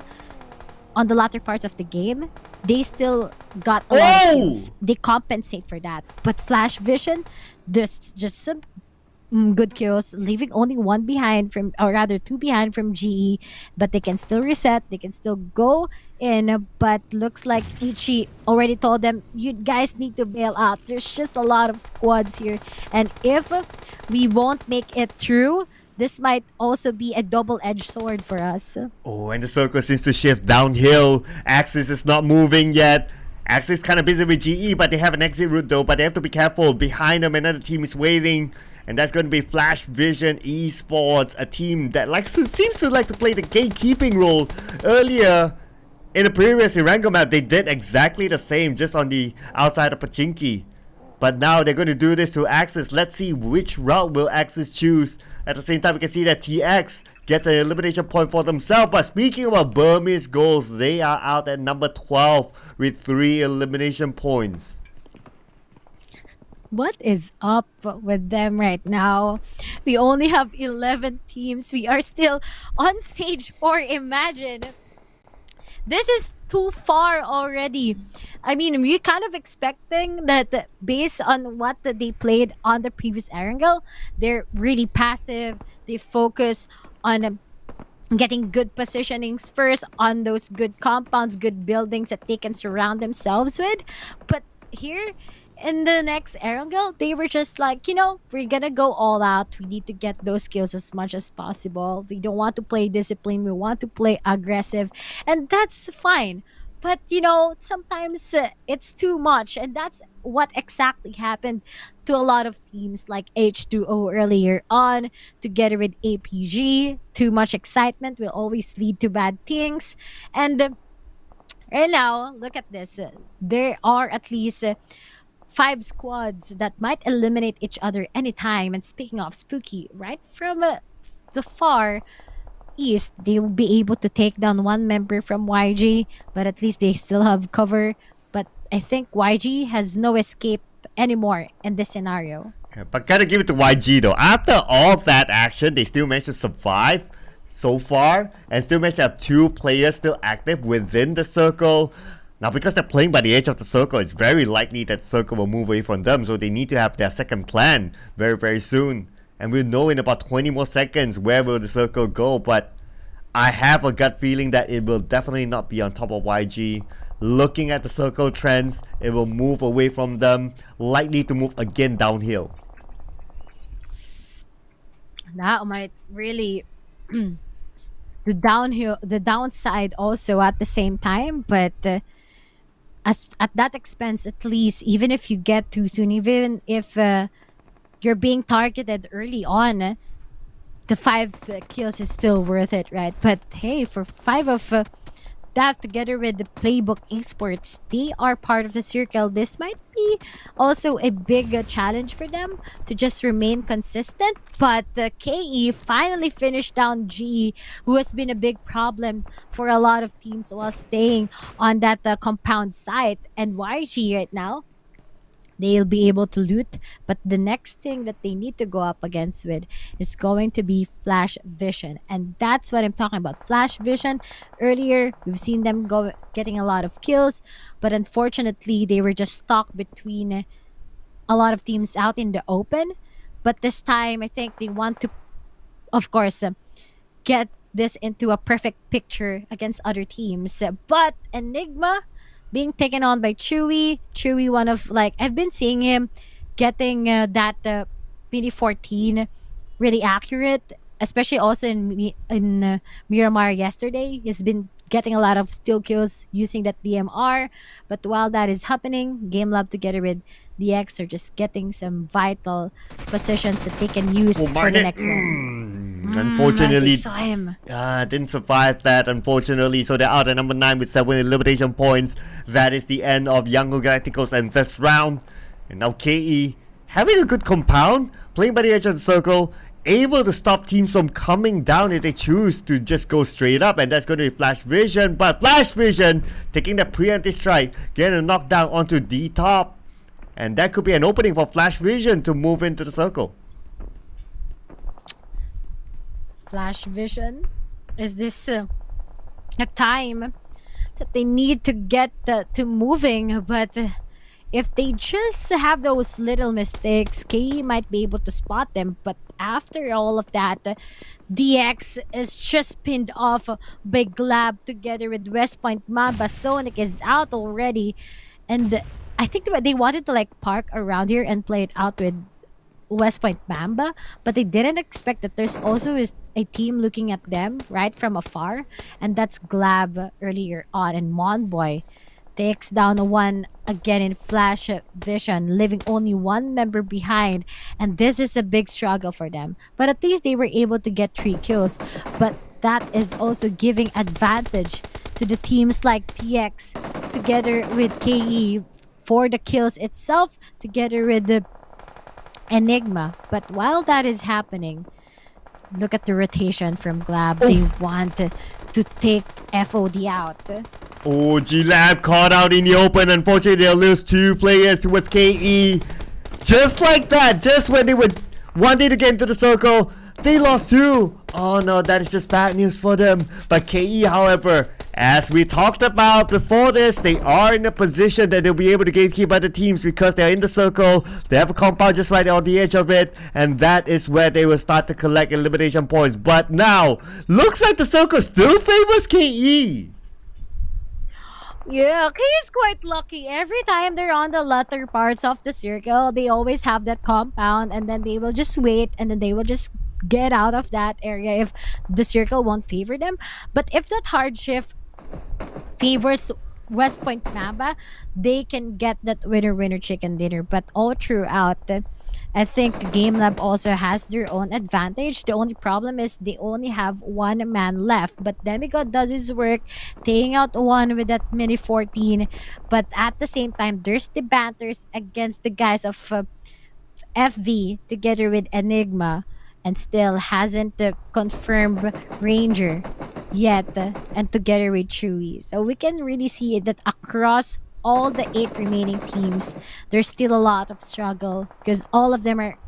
on the latter parts of the game, they still got a lot of kills. They compensate for that. But Flash Vision, there's just some good kills, leaving only 1 behind from, or rather 2 behind from GE, but they can still reset, they can still go in. But looks like Ichi already told them, you guys need to bail out. There's just a lot of squads here, and if we won't make it through, this might also be a double-edged sword for us. Oh, and the circle seems to shift downhill. Axis is not moving yet. Axis is kind of busy with GE, but they have an exit route though, but they have to be careful. Behind them, another team is waiting. And that's going to be Flash Vision Esports, a team that seems to like to play the gatekeeping role. Earlier in the previous Erangel map, they did exactly the same, just on the outside of Pachinki. But now they're going to do this to Axis. Let's see which route will Axis choose. At the same time, we can see that TX gets an elimination point for themselves. But speaking about Burmese goals, they are out at number 12 with 3 elimination points. What is up with them right now? We only have 11 teams. We are still on stage 4. Imagine. This is too far already. I mean, we're kind of expecting that based on what they played on the previous Erangel, they're really passive. They focus on getting good positionings first on those good compounds, good buildings that they can surround themselves with. But here in the next Erangel, they were just like, we're gonna go all out. We need to get those kills as much as possible. We don't want to play discipline. We want to play aggressive. And that's fine. But, sometimes it's too much. And that's what exactly happened to a lot of teams like H2O earlier on, together with APG. Too much excitement will always lead to bad things. And right now, look at this. There are at least 5 squads that might eliminate each other anytime. And speaking of spooky, right from the far east, they will be able to take down one member from YG, but at least they still have cover. But I think YG has no escape anymore in this scenario. Yeah, but gotta give it to YG though. After all that action, they still managed to survive so far and still managed to have 2 players still active within the circle. Now, because they're playing by the edge of the circle, it's very likely that the circle will move away from them. So they need to have their second plan very, very soon. And we'll know in about 20 more seconds where will the circle go. But I have a gut feeling that it will definitely not be on top of YG. Looking at the circle trends, it will move away from them. Likely to move again downhill. That might really... the downside also at the same time. But... as at that expense, at least, even if you get too soon, even if you're being targeted early on, the 5 kills is still worth it, right? But hey, for 5 of that, together with the Playbook Esports, they are part of the circle. This might be also a big challenge for them to just remain consistent. But KE finally finished down G, who has been a big problem for a lot of teams while staying on that compound site. And YG right now, they'll be able to loot, but the next thing that they need to go up against with is going to be Flash Vision. And that's what I'm talking about. Flash Vision, earlier we've seen them getting a lot of kills, but unfortunately they were just stuck between a lot of teams out in the open. But this time I think they want to, of course, get this into a perfect picture against other teams. But Enigma being taken on by Chewy, one of, I've been seeing him getting that Mini 14 really accurate, especially also in Myanmar yesterday. He's been getting a lot of steal kills using that DMR. But while that is happening, Game Lab together with DX are just getting some vital positions that they can use for the next one. Unfortunately, saw him. Didn't survive that, unfortunately. So they're out at number 9 with 7 elimination points. That is the end of Young Galacticos and this round. And now KE having a good compound, playing by the edge of the circle, able to stop teams from coming down if they choose to just go straight up. And that's going to be Flash Vision. But Flash Vision taking the preemptive strike, getting a knockdown onto the top. And that could be an opening for Flash Vision to move into the circle. Flash Vision, is this a time that they need to get to moving? But if they just have those little mistakes, KE might be able to spot them. But after all of that, DX is just pinned off by Glab together with West Point Mamba. Sonic is out already, and I think they wanted to park around here and play it out with West Point Mamba, but they didn't expect that there's also a team looking at them right from afar, and that's Glab earlier on. And Monboy takes down one again in Flash Vision, leaving only one member behind, and this is a big struggle for them. But at least they were able to get 3 kills, but that is also giving advantage to the teams like TX together with KE for the kills itself, together with the Enigma. But while that is happening, look at the rotation from Glab. They want to take FOD out. Oh, G-Lab caught out in the open. Unfortunately, they'll lose 2 players towards KE. Just like that, just when they were One day to get into the circle. They lost 2. Oh no, that is just bad news for them. But KE, however, as we talked about before this, they are in a position that they'll be able to gatekeep other teams because they're in the circle. They have a compound just right on the edge of it, and that is where they will start to collect elimination points. But now, looks like the circle still favors KE. Yeah, Kay is quite lucky. Every time they're on the latter parts of the circle, they always have that compound, and then they will just wait, and then they will just get out of that area if the circle won't favor them. But if that hardship favors West Point Mamba, they can get that winner chicken dinner. But all throughout, I think Game Lab also has their own advantage. The only problem is they only have one man left. But Demigod does his work, taking out one with that mini 14. But at the same time, there's the banters against the guys of FV together with Enigma, and still hasn't confirmed Ranger yet, and together with Chewy. So we can really see that across all the 8 remaining teams, there's still a lot of struggle because all of them are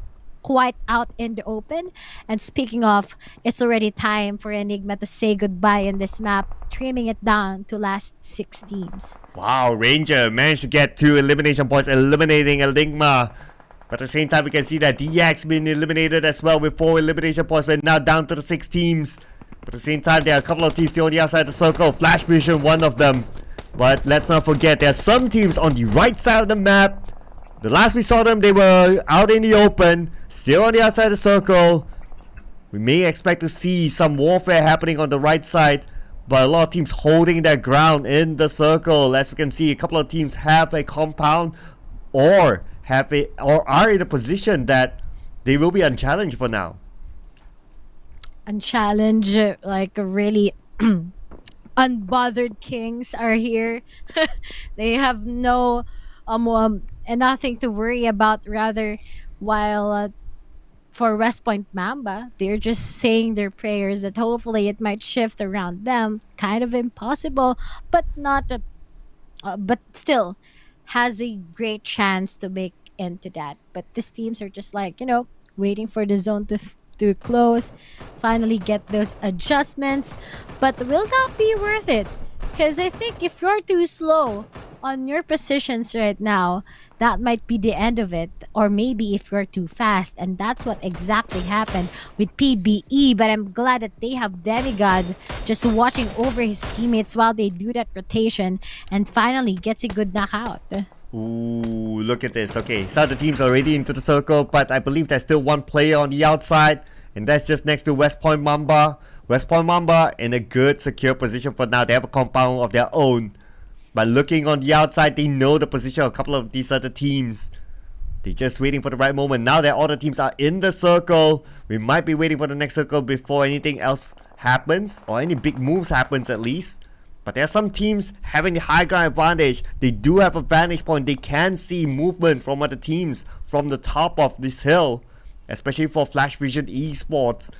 quite out in the open. And speaking of, it's already time for Enigma to say goodbye in this map, trimming it down to last 6 teams. Wow, Ranger managed to get 2 elimination points, eliminating Enigma. But at the same time, we can see that DX being eliminated as well with 4 elimination points. We're now down to the 6 teams. But at the same time, there are a couple of teams still on the outside of the circle. Flash Vision, one of them. But let's not forget, there are some teams on the right side of the map. The last we saw them, they were out in the open, still on the outside of the circle. We may expect to see some warfare happening on the right side, but a lot of teams holding their ground in the circle. As we can see, a couple of teams have a compound or are in a position that they will be unchallenged for now. Unchallenged, like really unbothered kings are here. They have no and nothing to worry about, rather, while for West Point Mamba, they're just saying their prayers that hopefully it might shift around them. Kind of impossible, but not but still has a great chance to make into that. But these teams are just like, waiting for the zone to close, finally get those adjustments. But will that be worth it? Because I think if you're too slow on your positions right now, that might be the end of it. Or maybe if you're too fast, and that's what exactly happened with PBE. But I'm glad that they have Demigod just watching over his teammates while they do that rotation, and finally gets a good knockout. Ooh, look at this. Okay, so the team's already into the circle, but I believe there's still one player on the outside, and that's just next to West Point Mamba. West Point Mamba in a good, secure position for now. They have a compound of their own. But looking on the outside, they know the position of a couple of these other teams. They're just waiting for the right moment. Now that all the teams are in the circle, we might be waiting for the next circle before anything else happens, or any big moves happens at least. But there are some teams having the high ground advantage. They do have a vantage point. They can see movements from other teams from the top of this hill, especially for Flash Vision Esports.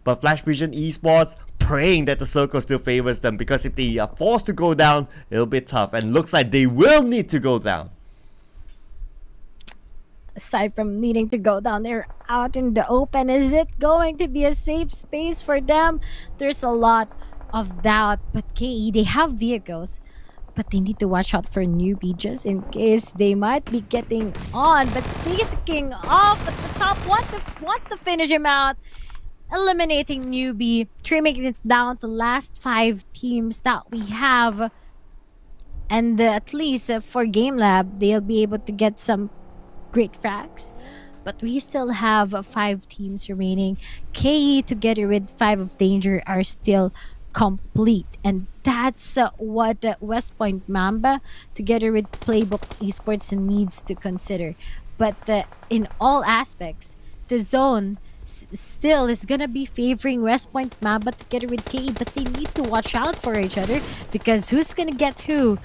But Flash Vision Esports praying that the circle still favors them, because if they are forced to go down, it'll be tough. And looks like they will need to go down. Aside from needing to go down, they're out in the open. Is it going to be a safe space for them? There's a lot of doubt. But KE, they have vehicles, but they need to watch out for newbie just in case they might be getting on. But speaking of, at the top wants to finish him out, eliminating newbie, trimming it down to last 5 teams that we have. And at least for Game Lab, they'll be able to get some great frags. But we still have 5 teams remaining. KE together with 5 of Danger are still complete, and that's what West Point Mamba together with Playbook Esports needs to consider. But in all aspects, the zone still is gonna be favoring West Point Mamba together with KE, but they need to watch out for each other, because who's gonna get who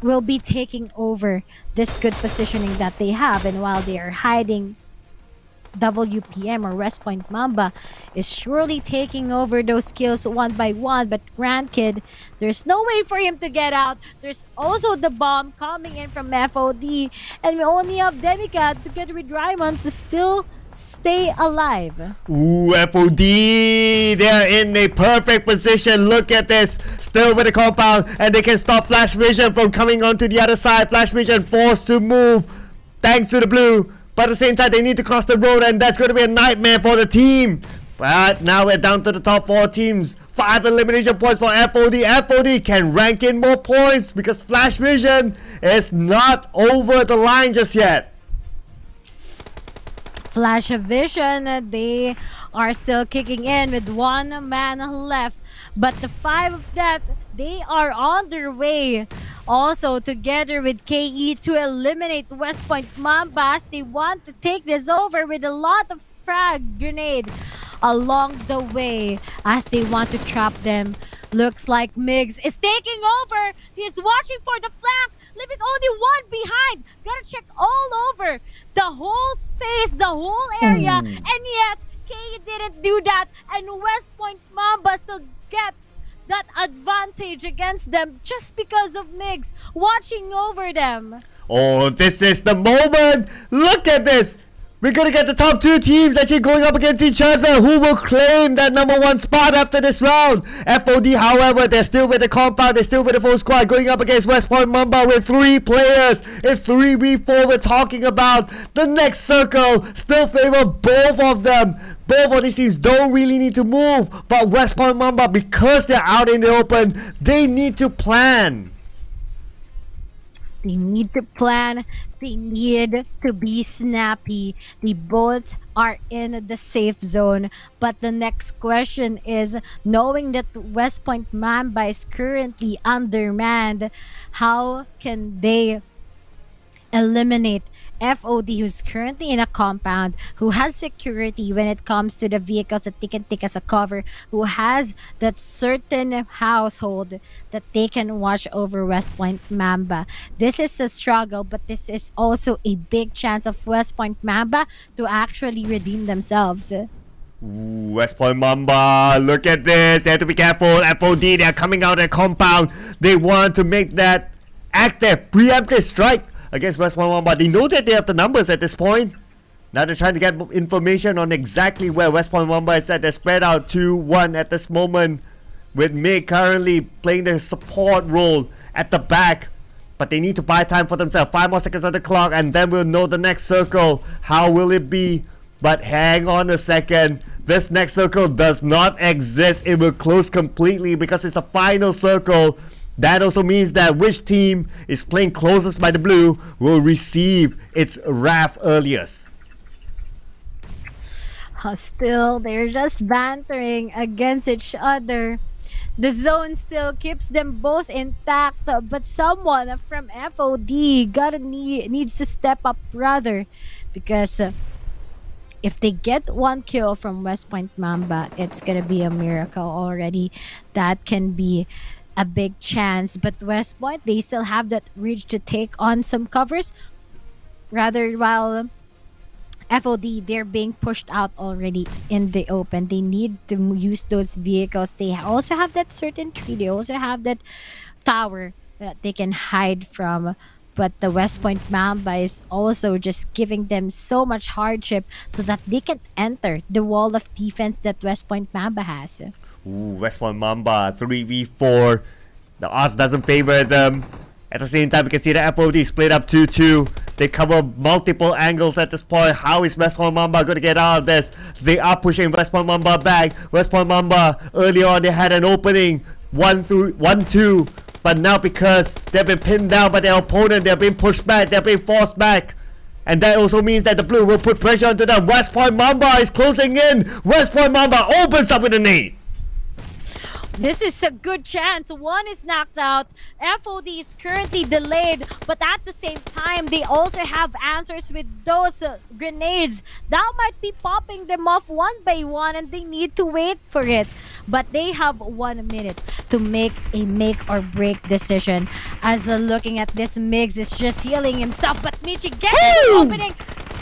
will be taking over this good positioning that they have. And while they are hiding, WPM or West Point Mamba is surely taking over those kills one by one. But Grand Kid, there's no way for him to get out. There's also the bomb coming in from FOD, and we only have Demigod together with Raimon to still stay alive. Ooh, FOD, they're in a perfect position. Look at this, still with the compound, and they can stop Flash Vision from coming onto the other side. Flash Vision forced to move thanks to the blue, but at the same time they need to cross the road, and that's going to be a nightmare for the team. But now we're down to the top 4 teams. 5 elimination points for FOD. FOD can rank in more points because Flash Vision is not over the line just yet. Flash of Vision, they are still kicking in with 1 man left. But the 5 of Death, they are on their way. Also together with KE to eliminate West Point Mambas. They want to take this over with a lot of frag grenade along the way as they want to trap them. Looks like Migs is taking over. He's watching for the flank, leaving only 1 behind. Gotta check all over the whole space, the whole area, and yet KE didn't do that, and West Point Mamba still get that advantage against them just because of Migs watching over them. Oh, this is the moment. Look at this. We're going to get the top 2 teams actually going up against each other. Who will claim that number 1 spot after this round? FOD, however, they're still with the compound. They're still with the full squad going up against West Point Mamba with 3 players. In 3v4, we're talking about the next circle. Still favor both of them. Both of these teams don't really need to move. But West Point Mamba, because they're out in the open, they need to plan. They need to plan. They need to be snappy. They both are in the safe zone. But the next question is, knowing that West Point Mamba is currently undermanned, how can they eliminate FOD, who's currently in a compound, who has security when it comes to the vehicles that they can take as a cover, who has that certain household that they can watch over West Point Mamba. This is a struggle, but this is also a big chance of West Point Mamba to actually redeem themselves. Ooh, West Point Mamba, look at this. They have to be careful. FOD, they're coming out of their compound. They want to make that active, preemptive strike against West Point Mamba. They know that they have the numbers at this point. Now they're trying to get information on exactly where West Point Mamba is at. They're spread out 2-1 at this moment, with Mig currently playing the support role at the back. But they need to buy time for themselves. 5 more seconds on the clock, and then we'll know the next circle. How will it be? But hang on a second. This next circle does not exist. It will close completely because it's a final circle. That also means that which team is playing closest by the blue will receive its wrath earliest. Still, they're just bantering against each other. The zone still keeps them both intact, but someone from FOD needs to step up rather, because if they get 1 kill from West Point Mamba, it's gonna be a miracle already. That can be a big chance, but West Point, they still have that reach to take on some covers, rather, while FOD, they're being pushed out already in the open. They need to use those vehicles. They also have that certain tree. They also have that tower that they can hide from. But the West Point Mamba is also just giving them so much hardship so that they can enter the wall of defense that West Point Mamba has. Ooh, West Point Mamba 3v4. The odds doesn't favor them. At the same time, we can see the FOD split up 2-2. They cover multiple angles at this point. How is West Point Mamba going to get out of this? They are pushing West Point Mamba back. West Point Mamba, earlier on, they had an opening 1-2. But now, because they've been pinned down by their opponent, they're being pushed back, they're being forced back. And that also means that the blue will put pressure onto them. West Point Mamba is closing in. West Point Mamba opens up with a nade. This is a good chance. One is knocked out. FOD is currently delayed, but at the same time, they also have answers with those grenades. That might be popping them off one by one, and they need to wait for it. But they have 1 minute to make a make or break decision. As looking at this, Migs is just healing himself, but Michi gets the opening.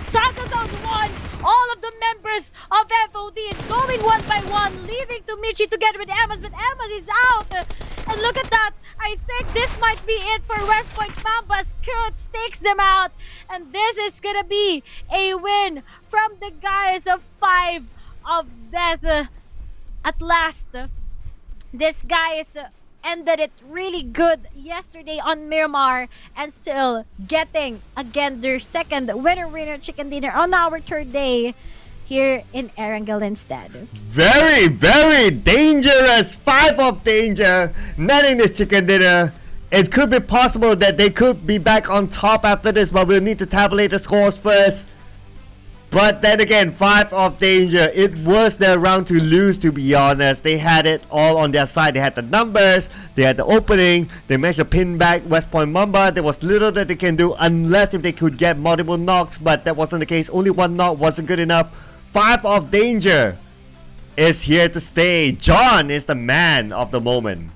Shadows out 1. All of the members of FOD is going 1 by 1, leaving to Michi together with Amos, but Amos is out. And look at that, I think this might be it for West Point Mamba. Scoots takes them out. And this is gonna be a win from the guys of 5 of Death. At last, this guys ended it really good yesterday on Myanmar and still getting again their second winner chicken dinner on our third day here in Erangel instead. Very, very dangerous. 5 of danger. Netting this chicken dinner. It could be possible that they could be back on top after this, but we'll need to tabulate the scores first. But then again, 5 of danger. It was their round to lose, to be honest. They had it all on their side. They had the numbers, they had the opening, they managed to pin back West Point Mamba. There was little that they can do unless if they could get multiple knocks, but that wasn't the case. Only 1 knock wasn't good enough. 5 of danger is here to stay. John is the man of the moment.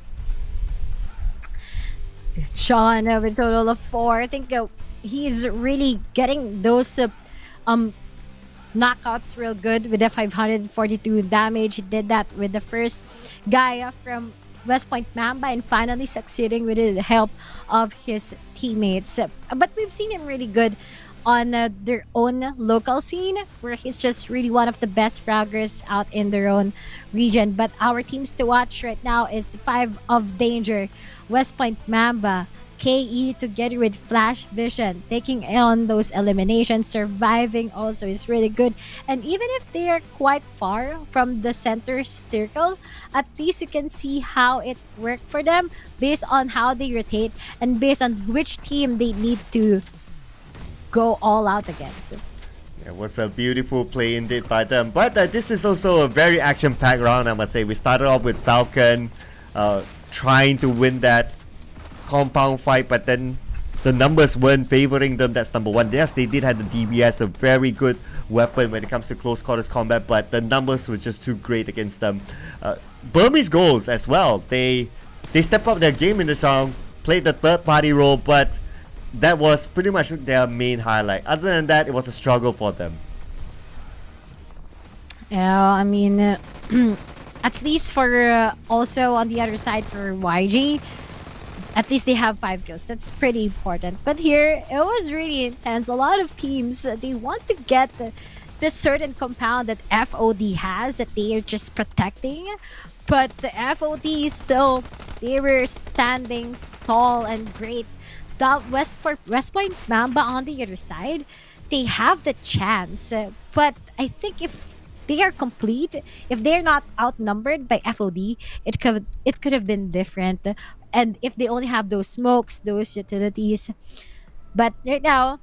Sean with a total of 4. I think he's really getting those knockouts real good with the 542 damage. He did that with the first guy from West Point Mamba and finally succeeding with the help of his teammates. But we've seen him really good on their own local scene, where he's just really one of the best fraggers out in their own region. But our teams to watch right now is 5 of danger, West Point Mamba, KE together with Flash Vision, taking on those eliminations. Surviving also is really good. And even if they are quite far from the center circle, at least you can see how it worked for them based on how they rotate and based on which team they need to go all out against. It was a beautiful play indeed by them. But this is also a very action-packed round, I must say. We started off with Falcon trying to win that compound fight, but then the numbers weren't favoring them. That's number one. Yes, they did have the DBS, a very good weapon when it comes to close quarters combat, but the numbers were just too great against them. Burmese goals as well. They stepped up their game in this round, played the third party role, but that was pretty much their main highlight. Other than that, it was a struggle for them. Yeah, I mean, at least for also on the other side for YG, at least they have 5 kills. That's pretty important. But here, it was really intense. A lot of teams, they want to get this certain compound that FOD has that they are just protecting. But the FOD still, they were standing tall and great. The West Point Mamba on the other side, they have the chance. But I think if they are complete, if they're not outnumbered by FOD, it could have been different. And if they only have those smokes, those utilities. But right now,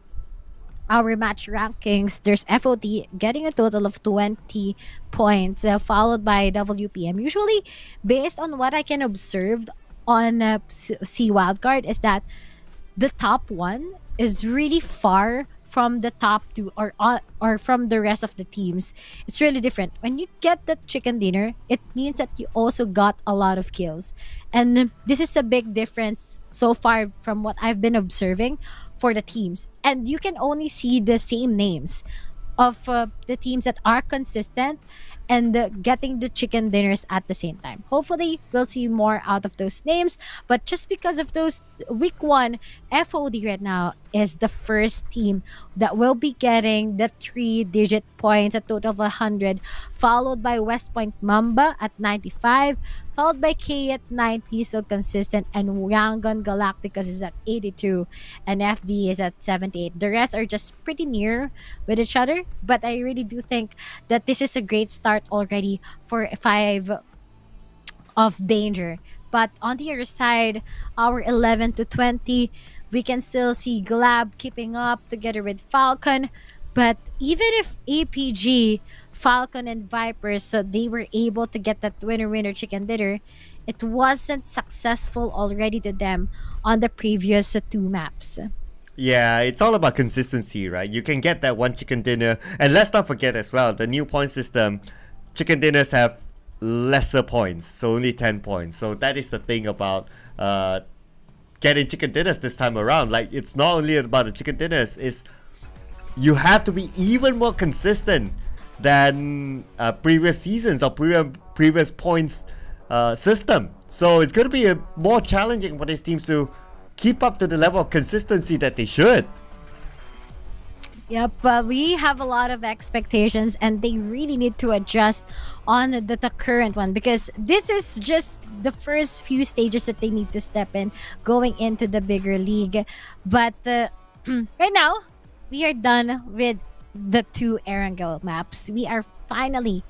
our match rankings, there's FOD getting a total of 20 points, followed by WPM. Usually, based on what I can observe on SEA Wildcard, is that the top 1 is really far from the top 2 or from the rest of the teams. It's really different. When you get the chicken dinner, it means that you also got a lot of kills. And this is a big difference so far from what I've been observing for the teams. And you can only see the same names of the teams that are consistent and getting the chicken dinners at the same time. Hopefully, we'll see more out of those names. But just because of those week 1, FOD right now is the first team that will be getting the 3-digit points, a total of 100, followed by West Point Mamba at 95, followed by K at 90, still consistent, and Yangon Galacticus is at 82, and FD is at 78. The rest are just pretty near with each other, but I really do think that this is a great start already for 5 of danger. But on the other side, our 11 to 20, we can still see Glab keeping up together with Falcon. But even if APG, Falcon, and Vipers, so they were able to get that winner chicken dinner, it wasn't successful already to them on the previous 2 maps. Yeah, it's all about consistency, right? You can get that 1 chicken dinner. And let's not forget as well, the new point system, chicken dinners have lesser points, so only 10 points. So that is the thing about getting chicken dinners this time around. Like, it's not only about the chicken dinners, it's you have to be even more consistent than previous seasons or previous points system. So it's going to be more challenging for these teams to keep up to the level of consistency that they should. Yep, we have a lot of expectations, and they really need to adjust on the current one, because this is just the first few stages that they need to step in going into the bigger league. But right now, we are done with the 2 Erangel maps. We are finally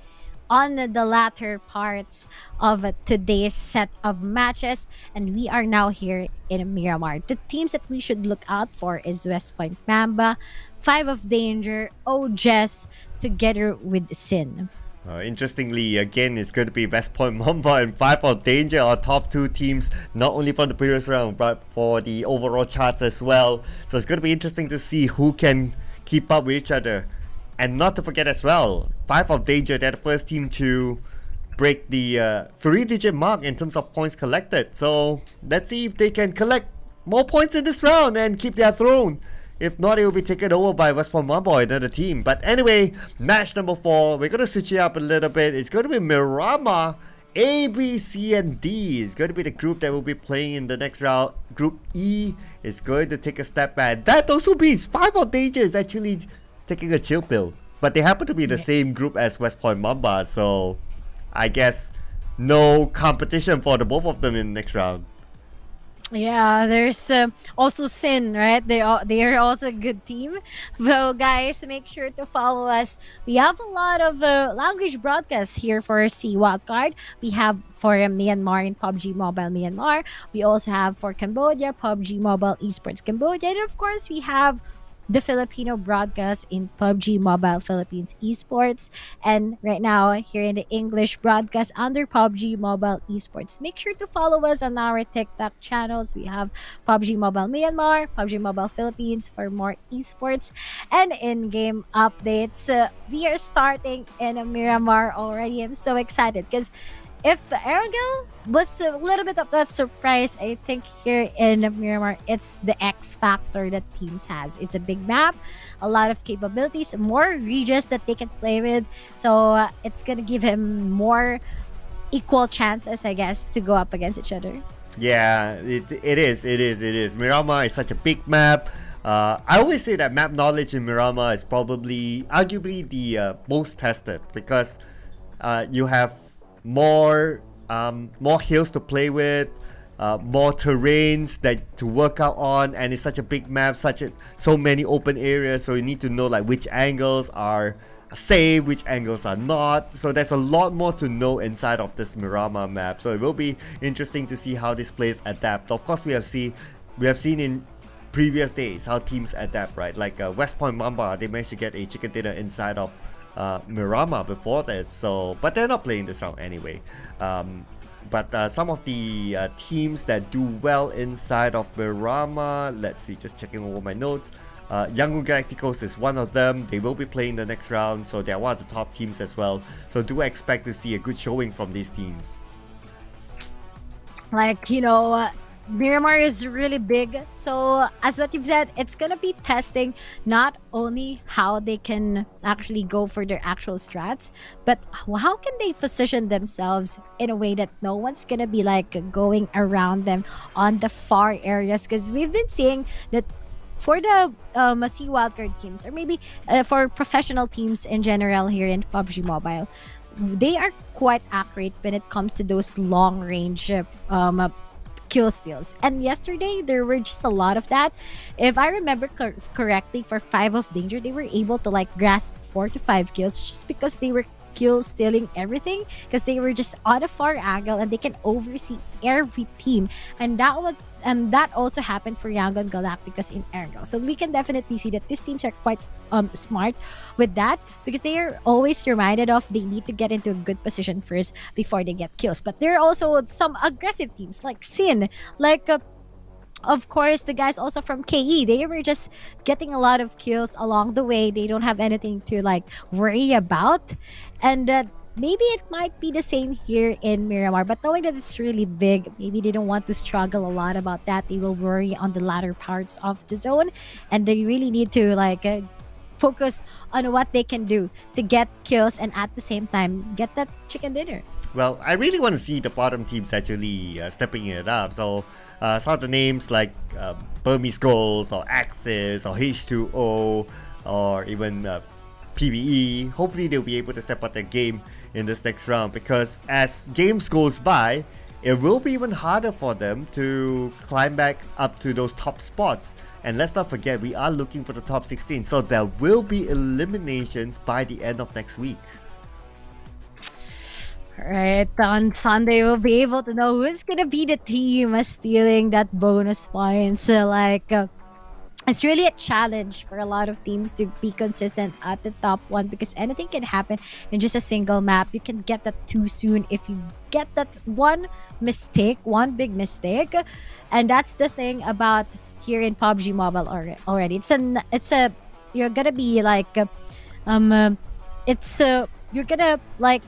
on the latter parts of today's set of matches, and we are now here in Myanmar. The teams that we should look out for is West Point Mamba, 5 of Danger, OJess, together with Sin. Interestingly, again, it's going to be West Point Mamba and 5 of Danger, our top 2 teams, not only from the previous round, but for the overall charts as well. So it's going to be interesting to see who can keep up with each other. And not to forget as well, 5 of Danger, they're the first team to break the 3-digit mark in terms of points collected. So let's see if they can collect more points in this round and keep their throne. If not, it will be taken over by West Point Mamba, another team. But anyway, match number 4, we're going to switch it up a little bit. It's going to be Myanmar, A, B, C, and D. It's going to be the group that will be playing in the next round. Group E is going to take a step back. That also means 5 of Danger is actually taking a chill pill. But they happen to be the same group as West Point Mamba. So I guess no competition for the both of them in the next round. Yeah, there's also Sin, right? They are also a good team. So guys, make sure to follow us. We have a lot of language broadcasts here for SEA Wildcard. We have for Myanmar in PUBG Mobile Myanmar. We also have for Cambodia, PUBG Mobile Esports Cambodia. And of course, we have the Filipino broadcast in PUBG Mobile Philippines Esports, and right now here in the English broadcast under PUBG Mobile Esports. Make sure to follow us on our TikTok channels. We have PUBG Mobile Myanmar, PUBG Mobile Philippines for more esports and in-game updates. We are starting in Myanmar already. I'm so excited because if Erangel was a little bit of that surprise, I think here in Myanmar, it's the X factor that teams has. It's a big map, a lot of capabilities, more regions that they can play with. So it's going to give him more equal chances, I guess, to go up against each other. Yeah, it is. Myanmar is such a big map. I always say that map knowledge in Myanmar is probably, arguably, the most tested, because you have more hills to play with, more terrains that to work out on, and it's such a big map, so many open areas, so you need to know like which angles are safe, which angles are not. So there's a lot more to know inside of this Myanmar map. So it will be interesting to see how these players adapt. Of course, we have seen in previous days how teams adapt, right? Like West Point Mamba, they managed to get a chicken dinner inside of Myanmar before this, so but they're not playing this round anyway. But some of the teams that do well inside of Myanmar, let's see, just checking over my notes. Yangon Galacticos is one of them. They will be playing the next round, so they're one of the top teams as well. So do expect to see a good showing from these teams. Like, Myanmar is really big. So as what you've said, it's gonna be testing not only how they can actually go for their actual strats, but how can they position themselves in a way that no one's gonna be like going around them on the far areas. Because we've been seeing that for the SEA Wildcard teams, or maybe for professional teams in general here in PUBG Mobile, they are quite accurate when it comes to those long range kill steals. And yesterday, there were just a lot of that. If I remember correctly, for 5 of Danger, they were able to like grasp 4 to 5 kills just because they were kill stealing everything, because they were just on a far angle and they can oversee every team. And that also happened for Yangon Galacticos in Erangel. So we can definitely see that these teams are quite smart with that, because they are always reminded of they need to get into a good position first before they get kills. But there are also some aggressive teams like Sin, like of course the guys also from KE. They were just getting a lot of kills along the way. They don't have anything to like worry about, and maybe it might be the same here in Myanmar, but knowing that it's really big, maybe they don't want to struggle a lot about that. They will worry on the latter parts of the zone, and they really need to like focus on what they can do to get kills and at the same time get that chicken dinner. well, I really want to see the bottom teams actually stepping it up. So some of the names like Burmese Goals or Axis or H2O or even PBE, hopefully they'll be able to step up their game in this next round, because as games goes by, it will be even harder for them to climb back up to those top spots. And let's not forget, we are looking for the top 16, so there will be eliminations by the end of next week. Right, on Sunday we'll be able to know who's gonna be the team stealing that bonus points. It's really a challenge for a lot of teams to be consistent at the top one, because anything can happen in just a single map. You can get that too soon if you get that one big mistake, and that's the thing about here in PUBG Mobile already. You're gonna be like you're gonna like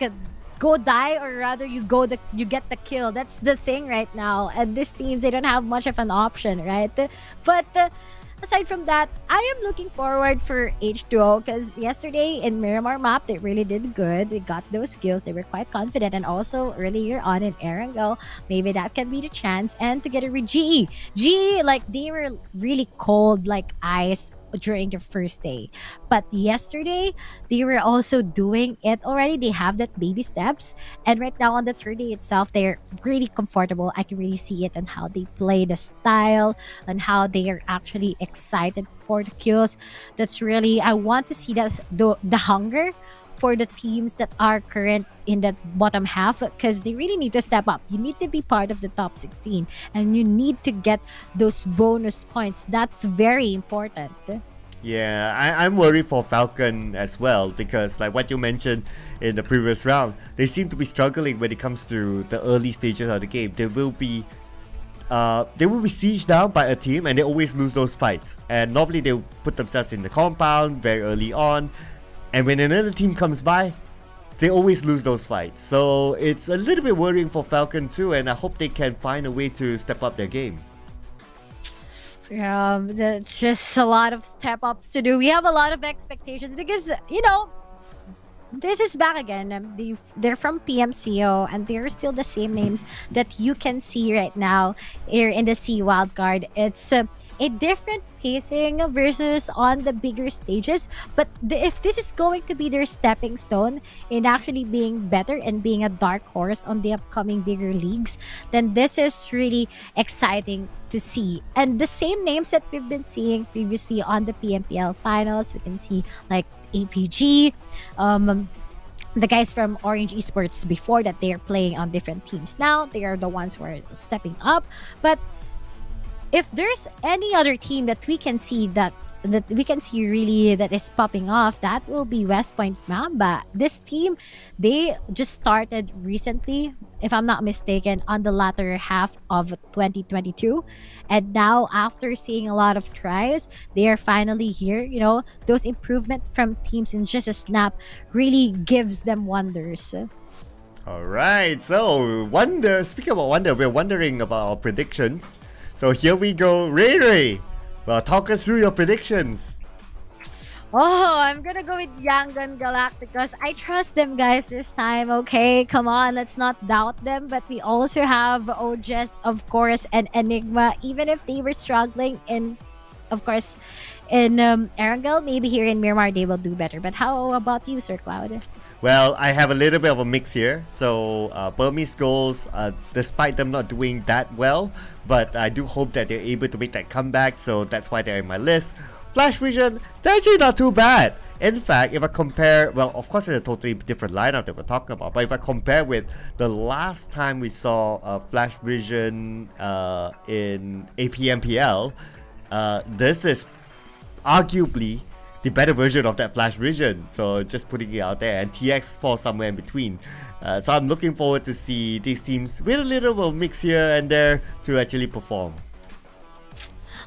go die, or rather you get the kill. That's the thing right now, and these teams, they don't have much of an option, right? But aside from that, I am looking forward for H2O, because yesterday in Myanmar map, they really did good. They got those kills. They were quite confident. And also earlier on in Erangel, maybe that can be the chance. And together with GE, like they were really cold like ice during the first day, but yesterday they were also doing it already. They have that baby steps, and right now on the third day itself, they're really comfortable. I can really see it on how they play the style and how they are actually excited for the kills. That's really, I want to see that the hunger for the teams that are current in the bottom half, because they really need to step up. You need to be part of the top 16, and you need to get those bonus points. That's very important. Yeah, I'm worried for Falcon as well, because like what you mentioned in the previous round, they seem to be struggling when it comes to the early stages of the game. They will be sieged down by a team, and they always lose those fights. And normally they'll put themselves in the compound very early on, and when another team comes by, they always lose those fights. So it's a little bit worrying for Falcon too, and I hope they can find a way to step up their game. That's just a lot of step ups to do. We have a lot of expectations because, this is back again. They're from PMCO, and they're still the same names that you can see right now here in the SEA Wildcard. It's a different pacing versus on the bigger stages, but if this is going to be their stepping stone in actually being better and being a dark horse on the upcoming bigger leagues, then this is really exciting to see. And the same names that we've been seeing previously on the PMPL finals, we can see like APG, the guys from Orange Esports before that, they're playing on different teams now. They are the ones who are stepping up. But if there's any other team that we can see that really that is popping off, that will be West Point Mamba. This team, they just started recently, if I'm not mistaken, on the latter half of 2022, and now after seeing a lot of tries, they are finally here. Those improvement from teams in just a snap really gives them wonders. All right, so speaking about wonder, we're wondering about our predictions. So here we go. Ray, well, talk us through your predictions. Oh, I'm gonna go with Yangon Galacticos. I trust them, guys, this time. Okay, come on, let's not doubt them. But we also have OJS, of course, and Enigma. Even if they were struggling in Erangel, maybe here in Myanmar they will do better. But how about you, Sir Cloud? Well, I have a little bit of a mix here. So Burmese Goals, despite them not doing that well, but I do hope that they're able to make that comeback. So that's why they're in my list. Flash Vision, they're actually not too bad. In fact, if I compare, well, of course it's a totally different lineup that we're talking about, but if I compare with the last time we saw Flash Vision in APMPL, this is arguably the better version of that Flash Vision. So just putting it out there, and TX falls somewhere in between. So I'm looking forward to see these teams with a little mix here and there to actually perform.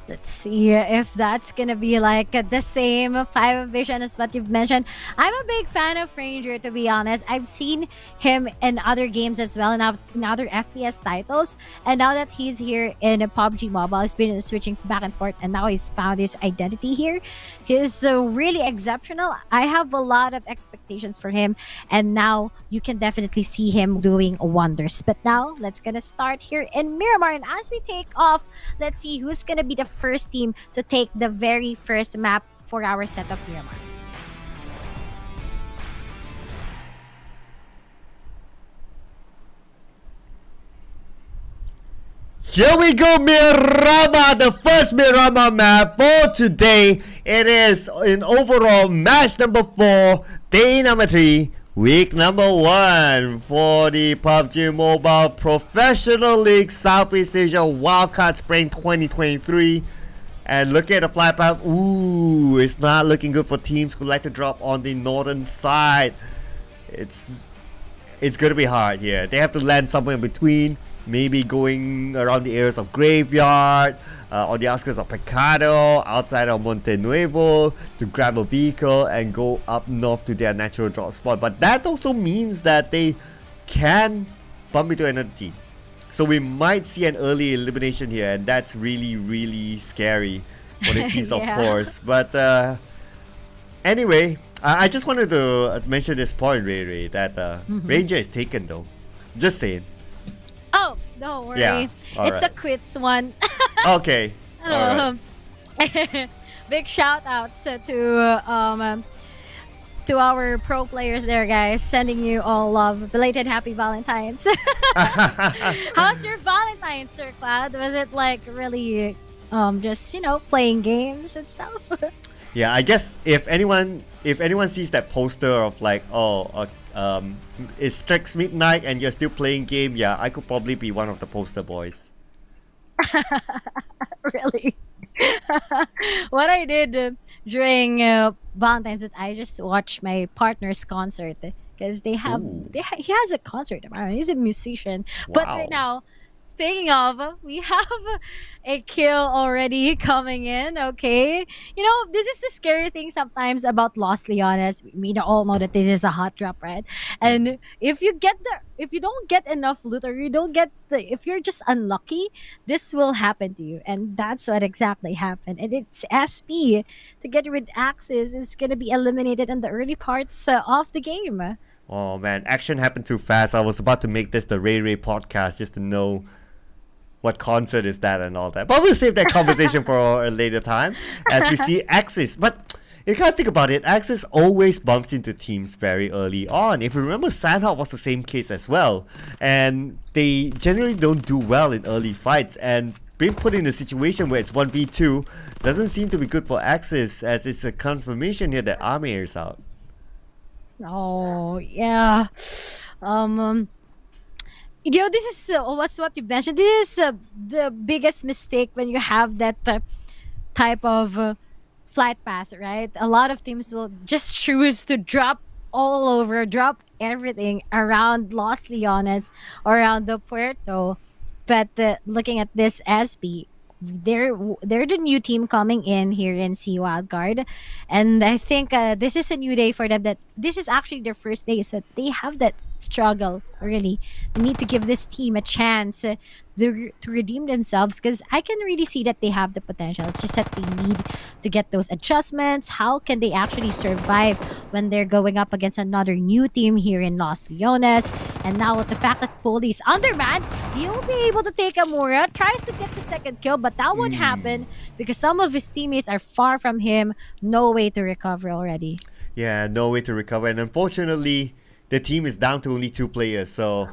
Let's see if that's gonna be like the same 5 vision as what you've mentioned. I'm a big fan of Ranger, to be honest. I've seen him in other games as well, and in other FPS titles. And now that he's here in PUBG Mobile, he's been switching back and forth, and now he's found his identity here. He's really exceptional. I have a lot of expectations for him, and now you can definitely see him doing wonders. But now let's gonna start here in Myanmar, and as we take off, let's see who's gonna be the first team to take the very first map for our set of Myanmar. Here we go, Miramar, the first Miramar map for today. It is in overall match number 4, day number 3, week number 1 for the PUBG Mobile Professional League Southeast Asia Wildcard Spring 2023. And look at the flight path. Ooh, it's not looking good for teams who like to drop on the northern side. It's going to be hard here. They have to land somewhere in between. Maybe going around the areas of Graveyard, on the outskirts of Pecado, outside of Monte Nuevo, to grab a vehicle and go up north to their natural drop spot. But that also means that they can bump into another team. So we might see an early elimination here, and that's really, really scary for these teams, Yeah. of course. But anyway, I just wanted to mention this point, Ray, that Ranger is taken though. Just saying. Oh, don't worry. Yeah, It's a alright. quits one. Okay. Alright. Big shout outs to our pro players there, guys. Sending you all love. Belated happy Valentine's. How's your Valentine's, Sir Cloud? Was it like really just playing games and stuff? Yeah, I guess if anyone sees that poster of like, it strikes midnight and you're still playing game, yeah, I could probably be one of the poster boys. Really? What I did during Valentine's Day, I just watched my partner's concert because he has a concert tomorrow. He's a musician. But Wow. right now, speaking of, we have a kill already coming in. Okay, this is the scary thing sometimes about Los Leones. We all know that this is a hot drop, right? And if you don't get enough loot, or if you're just unlucky, this will happen to you, and that's what exactly happened. And it's SP to get rid Axis is gonna be eliminated in the early parts of the game. Oh man, action happened too fast. I was about to make this the Ray podcast just to know what concert is that and all that. But we'll save that conversation for a later time as we see Axis. But you gotta think about it, Axis always bumps into teams very early on. If you remember, Sandhawk was the same case as well. And they generally don't do well in early fights. And being put in a situation where it's 1v2 doesn't seem to be good for Axis, as it's a confirmation here that Army is out. Oh yeah. This is what you mentioned. This is the biggest mistake when you have that type of flight path, right? A lot of teams will just choose to drop everything around Los Leones, around the Puerto. But looking at this SB, they're the new team coming in here in SEA Wildcard, and I think this is a new day for them. That this is actually their first day, so they have that struggle. Really, they need to give this team a chance to redeem themselves, because I can really see that they have the potential. It's just that they need to get those adjustments. How can they actually survive when they're going up against another new team here in Los Leones? And now with the fact that Poli's undermanned, he'll be able to take Amura. Tries to get the second kill, but that won't happen because some of his teammates are far from him. No way to recover already. Yeah, no way to recover. And unfortunately, the team is down to only 2 players. So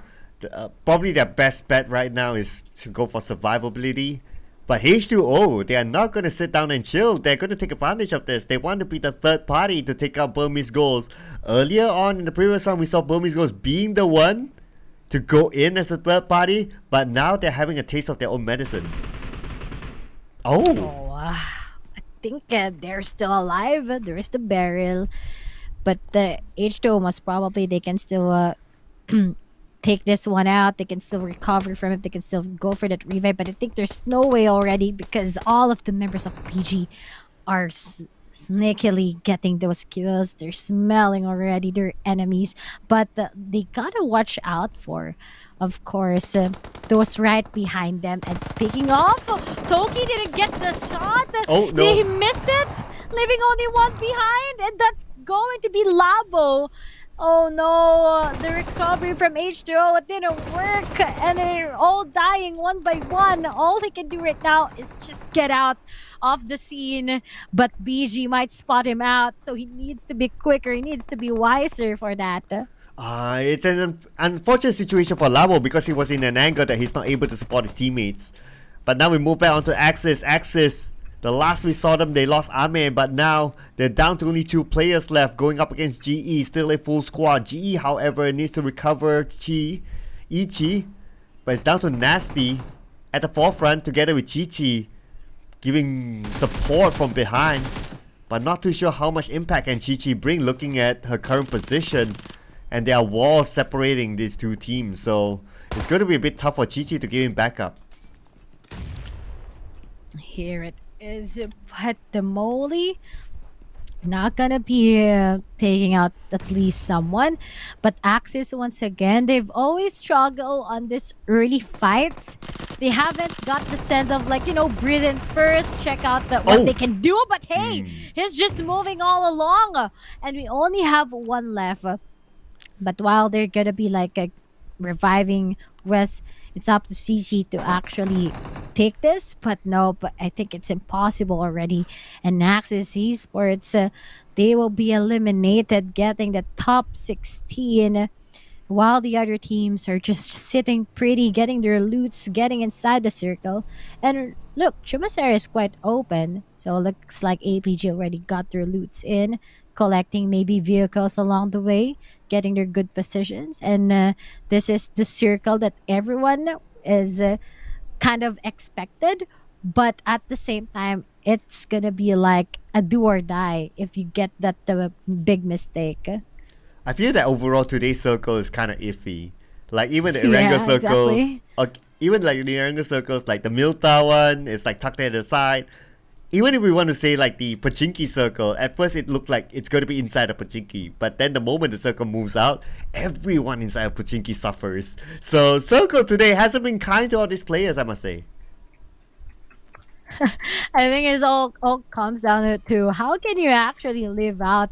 probably their best bet right now is to go for survivability. But H2O, they are not going to sit down and chill. They're going to take advantage of this. They want to be the third party to take out Burmese goals. Earlier on in the previous round, we saw Burmese goals being the one to go in as a third party. But now they're having a taste of their own medicine. Oh. I think they're still alive. There is the barrel. But the H2O most probably they can still take this one out. They can still recover from it. They can still go for that revive. But I think there's no way already because all of the members of PG are sneakily getting those kills. They're smelling already their enemies. But they gotta watch out for, of course, those right behind them. And speaking of, Toki didn't get the shot. Oh, no. He missed it, leaving only one behind. And that's going to be Labo. Oh no, the recovery from H2O, it didn't work, and they're all dying one by one. All he can do right now is just get out of the scene, but BG might spot him out, so he needs to be quicker, he needs to be wiser for that. It's an unfortunate situation for Labo because he was in an angle that he's not able to support his teammates. But now we move back onto Axis. Axis, the last we saw them, they lost Ame, but now they're down to only 2 players left going up against GE, still a full squad. GE, however, needs to recover Ichi, but it's down to Nasty at the forefront together with Chichi, giving support from behind, but not too sure how much impact can Chichi bring looking at her current position, and there are walls separating these two teams, so it's going to be a bit tough for Chichi to give him backup. Here it is, but the Molly not gonna be taking out at least someone. But Axis, once again, they've always struggled on this early fights. They haven't got the sense of, like, breathe in first, check out what they can do. But hey, he's just moving all along, and we only have one left. But while they're gonna be like reviving West, it's up to CG to actually take this, but I think it's impossible already. And Axis Esports, they will be eliminated, getting the top 16, while the other teams are just sitting pretty, getting their loots, getting inside the circle. And look, Chumasera is quite open, so looks like APG already got their loots in, collecting maybe vehicles along the way, getting their good positions. And this is the circle that everyone is kind of expected, but at the same time, it's gonna be like a do or die if you get that big mistake. I feel that overall today's circle is kind of iffy. Like even the Eranga circles, exactly. or even like the Eranga circles, like the Milta one, it's like tucked at the side. Even if we want to say like the Pachinki circle, at first it looked like it's going to be inside a Pachinki, but then the moment the circle moves out, everyone inside a Pachinki suffers. So circle today hasn't been kind to all these players, I must say. I think it's all comes down to how can you actually live out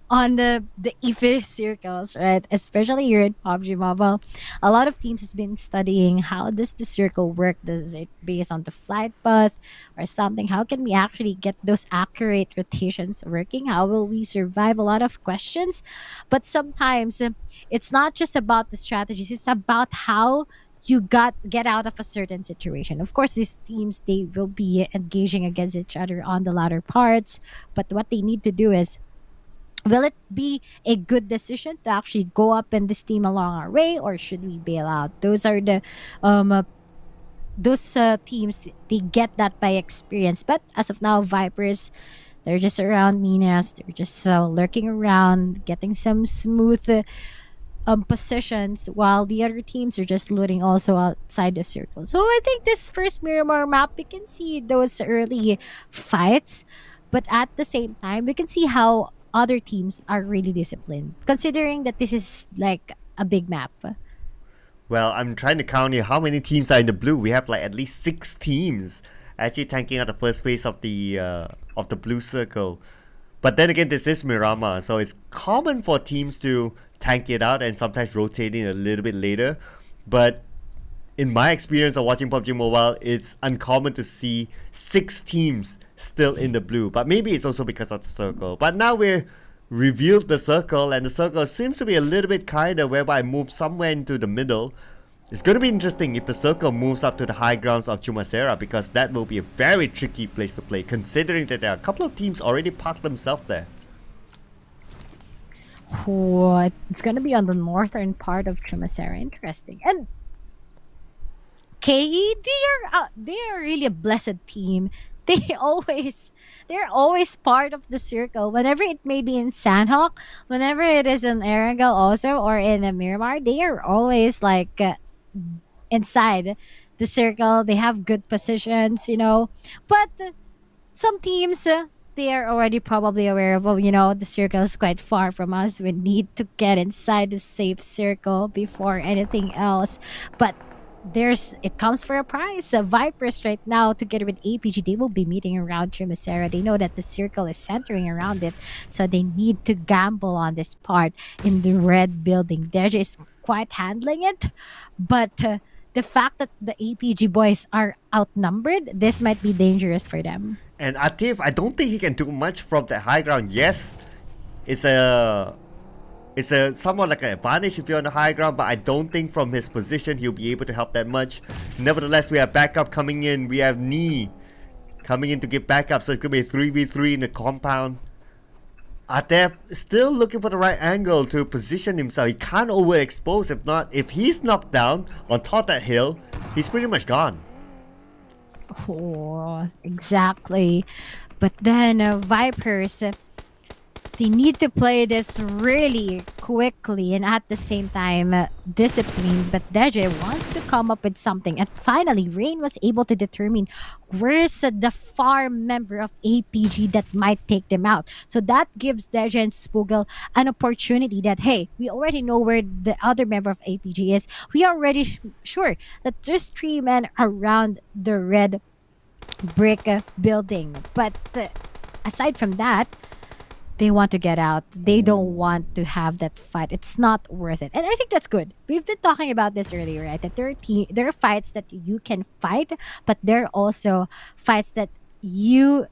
on the iffy circles, right? Especially here in PUBG Mobile, a lot of teams has been studying how does the circle work. Does it based on the flight path or something? How can we actually get those accurate rotations working? How will we survive? A lot of questions, but sometimes it's not just about the strategies. It's about how you get out of a certain situation. Of course, these teams, they will be engaging against each other on the latter parts, but what they need to do is, will it be a good decision to actually go up in this team along our way, or should we bail out? Those are the teams, they get that by experience. But as of now, Vipers, they're just around Minas. They're just lurking around, getting some smooth positions, while the other teams are just looting also outside the circle. So I think this first Miramar map, we can see those early fights, but at the same time, we can see how other teams are really disciplined, considering that this is like a big map. Well, I'm trying to count here how many teams are in the blue. We have like at least 6 teams actually tanking out the first phase of the blue circle. But then again, this is Miramar, so it's common for teams to tank it out and sometimes rotate in a little bit later. But in my experience of watching PUBG Mobile, it's uncommon to see 6 teams still in the blue. But maybe it's also because of the circle. But now we've revealed the circle, and the circle seems to be a little bit kinder, whereby I move somewhere into the middle. It's going to be interesting if the circle moves up to the high grounds of Chumasera, because that will be a very tricky place to play, considering that there are a couple of teams already parked themselves there. What? It's gonna be on the northern part of Chumasera. Interesting. And KE, they are really a blessed team they always they're always part of the circle. Whenever it may be in Sandhawk, whenever it is in Erangel also or in Miramar, they are always like inside the circle. They have good positions, But some teams, they are already probably aware of, the circle is quite far from us. We need to get inside the safe circle before anything else. But it comes for a price. Vipers right now, together with APG, they will be meeting around Trimasera. They know that the circle is centering around it, so they need to gamble on this part in the red building. Deja is quite handling it, but the fact that the APG boys are outnumbered, this might be dangerous for them. And Atif, I don't think he can do much from the high ground. Yes, it's a somewhat like an advantage if you're on the high ground, but I don't think from his position he'll be able to help that much. Nevertheless, we have backup coming in. We have Knee coming in to give backup, so it's going to be a 3v3 in the compound. Atef still looking for the right angle to position himself. He can't overexpose. If he's knocked down on top of that hill, he's pretty much gone. Oh, exactly. But then Vipers, they need to play this really quickly and at the same time disciplined. But Deje wants to come up with something. And finally, Rain was able to determine where's the far member of APG that might take them out. So that gives Deje and Spoogel an opportunity that, hey, we already know where the other member of APG is. We are already sure that there's 3 men around the red brick building. But aside from that, they want to get out. They don't want to have that fight. It's not worth it. And I think that's good. We've been talking about this earlier, right? That there are fights that you can fight, but there are also fights that you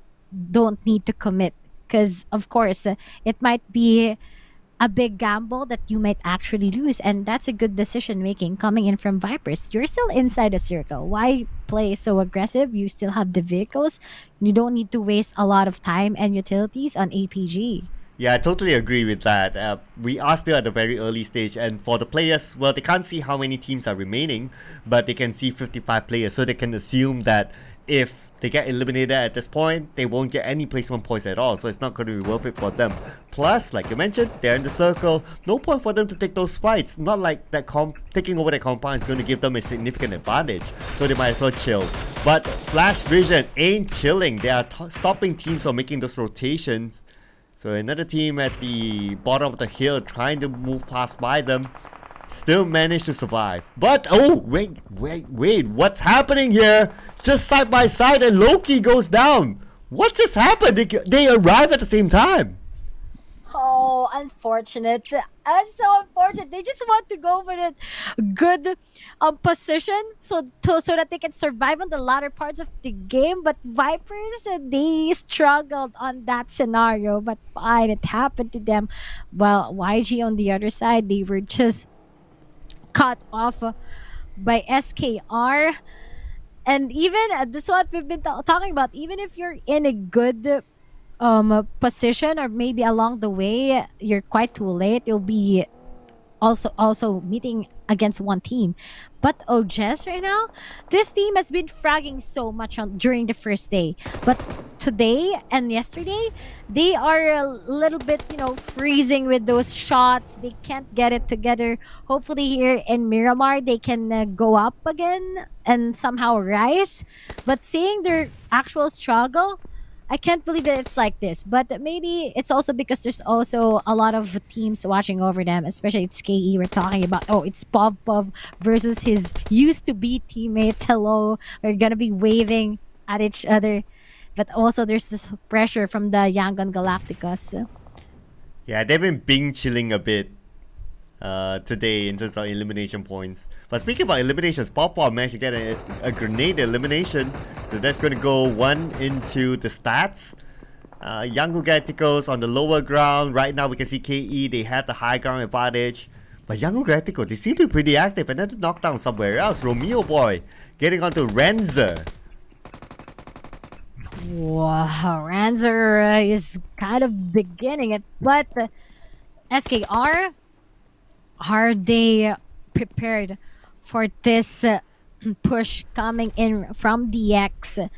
don't need to commit. Because, of course, it might be a big gamble that you might actually lose. And that's a good decision making coming in from Vipers. You're still inside the circle. Why play so aggressive? You still have the vehicles. You don't need to waste a lot of time and utilities on APG. Yeah, I totally agree with that. We are still at a very early stage, and for the players, well, they can't see how many teams are remaining, but they can see 55 players, so they can assume that if they get eliminated at this point, they won't get any placement points at all, so it's not going to be worth it for them. Plus, like you mentioned, they're in the circle. No point for them to take those fights. Not like that taking over that compound is going to give them a significant advantage, so they might as well chill. But Flash Vision ain't chilling. They are stopping teams from making those rotations. So another team at the bottom of the hill trying to move past by them still managed to survive. But, oh, wait, what's happening here? Just side by side and Loki goes down. What just happened? They arrive at the same time. Oh, unfortunate. And so unfortunate. They just want to go for that good position so that they can survive on the latter parts of the game. But Vipers, they struggled on that scenario. But fine, it happened to them. Well, YG on the other side, they were just cut off by SKR. And even, that's what we've been talking about, even if you're in a good position or maybe along the way you're quite too late, you'll be also meeting against one team. But OJS right now, this team has been fragging so much during the first day, but today and yesterday they are a little bit freezing with those shots. They can't get it together. Hopefully here in Miramar they can go up again and somehow rise. But seeing their actual struggle, I can't believe that it's like this, but maybe it's also because there's also a lot of teams watching over them, especially it's KE we're talking about. Oh, it's Pov versus his used-to-be teammates. Hello, we're gonna be waving at each other. But also there's this pressure from the Yangon Galacticos. Yeah, they've been Bing chilling a bit today in terms of elimination points. But speaking about eliminations, Pop managed to get a grenade elimination, so that's going to go 1 into the stats. Yangon Galacticos on the lower ground. Right now we can see KE, they have the high ground advantage. But Yangon Galacticos, they seem to be pretty active. Another knockdown somewhere else. Romeo Boy getting onto Renzer. Wow, Ranzer is kind of beginning it, but SKR, are they prepared for this push coming in from DX?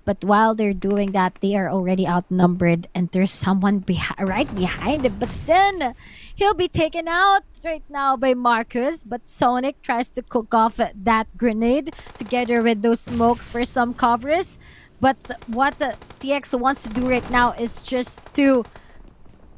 But while they're doing that, they are already outnumbered, and there's someone right behind it. But then he'll be taken out right now by Marcus. But Sonic tries to cook off that grenade together with those smokes for some covers. But what the TX wants to do right now is just to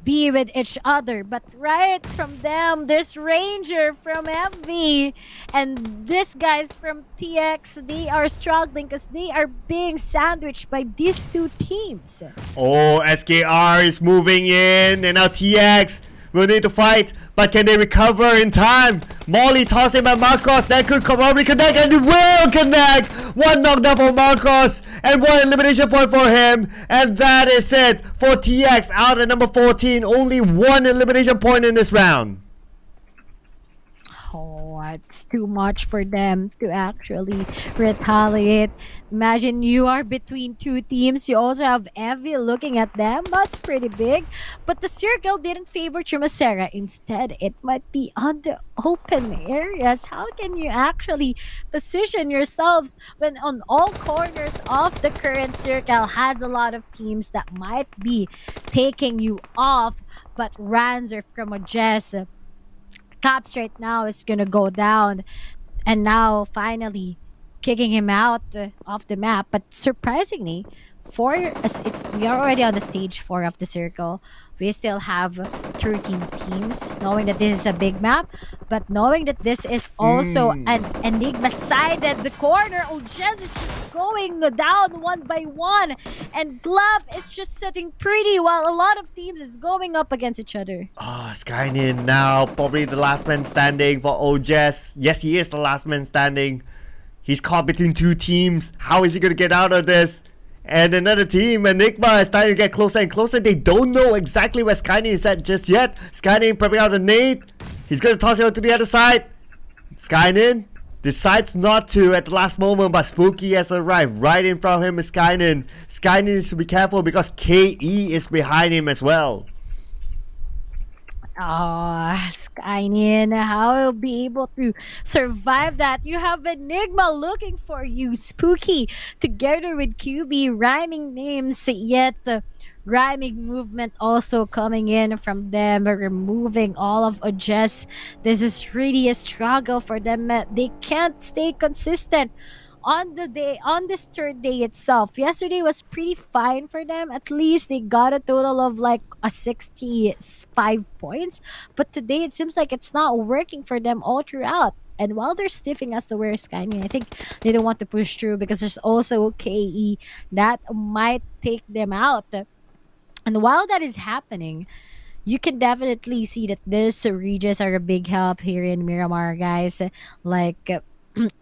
be with each other. But right from them, there's Ranger from MV. And these guys from TX, they are struggling because they are being sandwiched by these two teams. Oh, SKR is moving in, and now TX will need to fight, but can they recover in time? Molly tossing by Marcos, that could probably connect, and it will connect! One knockdown for Marcos, and one elimination point for him, and that is it for TX out at number 14. Only one elimination point in this round. Oh, it's too much for them to actually retaliate. Imagine you are between two teams. You also have Evie looking at them. That's pretty big. But the circle didn't favor Chumacera. Instead, it might be on the open areas. How can you actually position yourselves when on all corners of the current circle has a lot of teams that might be taking you off? But Ranzer from Ojes, Caps right now is gonna go down, and now finally kicking him out of the map. But surprisingly, we are already on the stage 4 of the circle. We still have 13 teams, knowing that this is a big map, but knowing that this is also an enigma-sided the corner. Ojes is just going down one by one, and Glove is just sitting pretty while a lot of teams is going up against each other. Skynin now, probably the last man standing for Ojes. Yes, he is the last man standing. He's caught between two teams. How is he going to get out of this? And another team, Enigma, is starting to get closer and closer. They don't know exactly where Skynin is at just yet. Skynin prepping out a nade. He's going to toss it out to the other side. Skynin decides not to at the last moment, but Spooky has arrived. Right in front of him is Skynin. Skynin needs to be careful because KE is behind him as well. Skynin, how will be able to survive that? You have Enigma looking for you, Spooky, together with QB, rhyming names, yet rhyming movement also coming in from them, removing all of Ojes. This is really a struggle for them. They can't stay consistent on this third day itself. Yesterday was pretty fine for them. At least they got a total of like a 65 points, but today it seems like it's not working for them all throughout. And while they're stiffing us to where Skynin, I think they don't want to push through because there's also KE that might take them out. And while that is happening, you can definitely see that this Regis are a big help here in Miramar, guys. Like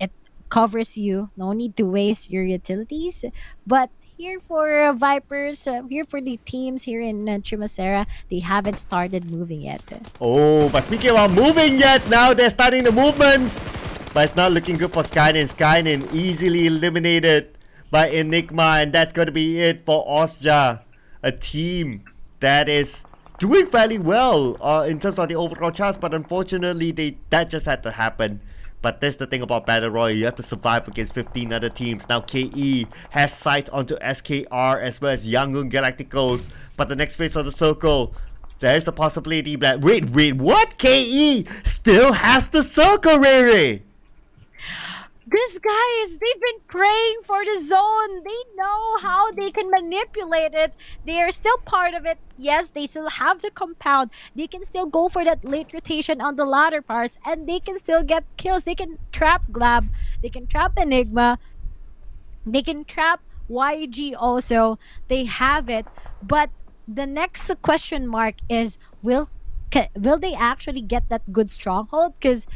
it covers you, no need to waste your utilities. But here for Vipers, here for the teams here in Chumacera, they haven't started moving yet. Oh, but speaking about moving yet, now they're starting the movements. But it's not looking good for Skynin. Skynin easily eliminated by Enigma, and that's going to be it for Osja, a team that is doing fairly well in terms of the overall charts, but unfortunately that just had to happen. But that's the thing about Battle Royale, you have to survive against 15 other teams. Now KE has sight onto SKR as well as Yangon Galacticos. But the next phase of the circle, there is a possibility that... Wait, what? KE still has the circle, Riri! These guys, they've been praying for the zone. They know how they can manipulate it. They are still part of it. Yes, they still have the compound. They can still go for that late rotation on the latter parts, and they can still get kills. They can trap Glab. They can trap Enigma. They can trap YG also. They have it. But the next question mark is, will they actually get that good stronghold? Because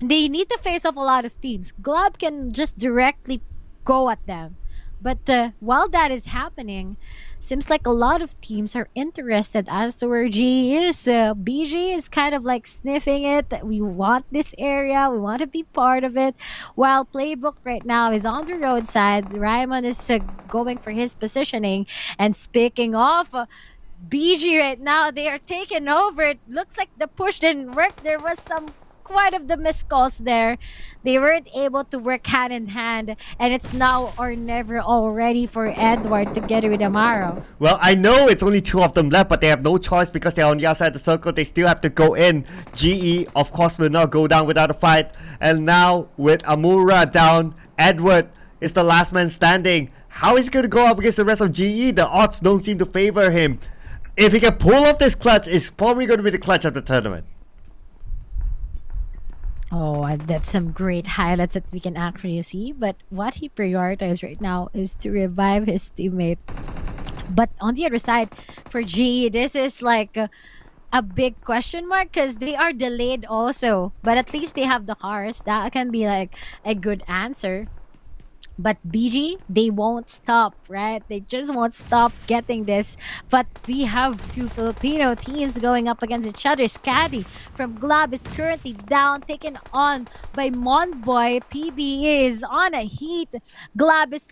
they need to face off a lot of teams. Glab can just directly go at them. But while that is happening, seems like a lot of teams are interested as to where G is. BG is kind of like sniffing it. We want this area. We want to be part of it. While Playbook right now is on the roadside, Raymond is going for his positioning. And speaking of BG right now, they are taking over. It looks like the push didn't work. There was some quite of the missed calls there. They weren't able to work hand in hand, and it's now or never already for Edward together with Amaro. Well, I know it's only 2 of them left, but they have no choice because they're on the outside of the circle. They still have to go in. GE, of course, will not go down without a fight. And now, with Amura down, Edward is the last man standing. How is he going to go up against the rest of GE? The odds don't seem to favor him. If he can pull off this clutch, it's probably going to be the clutch of the tournament. Oh, and that's some great highlights that we can actually see. But what he prioritized right now is to revive his teammate. But on the other side, for G, this is like a big question mark because they are delayed also. But at least they have the cars. That can be like a good answer. But BG, they won't stop, right? They just won't stop getting this. But we have 2 Filipino teams going up against each other. Scaddy from Glob is currently down, taken on by Monboy. PB is on a heat. Glob is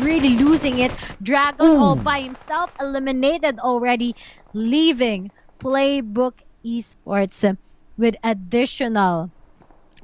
really losing it. Dragon all by himself, eliminated already, leaving Playbook Esports with additional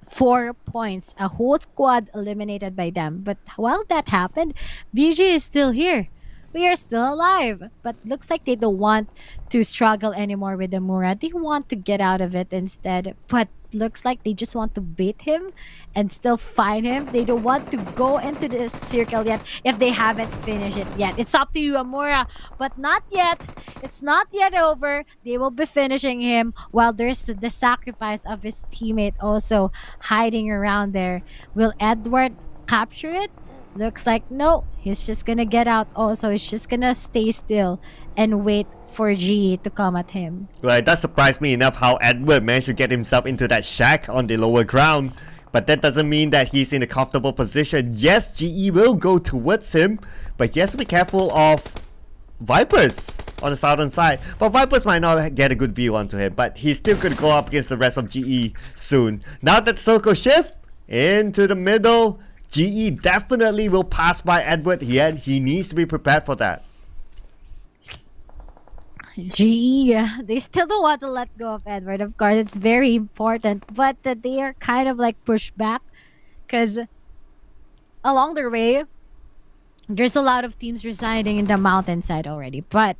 4 points, a whole squad eliminated by them. But while that happened, BG is still here. We are still alive. But looks like they don't want to struggle anymore with the Mura. They want to get out of it instead. But looks like they just want to bait him and still find him. They don't want to go into this circle yet if they haven't finished it yet. It's up to you, Amura. But not yet. It's not yet over. They will be finishing him while there's the sacrifice of his teammate also hiding around there. Will Edward capture it? Looks like no. He's just gonna get out also. He's just gonna stay still and wait for G to come at him. Well, it does surprise me enough how Edward managed to get himself into that shack on the lower ground. But that doesn't mean that he's in a comfortable position. Yes, GE will go towards him, but he has to be careful of Vipers on the southern side. But Vipers might not get a good view onto him, but he's still going to go up against the rest of GE soon. Now that the circle shift into the middle, GE definitely will pass by Edward here. He needs to be prepared for that. GE, they still don't want to let go of Edward. Of course, it's very important, but they are kind of like pushed back because along their way, there's a lot of teams residing in the mountainside already. But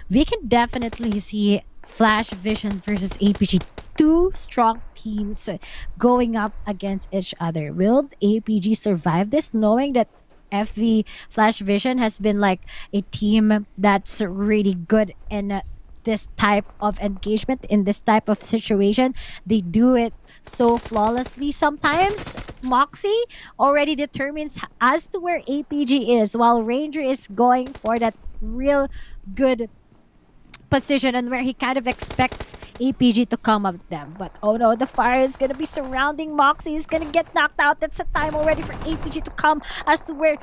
we can definitely see Flash Vision versus APG. 2 strong teams going up against each other. Will APG survive this, knowing that FV Flash Vision has been like a team that's really good in this type of engagement, in this type of situation? They do it so flawlessly sometimes. Moxie already determines as to where APG is, while Ranger is going for that real good position and where he kind of expects APG to come up with them. But oh no, the fire is gonna be surrounding Moxie. He's gonna get knocked out. That's a time already for APG to come as to where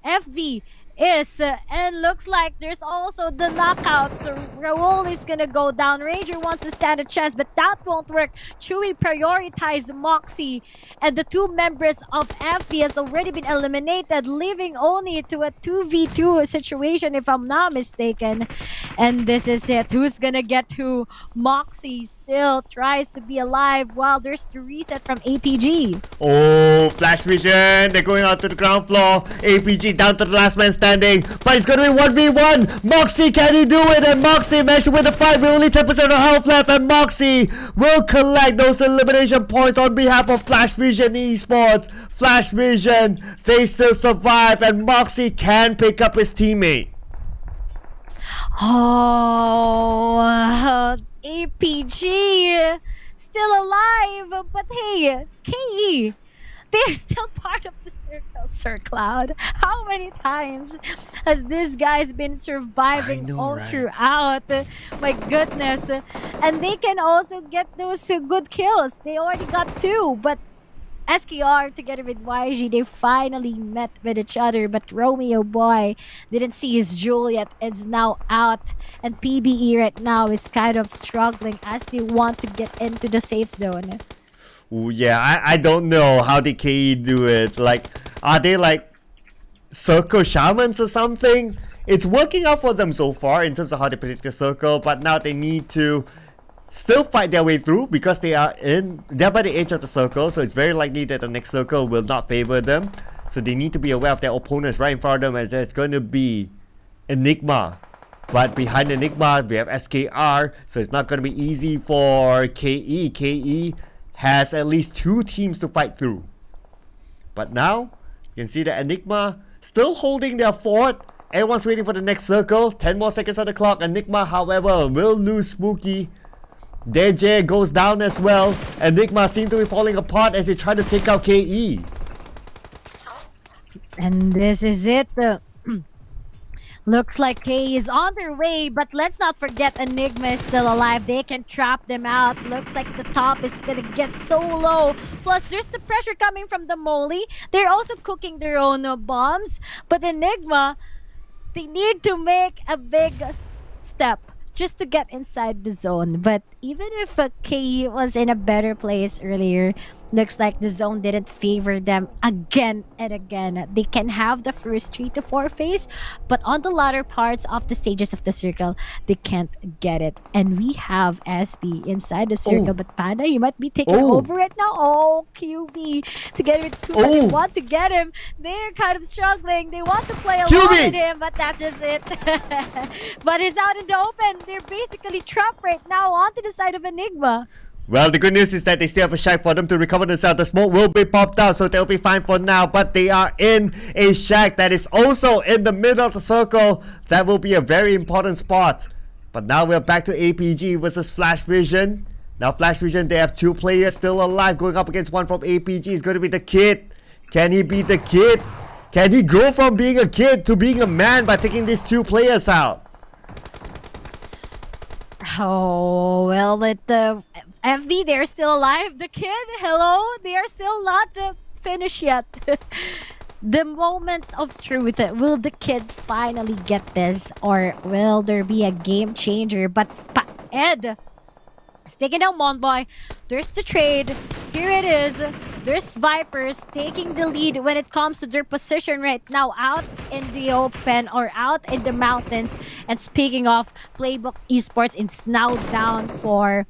FV is, and looks like there's also the knockout. So Raul is gonna go down. Ranger wants to stand a chance, but that won't work. Chewy prioritized Moxie, and the 2 members of FV has already been eliminated, leaving only to a 2v2 situation if I'm not mistaken. And this is it. Who's gonna get who? Moxie still tries to be alive while there's the reset from APG. Oh, Flash Vision, they're going out to the ground floor. APG down to the last man standing. But it's gonna be 1v1. Moxie, can he do it? And Moxie managed to win the fight with only 10% of health left. And Moxie will collect those elimination points on behalf of Flash Vision Esports. Flash Vision, they still survive. And Moxie can pick up his teammate. Oh, APG still alive. But hey, KE, they're still part of the circle, Sir Cloud. How many times has this guy's been surviving all throughout? My goodness. And they can also get those good kills. They already got 2, but SKR together with YG, they finally met with each other, but Romeo boy didn't see his Juliet, is now out, and PBE right now is kind of struggling as they want to get into the safe zone. Ooh, yeah, I don't know how the KE do it. Like, are they like circle shamans or something? It's working out for them so far in terms of how they predict the circle, but now they need to still fight their way through because they're by the edge of the circle, so it's very likely that the next circle will not favor them. So they need to be aware of their opponents right in front of them, as there's going to be Enigma. But behind Enigma, we have SKR, so it's not going to be easy for KE. KE has at least 2 teams to fight through. But now, you can see that Enigma still holding their fort. Everyone's waiting for the next circle. 10 more seconds on the clock. Enigma, however, will lose Spooky. DJ goes down as well. Enigma seem to be falling apart as they try to take out KE. And this is it. Looks like K is on their way, but let's not forget Enigma is still alive. They can trap them out. Looks like the top is gonna get so low. Plus, there's the pressure coming from the Molly. They're also cooking their own bombs. But Enigma, they need to make a big step just to get inside the zone. But even if K was in a better place earlier, looks like the zone didn't favor them again and again. They can have the first 3 to 4 phase, but on the latter parts of the stages of the circle, they can't get it. And we have SB inside the circle, but Panda, you might be taking over it now. Oh, QB together with Kuba, they want to get him. They're kind of struggling. They want to play along with him, but that's just it. But he's out in the open. They're basically trapped right now onto the side of Enigma. Well, the good news is that they still have a shack for them to recover themselves. The smoke will be popped out, so they'll be fine for now. But they are in a shack that is also in the middle of the circle. That will be a very important spot. But now we're back to APG versus Flash Vision. Now Flash Vision, they have 2 players still alive. Going up against one from APG is going to be the Kid. Can he beat the Kid? Can he grow from being a kid to being a man by taking these 2 players out? Oh, well, FB, they're still alive. The Kid, hello? They are still not finished yet. The moment of truth. Will the Kid finally get this? Or will there be a game changer? But Ed is taking down Monboy. There's the trade. Here it is. There's Vipers taking the lead when it comes to their position right now out in the open or out in the mountains. And speaking of, Playbook Esports, it's now down for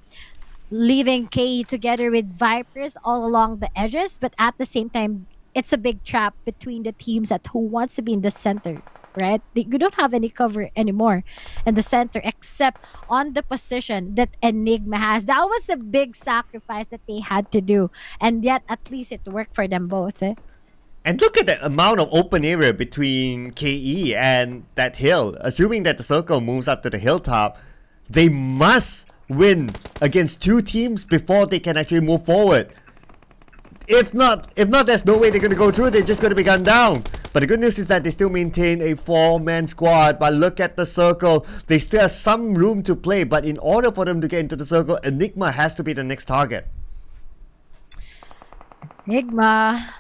leaving KE together with Vipers all along the edges, but at the same time, it's a big trap between the teams at who wants to be in the center, right? You don't have any cover anymore in the center except on the position that Enigma has. That was a big sacrifice that they had to do, and yet at least it worked for them both. And look at the amount of open area between KE and that hill. Assuming that the circle moves up to the hilltop, they must win against 2 teams before they can actually move forward. If not, there's no way they're going to go through. They're just going to be gunned down. But the good news is that they still maintain a 4-man squad. But look at the circle. They still have some room to play. But in order for them to get into the circle, Enigma has to be the next target. Enigma,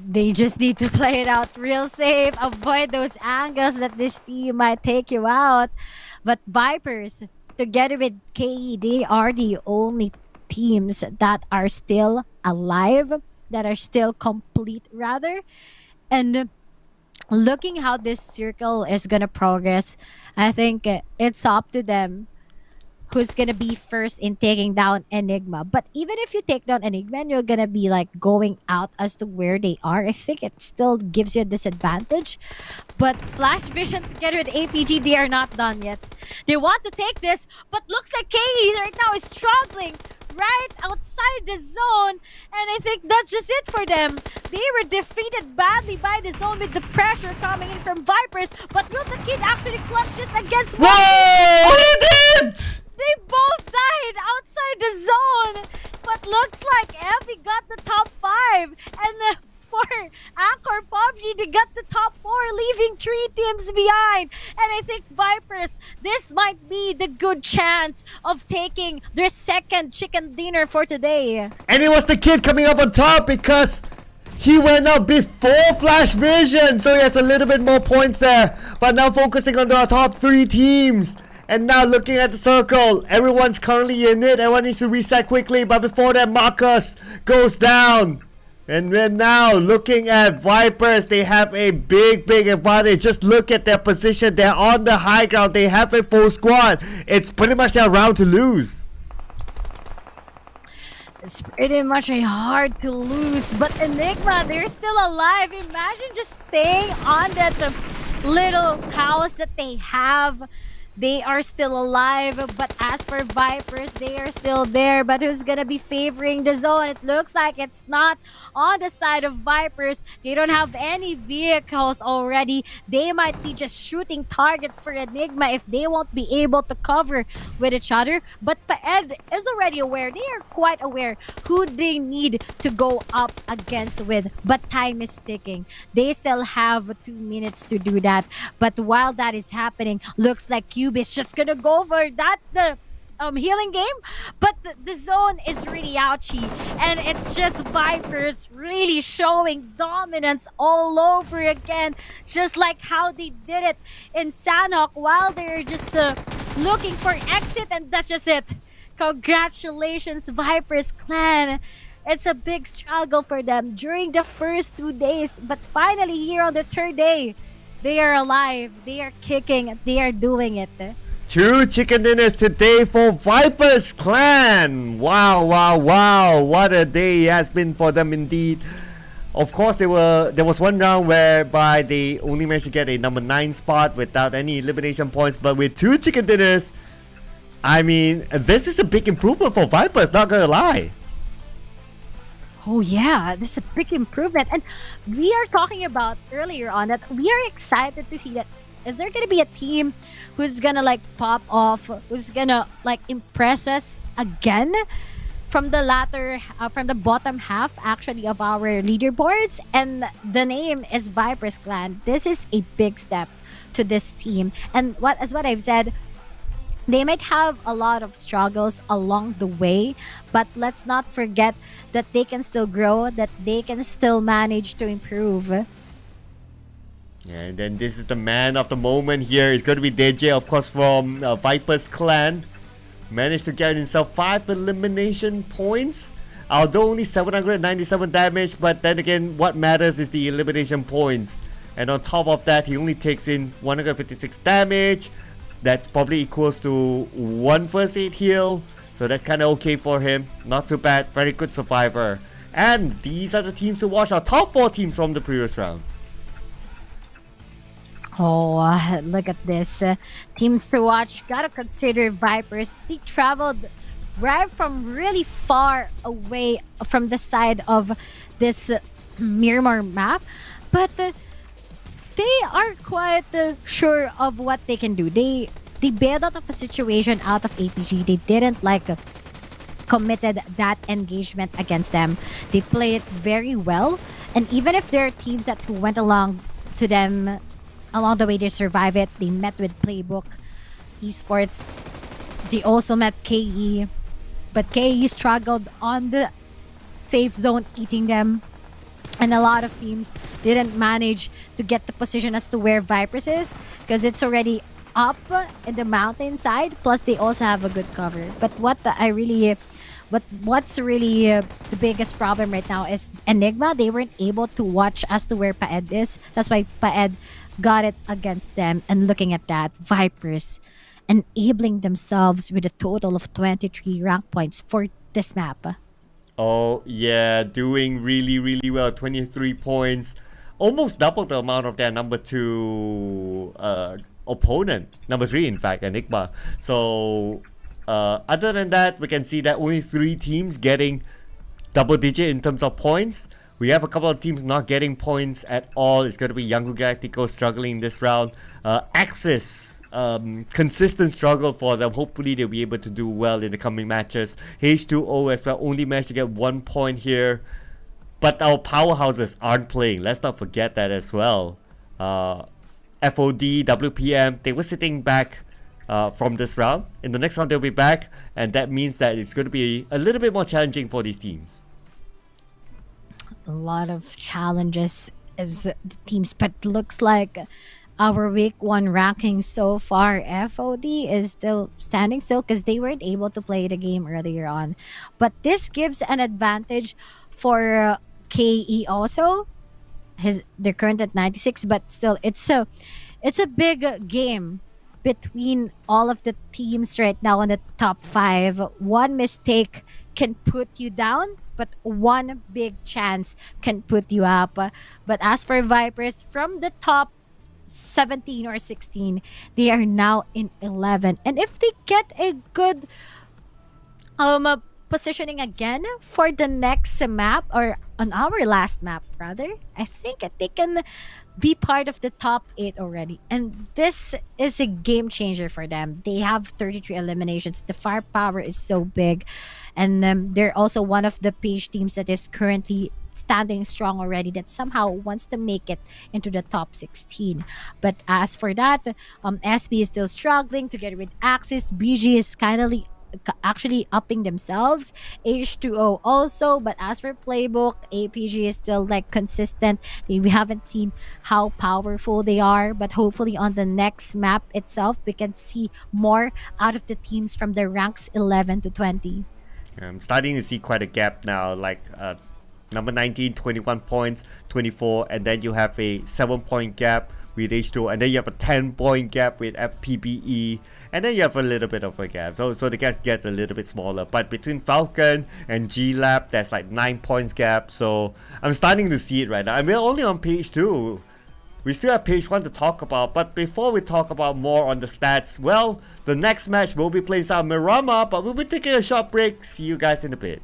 they just need to play it out real safe. Avoid those angles that this team might take you out. But Vipers, together with KE, they are the only teams that are still alive, that are still complete rather. And looking how this circle is gonna progress, I think it's up to them who's gonna be first in taking down Enigma. But even if you take down Enigma and you're gonna be like going out as to where they are, I think it still gives you a disadvantage. But Flash Vision together with APG, they are not done yet. They want to take this, but looks like KE right now is struggling right outside the zone, and I think that's just it for them. They were defeated badly by the zone with the pressure coming in from Vipers, but will the Kid actually clutch this against Whoa! He did! They both died outside the zone, but looks like Evie got the top 5, and for Anchor PUBG, they got the top 4, leaving 3 teams behind. And I think Vipers, this might be the good chance of taking their second chicken dinner for today. And it was the Kid coming up on top because he went up before Flash Vision, so he has a little bit more points there. But now focusing on the top 3 teams. And now looking at the circle, everyone's currently in it. Everyone needs to reset quickly, but before that, Marcus goes down. And then now looking at Vipers, they have a big advantage. Just look at their position. They're on the high ground. They have a full squad. It's pretty much their round to lose. It's pretty much a hard to lose, but Enigma, they're still alive. Imagine just staying on that little house that they have. They are still alive, but as for Vipers, they are still there. But who's gonna be favoring the zone? It looks like it's not on the side of Vipers. They don't have any vehicles already. They might be just shooting targets for Enigma if they won't be able to cover with each other. But Paed is already aware. They are quite aware who they need to go up against with. But time is ticking. They still have 2 minutes to do that. But while that is happening, looks like Cube is just gonna go for that healing game, but the zone is really ouchy, and it's just Vipers really showing dominance all over again, just like how they did it in Sanhok while they're just looking for exit, and that's just it. Congratulations, Vipers clan. It's a big struggle for them during the first 2 days, but finally here on the third day, they are alive, they are kicking, they are doing it. 2 chicken dinners today for Vipers Clan. Wow, wow, wow. What a day it has been for them indeed. Of course, there was one round whereby they only managed to get a number 9 spot without any elimination points. But with 2 chicken dinners, I mean, this is a big improvement for Vipers, not gonna lie. Oh yeah, this is a big improvement. And we are talking about earlier on that we are excited to see that. Is there gonna be a team who's gonna like pop off, who's gonna like impress us again from the bottom half actually of our leaderboards? And the name is Vipers Clan. This is a big step to this team. And what I've said, they might have a lot of struggles along the way, but let's not forget that they can still grow, that they can still manage to improve. And then this is the man of the moment here. It's going to be DJ, of course, from Vipers Clan. Managed to get himself 5 elimination points. Although only 797 damage, but then again, what matters is the elimination points. And on top of that, he only takes in 156 damage. That's probably equals to 1 first aid heal. So that's kind of okay for him. Not too bad. Very good survivor. And these are the teams to watch. Our top 4 teams from the previous round. Oh, look at this. Teams to watch. Gotta consider Vipers. They traveled right from really far away from the side of this Myanmar map. But they are quite sure of what they can do. They bailed out of a situation out of APG. They didn't committed that engagement against them. They played it very well. And even if there are teams that who went along to them along the way, they survive it. They met with Playbook, Esports. They also met KE. But KE struggled on the safe zone, eating them. And a lot of teams didn't manage to get the position as to where Vipers is, because it's already up in the mountainside. Plus, they also have a good cover. But what's really the biggest problem right now is Enigma. They weren't able to watch as to where Paed is. That's why Paed got it against them. And looking at that, Vipers enabling themselves with a total of 23 rank points for this map. Oh yeah, doing really, really well. 23 points. Almost double the amount of their number 2 opponent. Number 3, in fact, Enigma. So, other than that, we can see that only 3 teams getting double digit in terms of points. We have a couple of teams not getting points at all. It's going to be Young Galactico struggling this round. Axis. Consistent struggle for them. Hopefully they'll be able to do well in the coming matches. H2O as well only managed to get 1 point here, but our powerhouses aren't playing. Let's not forget that as well. FOD, WPM, they were sitting back from this round. In the next round they'll be back, and that means that it's going to be a little bit more challenging for these teams. A lot of challenges as the teams, but looks like our week 1 ranking so far, FOD is still standing still because they weren't able to play the game earlier on. But this gives an advantage for KE also. They're current at 96, but still it's a big game between all of the teams right now in the top 5. One mistake can put you down, but one big chance can put you up. But as for Vipers, from the top 17 or 16, they are now in 11. And if they get a good positioning again for the next map, or on our last map rather, I think that they can be part of the top 8 already, and this is a game changer for them. They have 33 eliminations. The firepower is so big, and they're also one of the page teams that is currently standing strong already, that somehow wants to make it into the top 16. But as for that, SB is still struggling together with Axis. BG is actually upping themselves. H2O also. But as for playbook, APG is still like consistent. We haven't seen how powerful they are, but hopefully on the next map itself we can see more out of the teams from the ranks 11 to 20. I'm starting to see quite a gap now, like number 19, 21 points, 24, and then you have a 7-point gap with H2O, and then you have a 10-point gap with FPBE, and then you have a little bit of a gap. So the gap gets a little bit smaller. But between Falcon and G-Lab, there's like 9 points gap. So I'm starting to see it right now. And we're only on page 2. We still have page 1 to talk about. But before we talk about more on the stats, well, the next match will be played out in Myanmar, but we'll be taking a short break. See you guys in a bit.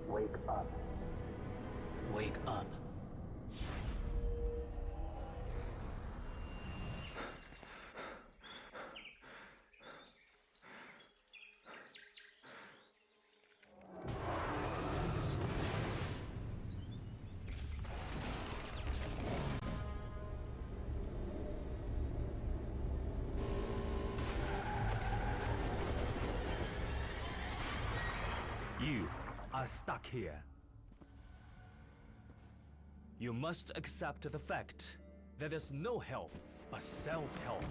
Wake up. Wake up. You are stuck here. You must accept the fact that there's no help but self-help.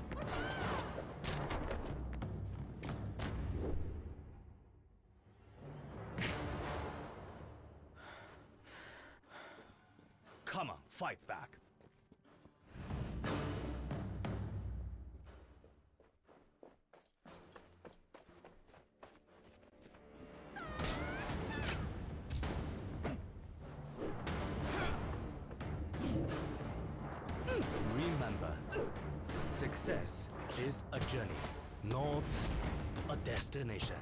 Come on, fight back. Success is a journey, not a destination.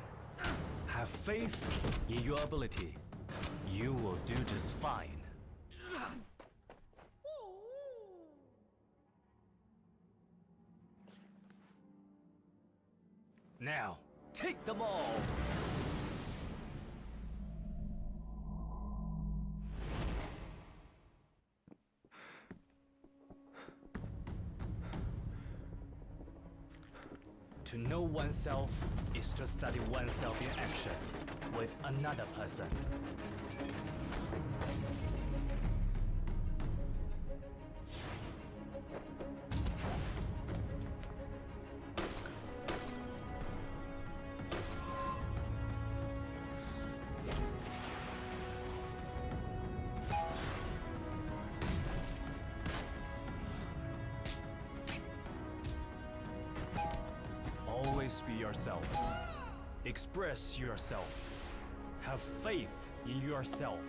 Have faith in your ability. You will do just fine. Now, take them all! To know oneself is to study oneself in action with another person. Always be yourself. Express yourself. Have faith in yourself.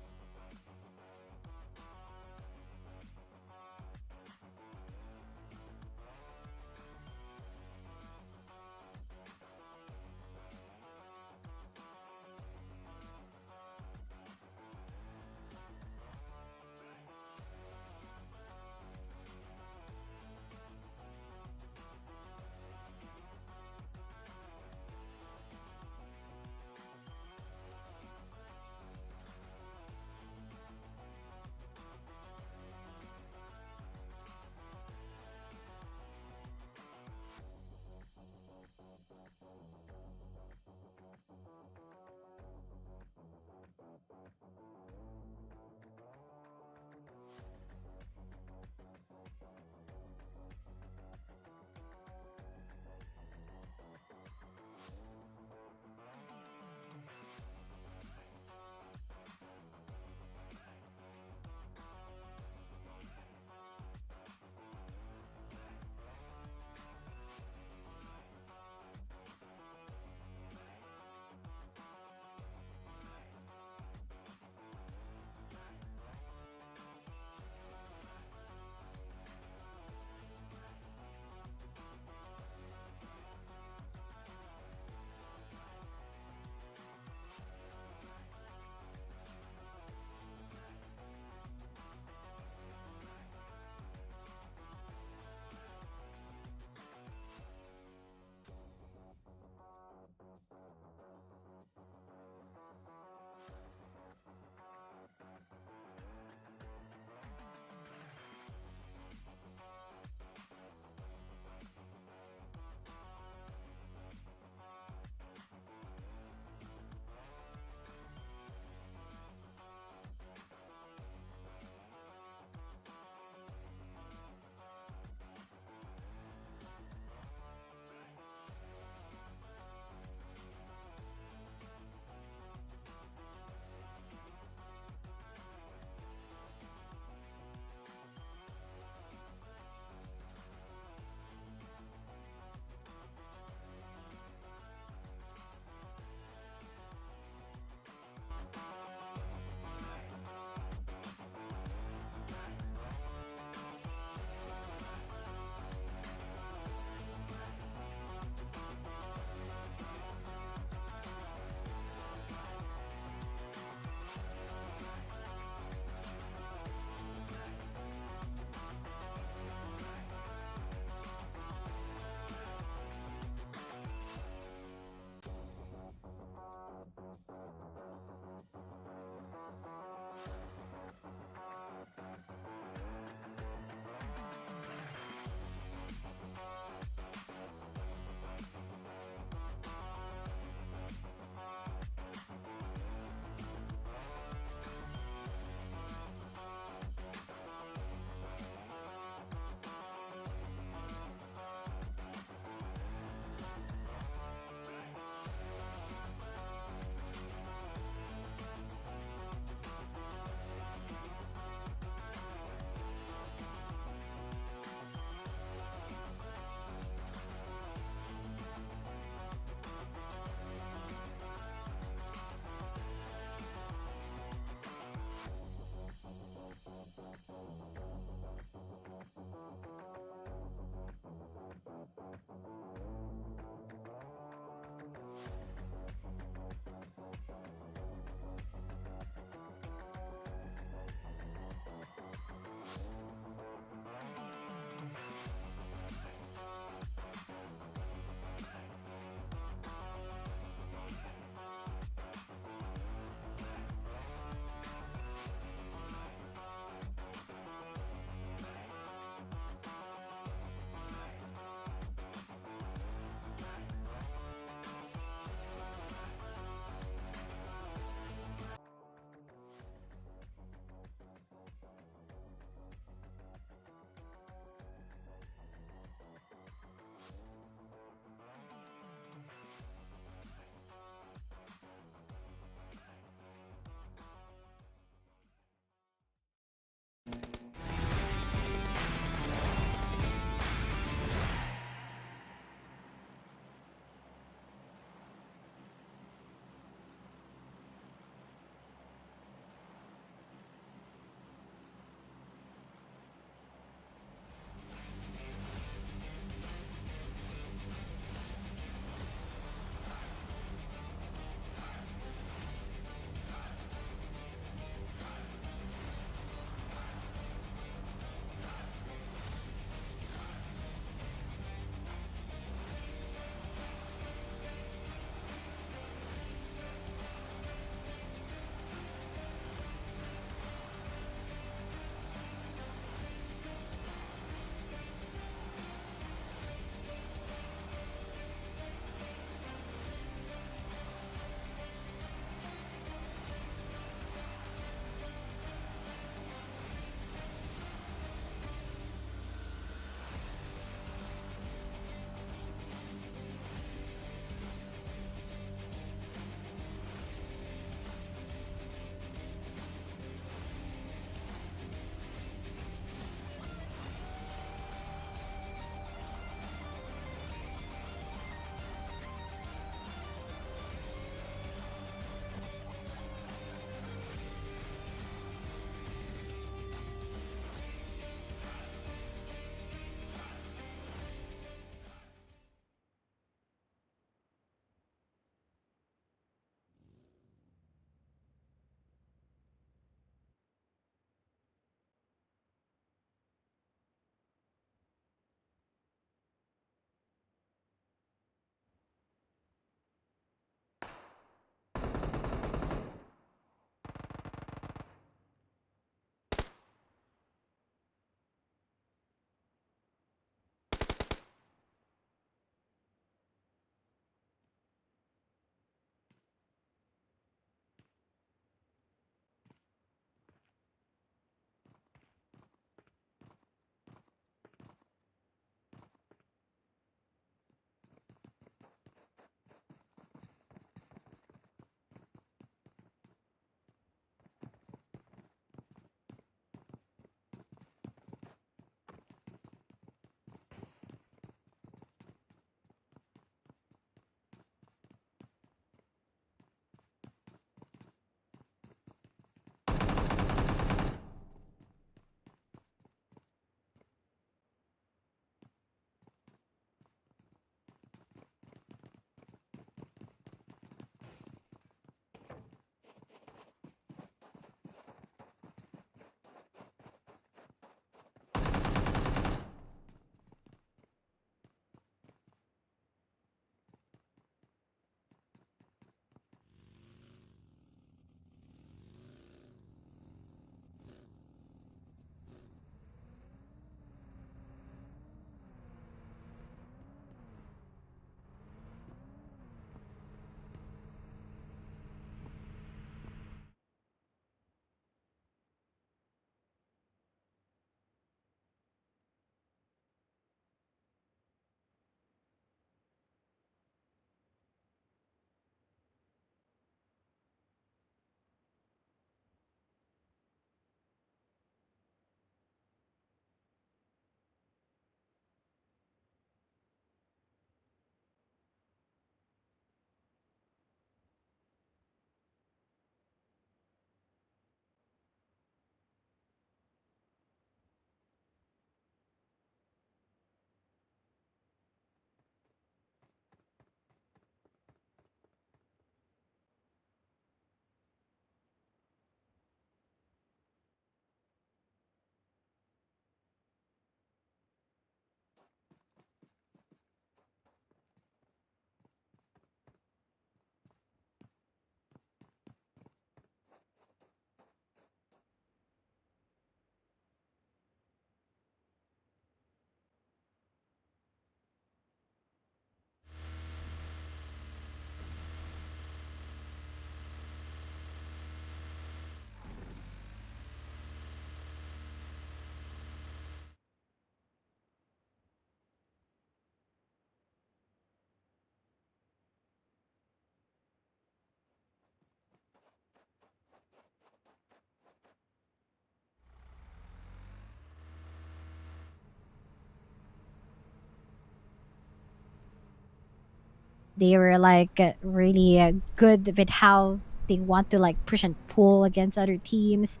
They were like really good with how they want to like push and pull against other teams.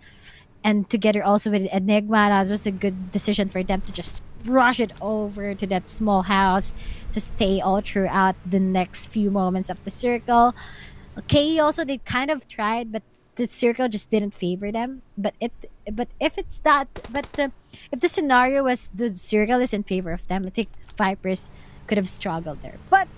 And together also with Enigma, that was a good decision for them to just rush it over to that small house to stay all throughout the next few moments of the circle. Okay, also they kind of tried, but the circle just didn't favor them. But if it's that, if the scenario was the circle is in favor of them, I think Vipers could have struggled there. But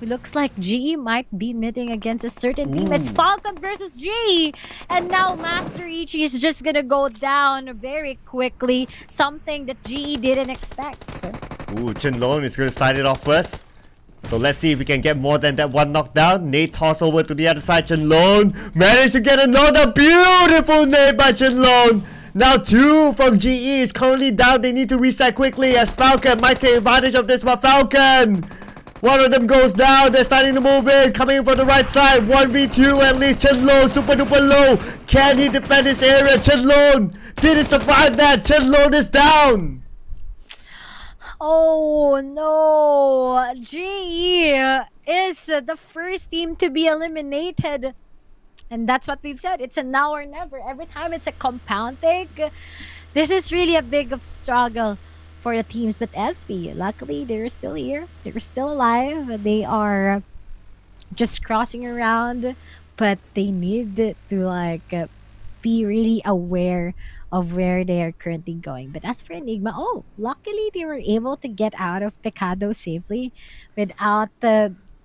it looks like GE might be meeting against a certain team. It's Falcon versus GE. And now Master Ichi is just gonna go down very quickly. Something that GE didn't expect. Chinlong is going to start it off first. So let's see if we can get more than that one knockdown. Nate toss over to the other side. Chinlong managed to get another beautiful nade by Chinlong. Now 2 from GE is currently down. They need to reset quickly as Falcon might take advantage of this. But Falcon, one of them goes down. They're starting to move in. Coming in from the right side. 1v2 at least. Chinlong super duper low. Can he defend his area? Chinlong didn't survive that. Chinlong is down. Oh no! GE is the first team to be eliminated. And that's what we've said. It's a now or never. Every time it's a compound take. This is really a big of struggle for the teams. But SB, luckily, they're still here. They're still alive. They are just crossing around. But they need to like be really aware of where they are currently going. But as for Enigma, luckily they were able to get out of Pecado safely without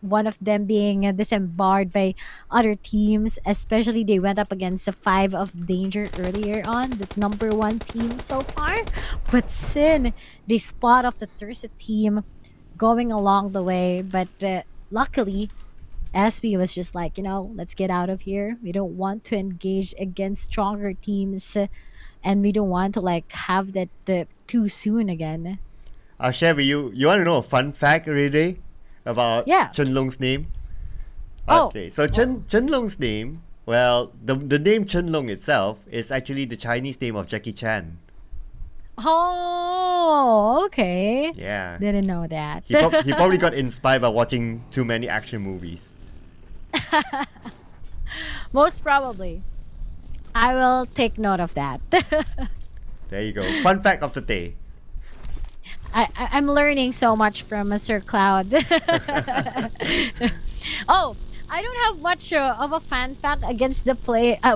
one of them being disembarred by other teams. Especially they went up against a 5 of danger earlier on, the number 1 team so far. But Sin, they spot off the Thirsa team going along the way. But luckily, SB was just like, let's get out of here. We don't want to engage against stronger teams. And we don't want to like have that too soon again. I'll share with you. You want to know a fun fact, really, about Chenlong's name? Okay, so Chenlong's name, well, the name Chenlong itself is actually the Chinese name of Jackie Chan. Oh, okay. Yeah. Didn't know that. He probably got inspired by watching too many action movies. Most probably. I will take note of that. There you go. Fun fact of the day. I'm learning so much from Sir Cloud. I don't have much of a fan fact against the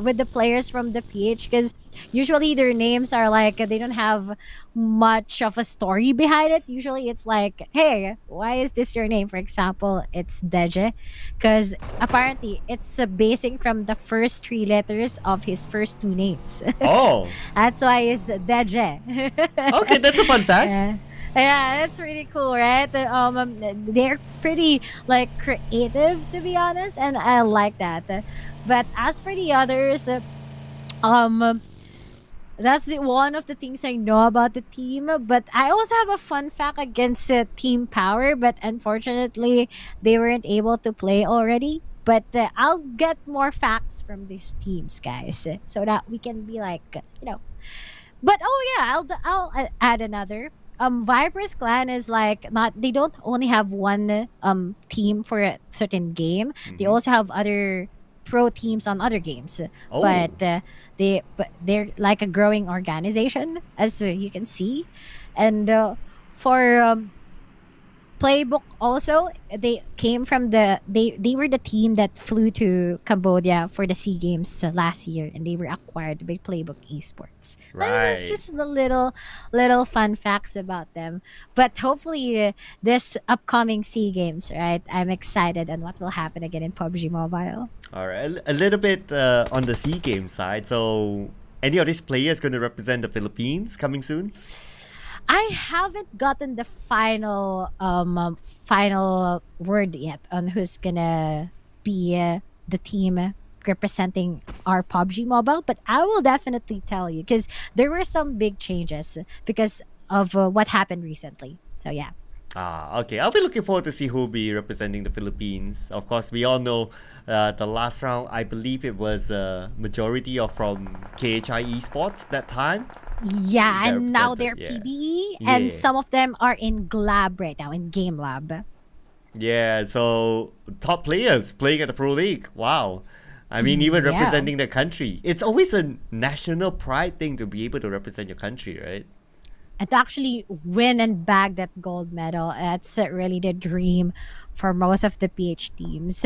with the players from the PH, because usually their names are like they don't have much of a story behind it. Usually it's like, hey, why is this your name? For example, it's Deje, because apparently it's basing from the first 3 letters of his first 2 names. Oh, that's why it's Deje. Okay, that's a fun fact. Yeah, that's really cool, right? They're pretty like creative, to be honest, and I like that. But as for the others, that's one of the things I know about the team. But I also have a fun fact against Team Power, but unfortunately, they weren't able to play already. But I'll get more facts from these teams, guys, so that we can be like, But I'll add another. Vipers Clan is like they don't only have one team for a certain game. They also have other pro teams on other games. Oh. But they're like a growing organization, as you can see. And for Playbook also, they came from they were the team that flew to Cambodia for the SEA Games last year, and they were acquired by Playbook Esports. Right. That's just the little fun facts about them. But hopefully this upcoming SEA Games, right? I'm excited on what will happen again in PUBG Mobile. All right, a little bit on the SEA Games side. So, any of these players going to represent the Philippines coming soon? I haven't gotten the final word yet on who's gonna be the team representing our PUBG Mobile, but I will definitely tell you, because there were some big changes because of what happened recently. So yeah. Okay. I'll be looking forward to see who will be representing the Philippines. Of course, we all know the last round, I believe it was majority of from KHI Esports that time. Yeah, That and now represented, they're yeah. PBE, Yeah. and some of them are in Glab right now, in Game Lab. Yeah, so top players playing at the Pro League. Wow. I mean, even Yeah. representing the country. It's always a national pride thing to be able to represent your country, right? And to actually win and bag that gold medal, that's really the dream for most of the PH teams.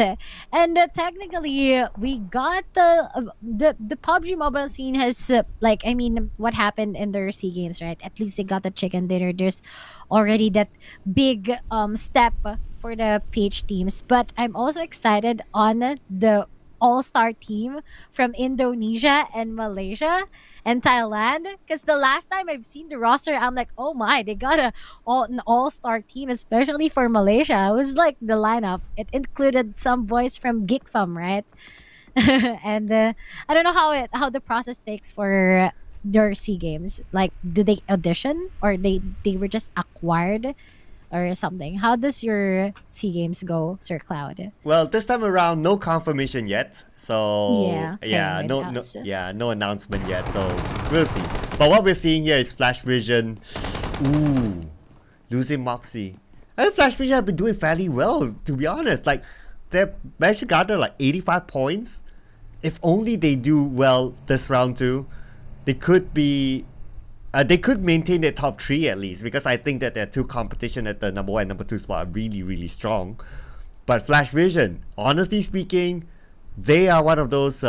And technically, we got the PUBG mobile scene has what happened in their SEA Games, right? At least they got the chicken dinner. There's already that big step for the PH teams. But I'm also excited on the all-star team from Indonesia and Malaysia and Thailand, because the last time I've seen the roster, I'm like, oh my, they got an all-star team, especially for Malaysia. It was like the lineup. It included some boys from Geekfam, right? And I don't know how the process takes for their SEA Games. Like, do they audition or they were just acquired or something? How does your SEA Games go, Sir Cloud? Well, this time around, no confirmation yet. So Yeah, same with us. no announcement yet. So we'll see. But what we're seeing here is Flash Vision. Ooh, losing Moxie. I think Flash Vision have been doing fairly well, to be honest. Like, they've managed to gather like 85 points. If only they do well this round too, they could be. They could maintain their top 3 at least, because I think that their 2 competition at the number 1 and number 2 spot are really, really strong. But Flash Vision, honestly speaking, they are one of those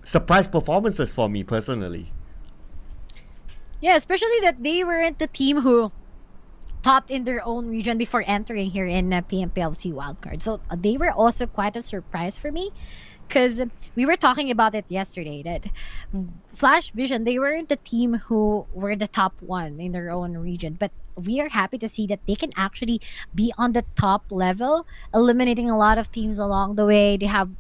surprise performances for me personally. Yeah, especially that they weren't the team who topped in their own region before entering here in PMPL SEA Wildcard. So they were also quite a surprise for me, because we were talking about it yesterday that Flash Vision, they weren't the team who were the top one in their own region, but we are happy to see that they can actually be on the top level, eliminating a lot of teams along the way. They have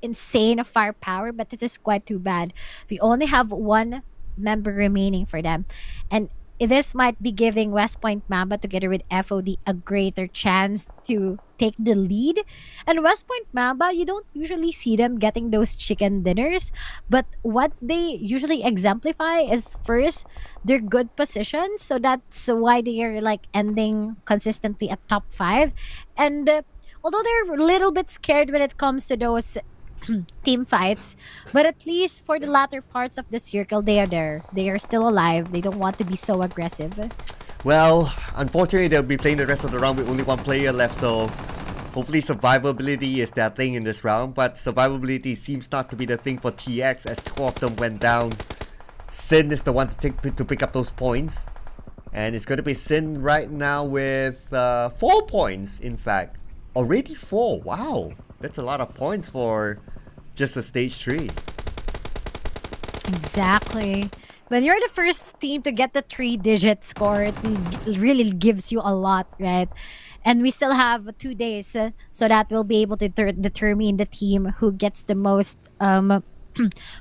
insane firepower, but this is quite too bad. We only have one member remaining for them, and this might be giving West Point Mamba together with FOD a greater chance to take the lead. And West Point Mamba, you don't usually see them getting those chicken dinners, but what they usually exemplify is first their good positions, so that's why they are like ending consistently at top 5. And although they're a little bit scared when it comes to those team fights, but at least for the latter parts of the circle, they are there. They are still alive. They don't want to be so aggressive. Well, unfortunately, they'll be playing the rest of the round with only 1 player left, so hopefully survivability is their thing in this round. But survivability seems not to be the thing for TX, as 2 of them went down. Sin is the one to pick up those points, and it's going to be Sin right now with 4 points. In fact, already 4. Wow, that's a lot of points for just a stage 3. Exactly. When you're the first team to get the 3-digit score, it really gives you a lot, right? And we still have 2 days, so that we'll be able to determine the team who gets the most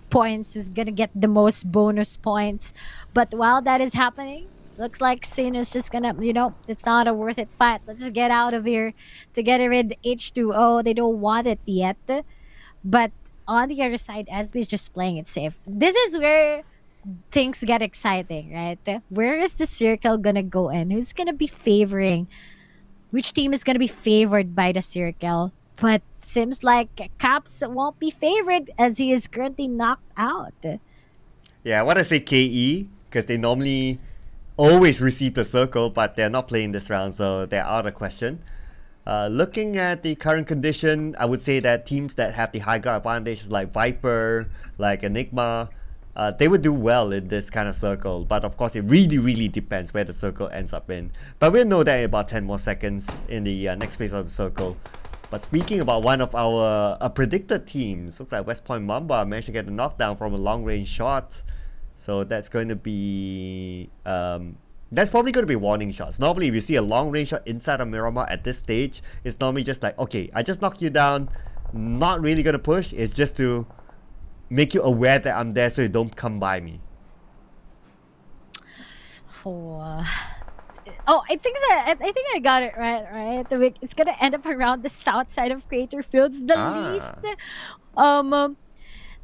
points, who's gonna get the most bonus points. But while that is happening, looks like Sin is just gonna, it's not a worth it fight. Let's just get out of here to get rid of H2O. They don't want it yet. But on the other side, SB is just playing it safe. This is where things get exciting, right? Where is the circle gonna go in? Who's gonna be favoring? Which team is gonna be favored by the circle? But seems like Caps won't be favored as he is currently knocked out. Yeah, I want to say KE, because they normally always receive the circle, but they're not playing this round, so they're out of question. Looking at the current condition, I would say that teams that have the high ground advantages like Viper, like Enigma, they would do well in this kind of circle. But of course, it really, really depends where the circle ends up in. But we'll know that in about 10 more seconds in the next phase of the circle. But speaking about one of our predicted teams, looks like West Point Mamba managed to get a knockdown from a long-range shot. So that's going to be... that's probably going to be warning shots. Normally, if you see a long-range shot inside of Miramar at this stage, it's normally just like, okay, I just knocked you down, not really going to push. It's just to make you aware that I'm there so you don't come by me. I think I got it right. It's gonna end up around the south side of Crater Fields. The least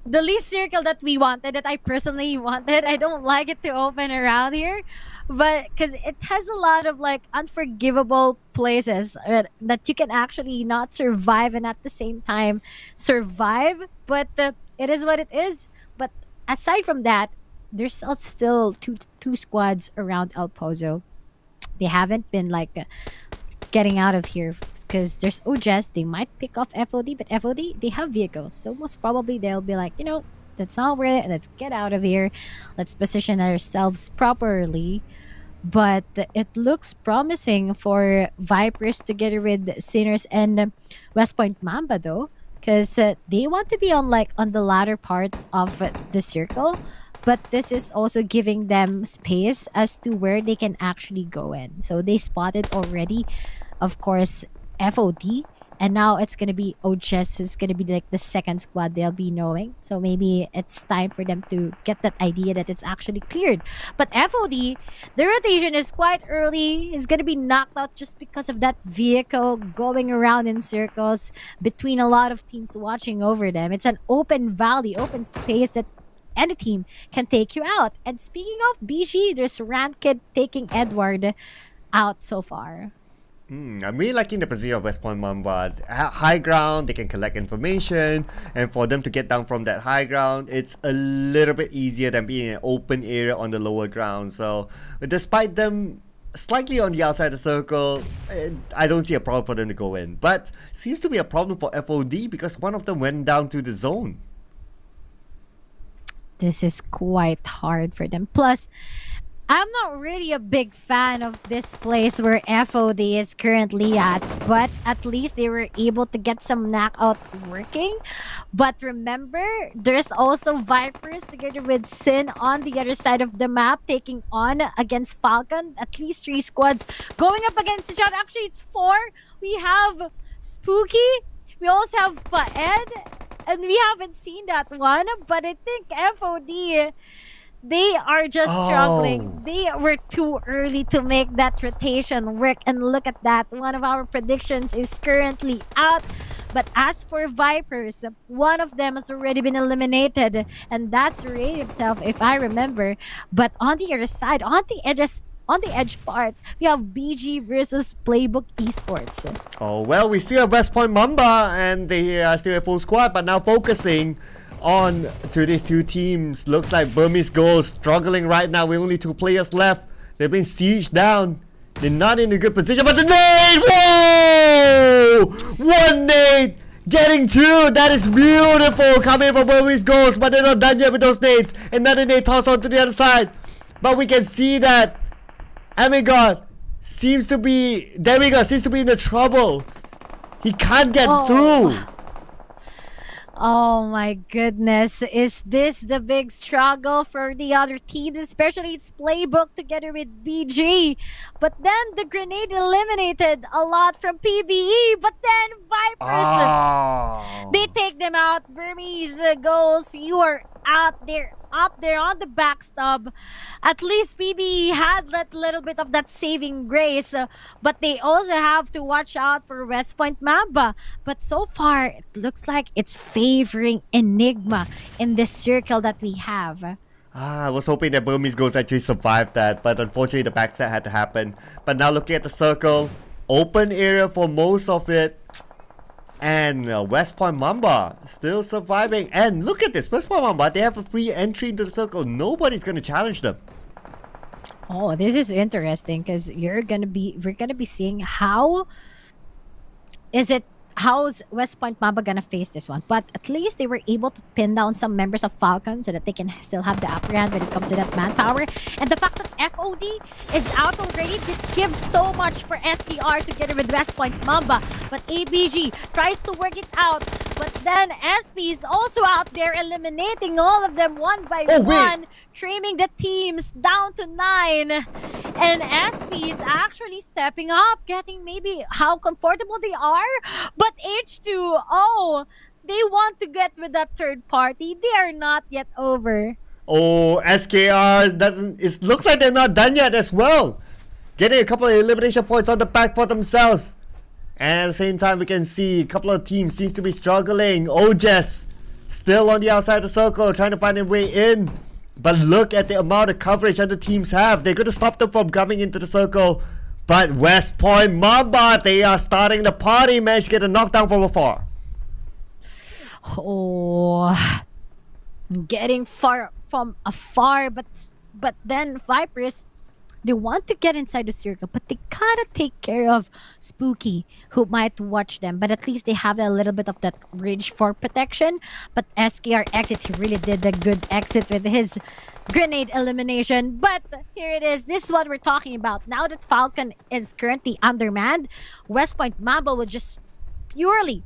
the least circle that we wanted, that I personally wanted. I don't like it to open around here, but because it has a lot of like unforgivable places that you can actually not survive and at the same time survive. But it is what it is. But aside from that, there's still two squads around El Pozo. They haven't been like getting out of here because there's OJS. They might pick off FOD, but FOD, they have vehicles, so most probably they'll be like, that's not worth it, let's get out of here, let's position ourselves properly. But it looks promising for Vipers together with Sinners and West Point Mamba though, because they want to be on the latter parts of the circle, but this is also giving them space as to where they can actually go in. So they spotted already, of course, FOD, and now it's gonna be OJS who's gonna be like the second squad they'll be knowing. So maybe it's time for them to get that idea that it's actually cleared. But FOD, the rotation is quite early. Is gonna be knocked out just because of that vehicle going around in circles between a lot of teams watching over them. It's an open valley, open space that any team can take you out. And speaking of BG, there's Ranked taking Edward out so far. I'm really liking the position of West Point Mamba. High ground, they can collect information, and for them to get down from that high ground, it's a little bit easier than being in an open area on the lower ground. So despite them slightly on the outside of the circle, I don't see a problem for them to go in. But seems to be a problem for FOD because one of them went down to the zone. This is quite hard for them. Plus, I'm not really a big fan of this place where FOD is currently at, but at least they were able to get some knockout working. But remember, there's also Vipers together with Sin on the other side of the map taking on against Falcon. At least 3 squads going up against each other. Actually, it's 4. We have Spooky. We also have Paed. And we haven't seen that one, but I think FOD, they are just struggling. They were too early to make that rotation work. And look at that. One of our predictions is currently out. But as for Vipers, one of them has already been eliminated. And that's Raid himself, if I remember. But on the other side, on the edge part, we have BG versus Playbook Esports. Oh, well, we still have West Point Mamba, and they are still a full squad, but now focusing on to these two teams. Looks like Burmese Gold struggling right now with only 2 players left. They've been sieged down. They're not in a good position, but the nade! Whoa! 1 nade! Getting 2! That is beautiful coming from Burmese Gold, but they're not done yet with those nades. Another nade tossed on to the other side. But we can see that Amigod seems to be in the trouble. He can't get through. Oh my goodness. Is this the big struggle for the other teams? Especially its Playbook together with BG. But then the grenade eliminated a lot from PBE. But then Vipers, they take them out. Burmese goals, you are out there. Up there on the backstab. At least PBE had that little bit of that saving grace, but they also have to watch out for West Point Mamba. But so far, it looks like it's favoring Enigma in this circle that we have. I was hoping that Burmese Ghost actually survived that, but unfortunately the backstab had to happen. But now looking at the circle, open area for most of it. And West Point Mamba still surviving. And look at this, West Point Mamba, they have a free entry into the circle. Nobody's gonna challenge them. Oh, this is interesting because we're gonna be seeing how's West Point Mamba gonna face this one. But at least they were able to pin down some members of Falcon so that they can still have the upper hand when it comes to that manpower. And the fact that FOD is out already, this gives so much for SDR together with West Point Mamba. But ABG tries to work it out. But then SP is also out there eliminating all of them one by one, trimming the teams down to 9. And SP is actually stepping up, getting maybe how comfortable they are. But H2O, they want to get with that third party. They are not yet over. Oh, SKR it looks like they're not done yet as well. Getting a couple of elimination points on the back for themselves. And at the same time, we can see a couple of teams seems to be struggling. OJS still on the outside of the circle, trying to find a way in. But look at the amount of coverage other teams have. They're going to stop them from coming into the circle. But West Point Mamba, they are starting the party. Managed to get a knockdown from afar. Oh, getting far from afar, but then Vipers, they want to get inside the circle, but they gotta take care of Spooky, who might watch them. But at least they have a little bit of that bridge for protection. But SKR exit, he really did a good exit with his grenade elimination. But here it is. This is what we're talking about. Now that Falcon is currently undermanned, West Point Mamba will just purely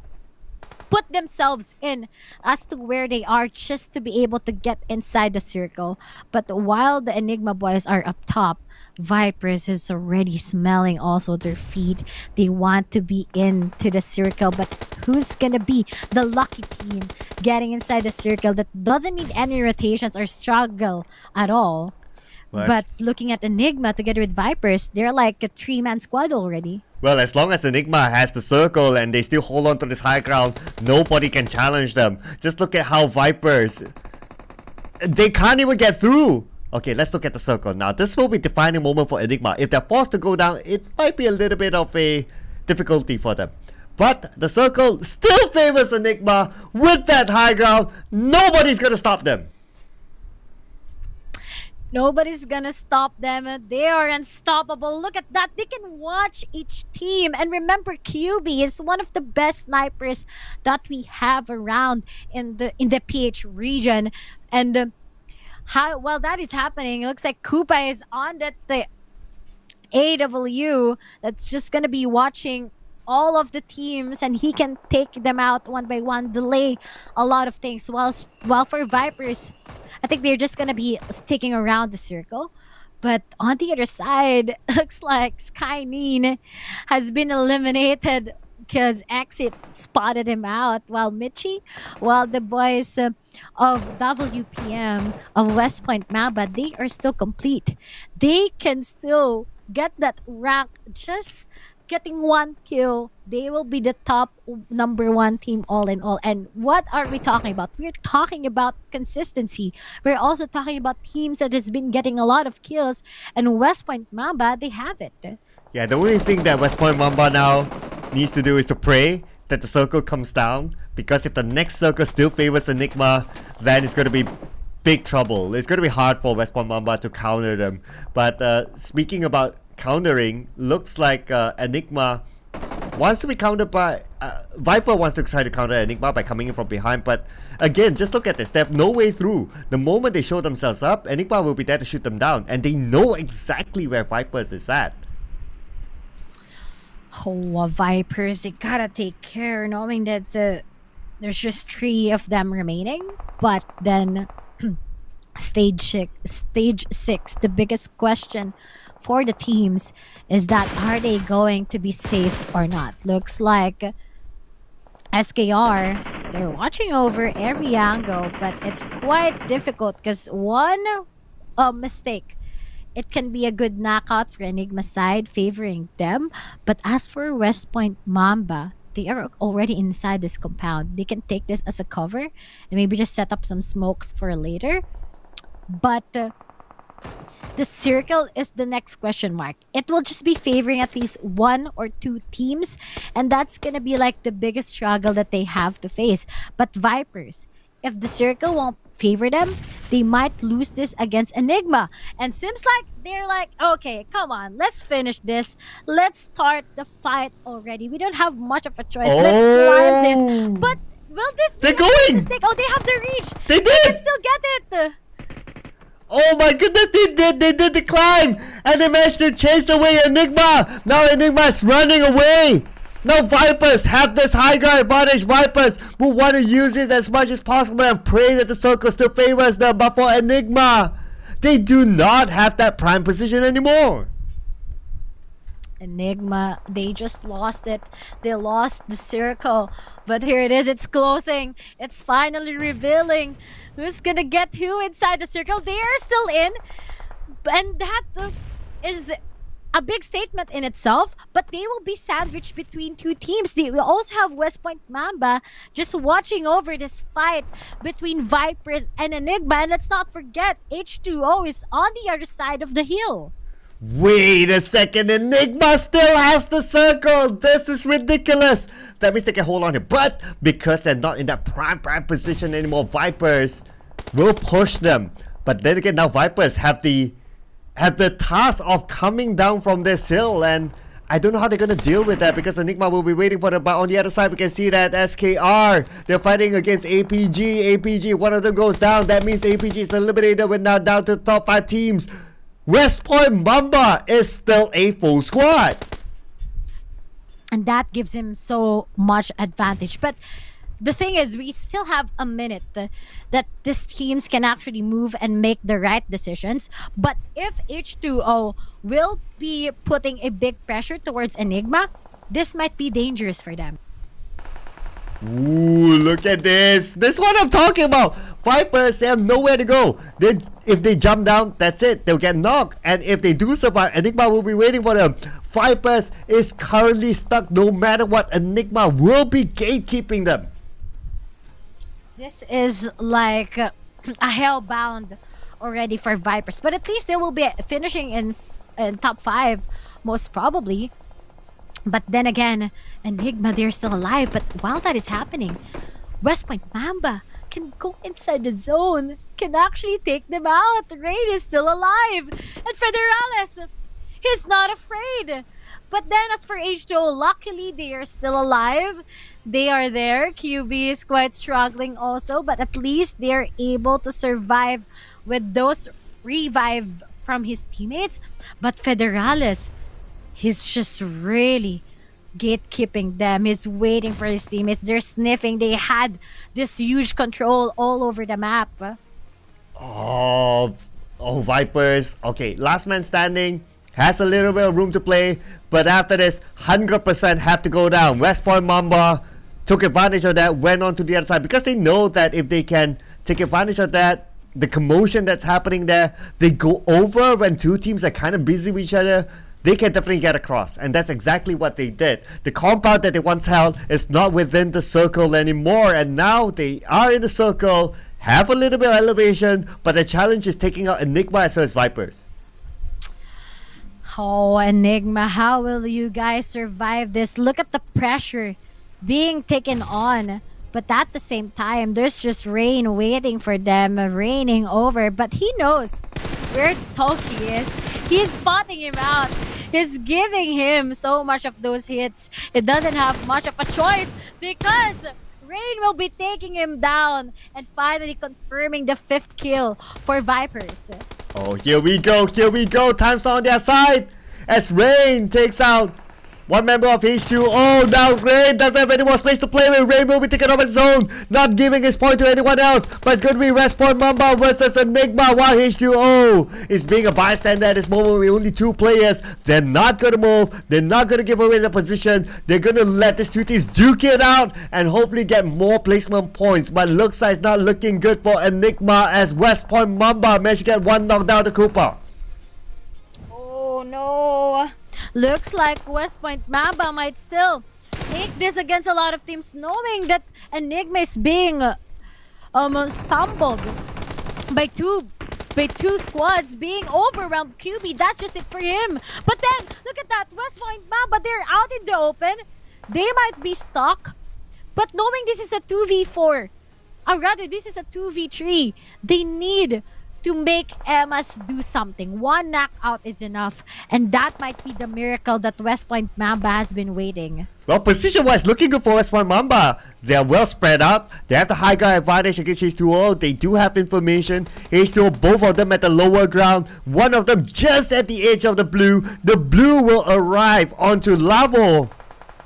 put themselves in as to where they are just to be able to get inside the circle. But while the Enigma boys are up top, Vipers is already smelling also their feet. They want to be into the circle, but who's gonna be the lucky team getting inside the circle that doesn't need any rotations or struggle at all? But looking at Enigma together with Vipers, they're like a 3-man squad already. Well, as long as Enigma has the circle and they still hold on to this high ground, nobody can challenge them. Just look at how Vipers, they can't even get through. Okay, let's look at the circle now. This will be a defining moment for Enigma. If they're forced to go down, it might be a little bit of a difficulty for them. But the circle still favors Enigma with that high ground. Nobody's gonna stop them. Nobody's gonna stop them. They are unstoppable. Look at that. They can watch each team. And remember, QB is one of the best snipers that we have around in the PH region. And while that is happening, it looks like Koopa is on the AW that's just gonna be watching all of the teams, and he can take them out one by one, delay a lot of things. While for Vipers, I think they're just gonna be sticking around the circle. But on the other side, looks like Skyneen has been eliminated because Exit spotted him out. While the boys of WPM of West Point Mamba, they are still complete. They can still get that rank just getting 1 kill. They will be the top #1 team all in all. And what are we talking about? We're talking about consistency. We're also talking about teams that has been getting a lot of kills, and West Point Mamba, they have it. Yeah, the only thing that West Point Mamba now needs to do is to pray that the circle comes down, because if the next circle still favors Enigma, then it's going to be big trouble. It's going to be hard for West Point Mamba to counter them. But speaking about countering, looks like Enigma wants to be countered by Viper wants to try to counter Enigma by coming in from behind. But again, just look at this. They have no way through. The moment they show themselves up, Enigma will be there to shoot them down, and they know exactly where Vipers is at. Oh, Vipers, they gotta take care knowing that there's just 3 of them remaining. But then stage 6, the biggest question for the teams is that, are they going to be safe or not? Looks like SKR, they're watching over every angle, but it's quite difficult because one mistake, it can be a good knockout for Enigma side, favoring them. But as for West Point Mamba, they are already inside this compound. They can take this as a cover and maybe just set up some smokes for later. But the circle is the next question mark. It will just be favoring at least 1 or 2 teams, and that's gonna be like the biggest struggle that they have to face. But Vipers, if the circle won't favor them, they might lose this against Enigma. And seems like they're like, okay, come on, let's finish this. Let's start the fight already. We don't have much of a choice. Let's climb this. But will this be a mistake? Oh, they have the reach. They did. They can still get it. Oh my goodness, they did the climb, and they managed to chase away Enigma. Now Enigma is running away. Now Vipers have this high ground advantage. Vipers will want to use it as much as possible and pray that the circle still favors them. But for Enigma, they do not have that prime position anymore. Enigma, they just lost it. They lost the circle. But here it is, it's closing. It's finally revealing who's gonna get who inside the circle. They are still in. And that is a big statement in itself, but they will be sandwiched between two teams. They will also have West Point Mamba just watching over this fight between Vipers and Enigma. And let's not forget, H2O is on the other side of the hill. Wait a second, Enigma still has the circle. This is ridiculous. That means they can hold on to it. But because they're not in that prime position anymore, Vipers will push them. But then again, now Vipers have the task of coming down from this hill, and I don't know how they're gonna deal with that because Enigma will be waiting for them. But on the other side, we can see that SKR, they're fighting against APG. One of them goes down. That means APG is eliminated. We're now down to the top 5 teams. West Point Mamba is still a full squad. And that gives him so much advantage. But the thing is, we still have a minute that these teams can actually move and make the right decisions. But if H2O will be putting a big pressure towards Enigma, this might be dangerous for them. Ooh, look at this. This is what I'm talking about. Vipers, they have nowhere to go. If they jump down, that's it. They'll get knocked. And if they do survive, Enigma will be waiting for them. Vipers is currently stuck. No matter what, Enigma will be gatekeeping them. This is like a hellbound already for Vipers. But at least they will be finishing in top 5, most probably. But then again, Enigma, they're still alive. But while that is happening, West Point Mamba can go inside the zone, can actually take them out. Rain is still alive. And Federales, he's not afraid. But then as for H2O, luckily they are still alive. They are there. QB is quite struggling also, but at least they're able to survive with those revive from his teammates. But Federales, he's just really gatekeeping them. He's waiting for his teammates. They're sniffing. They had this huge control all over the map. Oh, Vipers. Okay, last man standing. Has a little bit of room to play. But after this, 100% have to go down. West Point Mamba took advantage of that, went on to the other side. Because they know that if they can take advantage of that, the commotion that's happening there, they go over when two teams are kind of busy with each other. They can definitely get across, and that's exactly what they did. The compound that they once held is not within the circle anymore, and now they are in the circle, have a little bit of elevation, but the challenge is taking out Enigma as well as Vipers. Oh, Enigma, how will you guys survive this? Look at the pressure being taken on. But at the same time, there's just rain waiting for them, raining over. But he knows where Toki is. He's spotting him out. He's giving him so much of those hits. It doesn't have much of a choice because Rain will be taking him down and finally confirming the 5th kill for Vipers. Oh, here we go. Time's on their side as Rain takes out one member of H2O. Now Rain doesn't have any more space to play with. Rain will be taken over his zone, not giving his point to anyone else. But it's going to be West Point Mamba versus Enigma, while H2O is being a bystander at this moment with only 2 players. They're not going to move. They're not going to give away the position. They're going to let these 2 teams duke it out and hopefully get more placement points. But looks like it's not looking good for Enigma as West Point Mamba managed to get 1 knockdown to Cooper. Oh no. Looks like West Point Mamba might still take this against a lot of teams, knowing that Enigma is being stumbled by two squads, being overwhelmed. QB, that's just it for him. But then, look at that, West Point Mamba, they're out in the open. They might be stuck, but knowing this is a 2v4, or rather this is a 2v3, they need to make Emmas do something. 1 knockout is enough, and that might be the miracle that West Point Mamba has been waiting. Well, position-wise, looking good for West Point Mamba. They're well spread out. They have the high ground advantage against H2O. They do have information. H2O, both of them at the lower ground. One of them just at the edge of the blue. The blue will arrive onto Labo,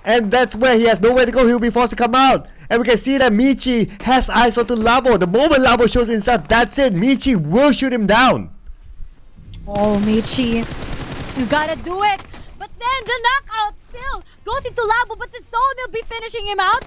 and that's where he has nowhere to go. He'll be forced to come out. And we can see that Michi has eyes onto Labo. The moment Labo shows himself, that's it. Michi will shoot him down. Oh, Michi, you gotta do it. But then the knockout still goes into Labo, but the zone will be finishing him out.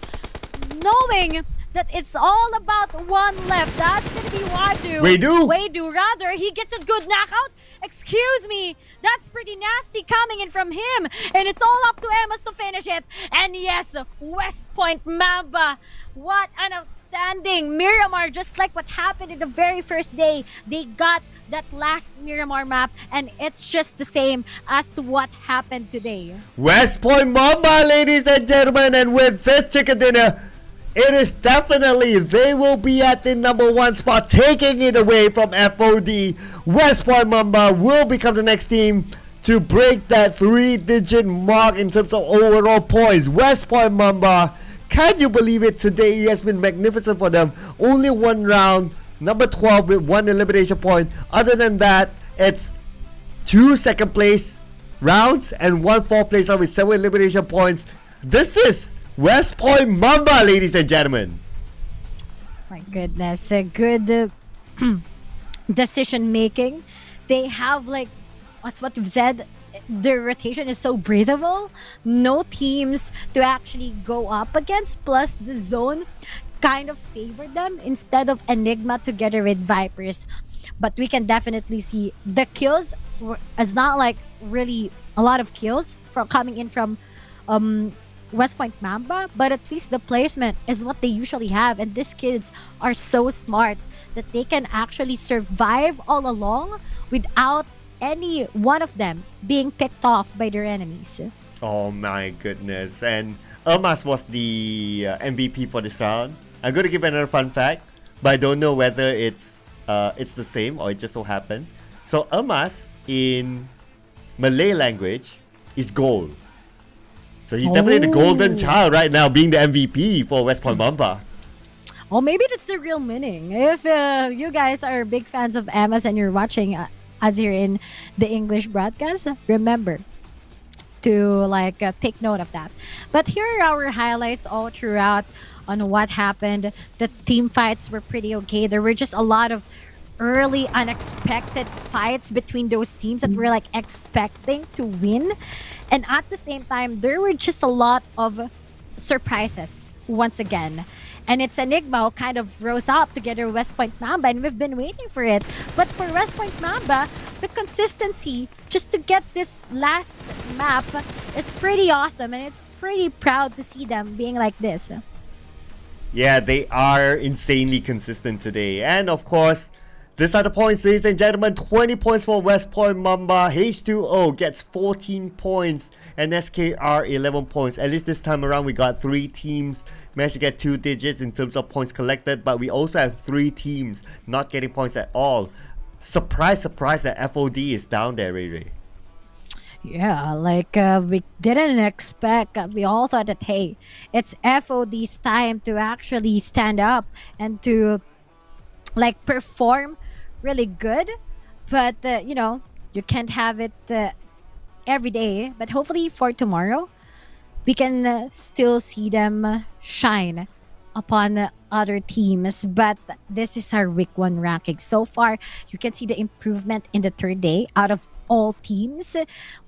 Knowing that it's all about one left. That's gonna be Wadu. Wadu, rather. He gets a good knockout. Excuse me. That's pretty nasty coming in from him. And it's all up to Emmas to finish it. And yes, West Point Mamba. What an outstanding Myanmar. Just like what happened in the very first day. They got that last Myanmar map, and it's just the same as to what happened today. West Point Mamba, ladies and gentlemen, and with this chicken dinner, it is definitely they will be at the #1 spot, taking it away from FOD. West Point Mamba will become the next team to break that 3-digit mark in terms of overall points. West Point Mamba, can you believe it? Today it has been magnificent for them. Only one round, number 12 with 1 elimination point. Other than that, it's 2 second place rounds and 1 fourth place round with 7 elimination points. This is West Point Mamba, ladies and gentlemen. My goodness, a good decision making. They have, like, as what you've said, their rotation is so breathable. No teams to actually go up against. Plus, the zone kind of favored them instead of Enigma together with Vipers. But we can definitely see the kills. It's not like really a lot of kills from coming in from West Point Mamba, but at least the placement is what they usually have. And these kids are so smart that they can actually survive all along without any one of them being picked off by their enemies. Oh my goodness. And Ermas was the MVP for this round. I'm going to give another fun fact, but I don't know whether it's the same or it just so happened. So Ermas in Malay language is gold. So he's definitely the golden child right now, being the MVP for West Point Mamba. Oh, maybe that's the real meaning. If you guys are big fans of Emmas and you're watching us here in the English broadcast, remember to take note of that. But here are our highlights all throughout on what happened. The team fights were pretty okay. There were just a lot of early unexpected fights between those teams that were expecting to win. And at the same time, there were just a lot of surprises once again. And it's Enigma who kind of rose up together with West Point Mamba, and we've been waiting for it. But for West Point Mamba, the consistency just to get this last map is pretty awesome, and it's pretty proud to see them being like this. Yeah, they are insanely consistent today. And of course, these are the points, ladies and gentlemen. 20 points for West Point Mamba. H2O gets 14 points and SKR 11 points. At least this time around, we got 3 teams managed to get 2 digits in terms of points collected, but we also have 3 teams not getting points at all. Surprise, surprise that FOD is down there, Ray Ray. Yeah, we didn't expect. We all thought that, hey, it's FOD's time to actually stand up and to perform really good. But you can't have it every day. But hopefully for tomorrow, we can still see them shine upon other teams. But this is our week 1 ranking. So far, you can see the improvement in the 3rd day out of all teams.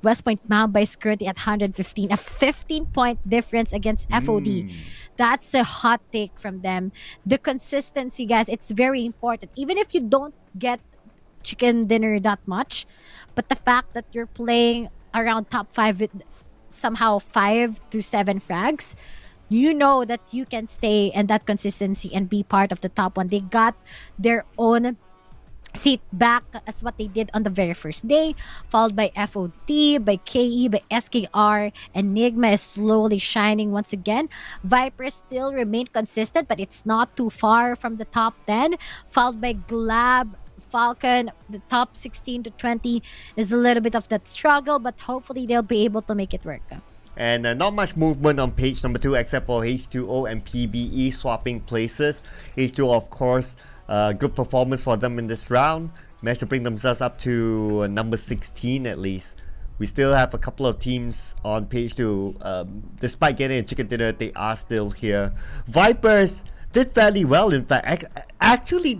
West Point Mamba is currently at 115, a 15-point difference against FOD. That's a hot take from them. The consistency, guys, it's very important. Even if you don't get chicken dinner that much, but the fact that you're playing around top 5 with somehow 5 to 7 frags, you know that you can stay in that consistency and be part of the top 1. They got their own seat back as what they did on the very first day, followed by FOD, by KE, by SKR. Enigma is slowly shining once again. Vipers still remain consistent, but it's not too far from the top 10, followed by Glab, Falcon. The top 16 to 20 is a little bit of that struggle, but hopefully they'll be able to make it work. And not much movement on page number 2 except for H2O and PBE swapping places. H2O, of course, good performance for them in this round. Managed to bring themselves up to number 16 at least. We still have a couple of teams on page 2. Despite getting a chicken dinner, they are still here. Vipers did fairly well, in fact. Actually,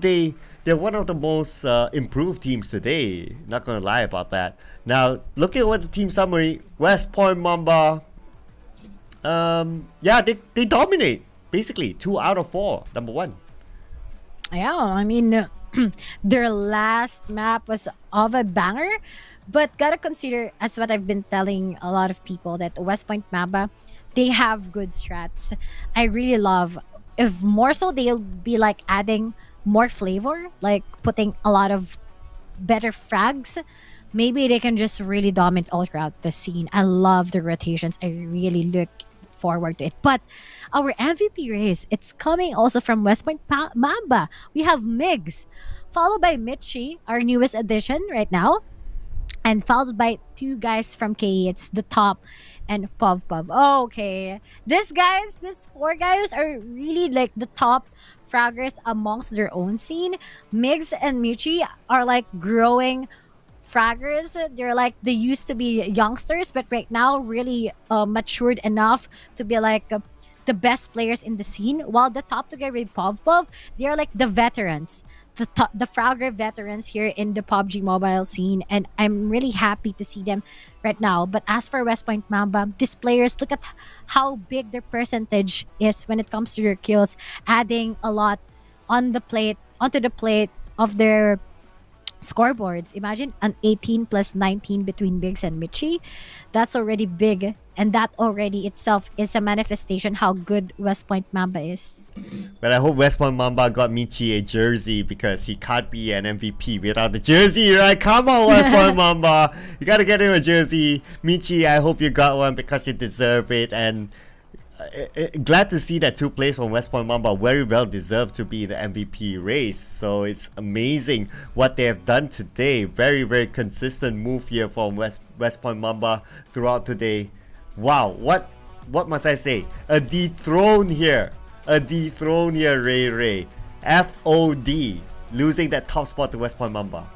they're one of the most improved teams today. Not gonna lie about that. Now, looking at the team summary, West Point Mamba, yeah, they dominate. basically 2 out of 4, number 1. Yeah, I mean, their last map was of a banger, but gotta consider, as what I've been telling a lot of people, that West Point Mamba, they have good strats. I really love, if more so, they'll be like adding more flavor, like putting a lot of better frags. Maybe they can just really dominate all throughout the scene. I love the rotations. I really look forward to it. But our MVP race, it's coming also from West Point Mamba. We have Migs, followed by Mitchie, our newest addition right now, and followed by 2 guys from KE. It's the top and Puv Puv. Okay, these 4 guys are really like the top fraggers amongst their own scene. Migs and Mitchie are like growing fraggers. They're like, they used to be youngsters, but right now really matured enough to be like the best players in the scene. While the top 2 guys with Puv Puv, they are like the veterans, the fragger veterans here in the PUBG mobile scene, and I'm really happy to see them right now. But as for West Point Mamba, these players, look at how big their percentage is when it comes to their kills, adding a lot onto the plate of their scoreboards. Imagine an 18 plus 19 between Biggs and Mitchie. That's already big, and that already itself is a manifestation how good West Point Mamba is. But I hope West Point Mamba got Michi a jersey, because he can't be an MVP without the jersey, right? Come on, West Point Mamba. You gotta get him a jersey. Michi, I hope you got one because you deserve it. And glad to see that 2 players from West Point Mamba very well deserve to be the MVP race. So it's amazing what they have done today. Very, very consistent move here from West Point Mamba throughout today. Wow, what must I say? A dethrone here, Ray. FOD, losing that top spot to West Point Mamba.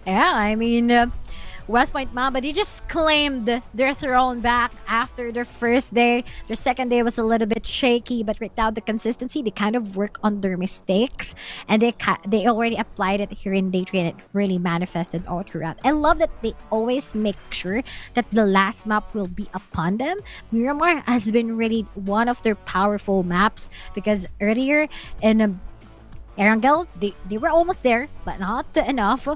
Yeah, I mean, West Point Mamba, they just claimed their throne back after their first day. Their second day was a little bit shaky, but right now the consistency, they kind of work on their mistakes, and they already applied it here in day 3, and it really manifested all throughout. I love that they always make sure that the last map will be upon them. Myanmar has been really one of their powerful maps, because earlier in Erangel, they were almost there, but not enough,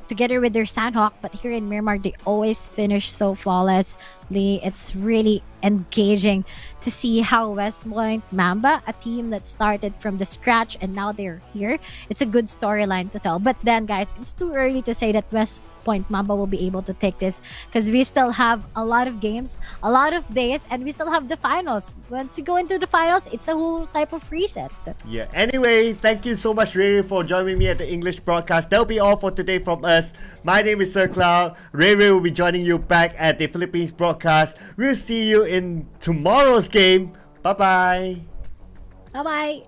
together with their Sandhawk. But here in Myanmar, they always finish so flawlessly. It's really engaging to see how West Point Mamba, a team that started from the scratch and now they're here, it's a good storyline to tell. But then, guys, it's too early to say that West Point Mamba will be able to take this, because we still have a lot of games, a lot of days, and we still have the finals. Once you go into the finals, it's a whole type of reset. Yeah, anyway, thank you so much, Ray, for joining me at the English broadcast. That'll be all for today from us. My name is Sir Cloud. Ray will be joining you back at the Philippines broadcast. We'll see you in tomorrow's game. Bye-bye. Bye-bye.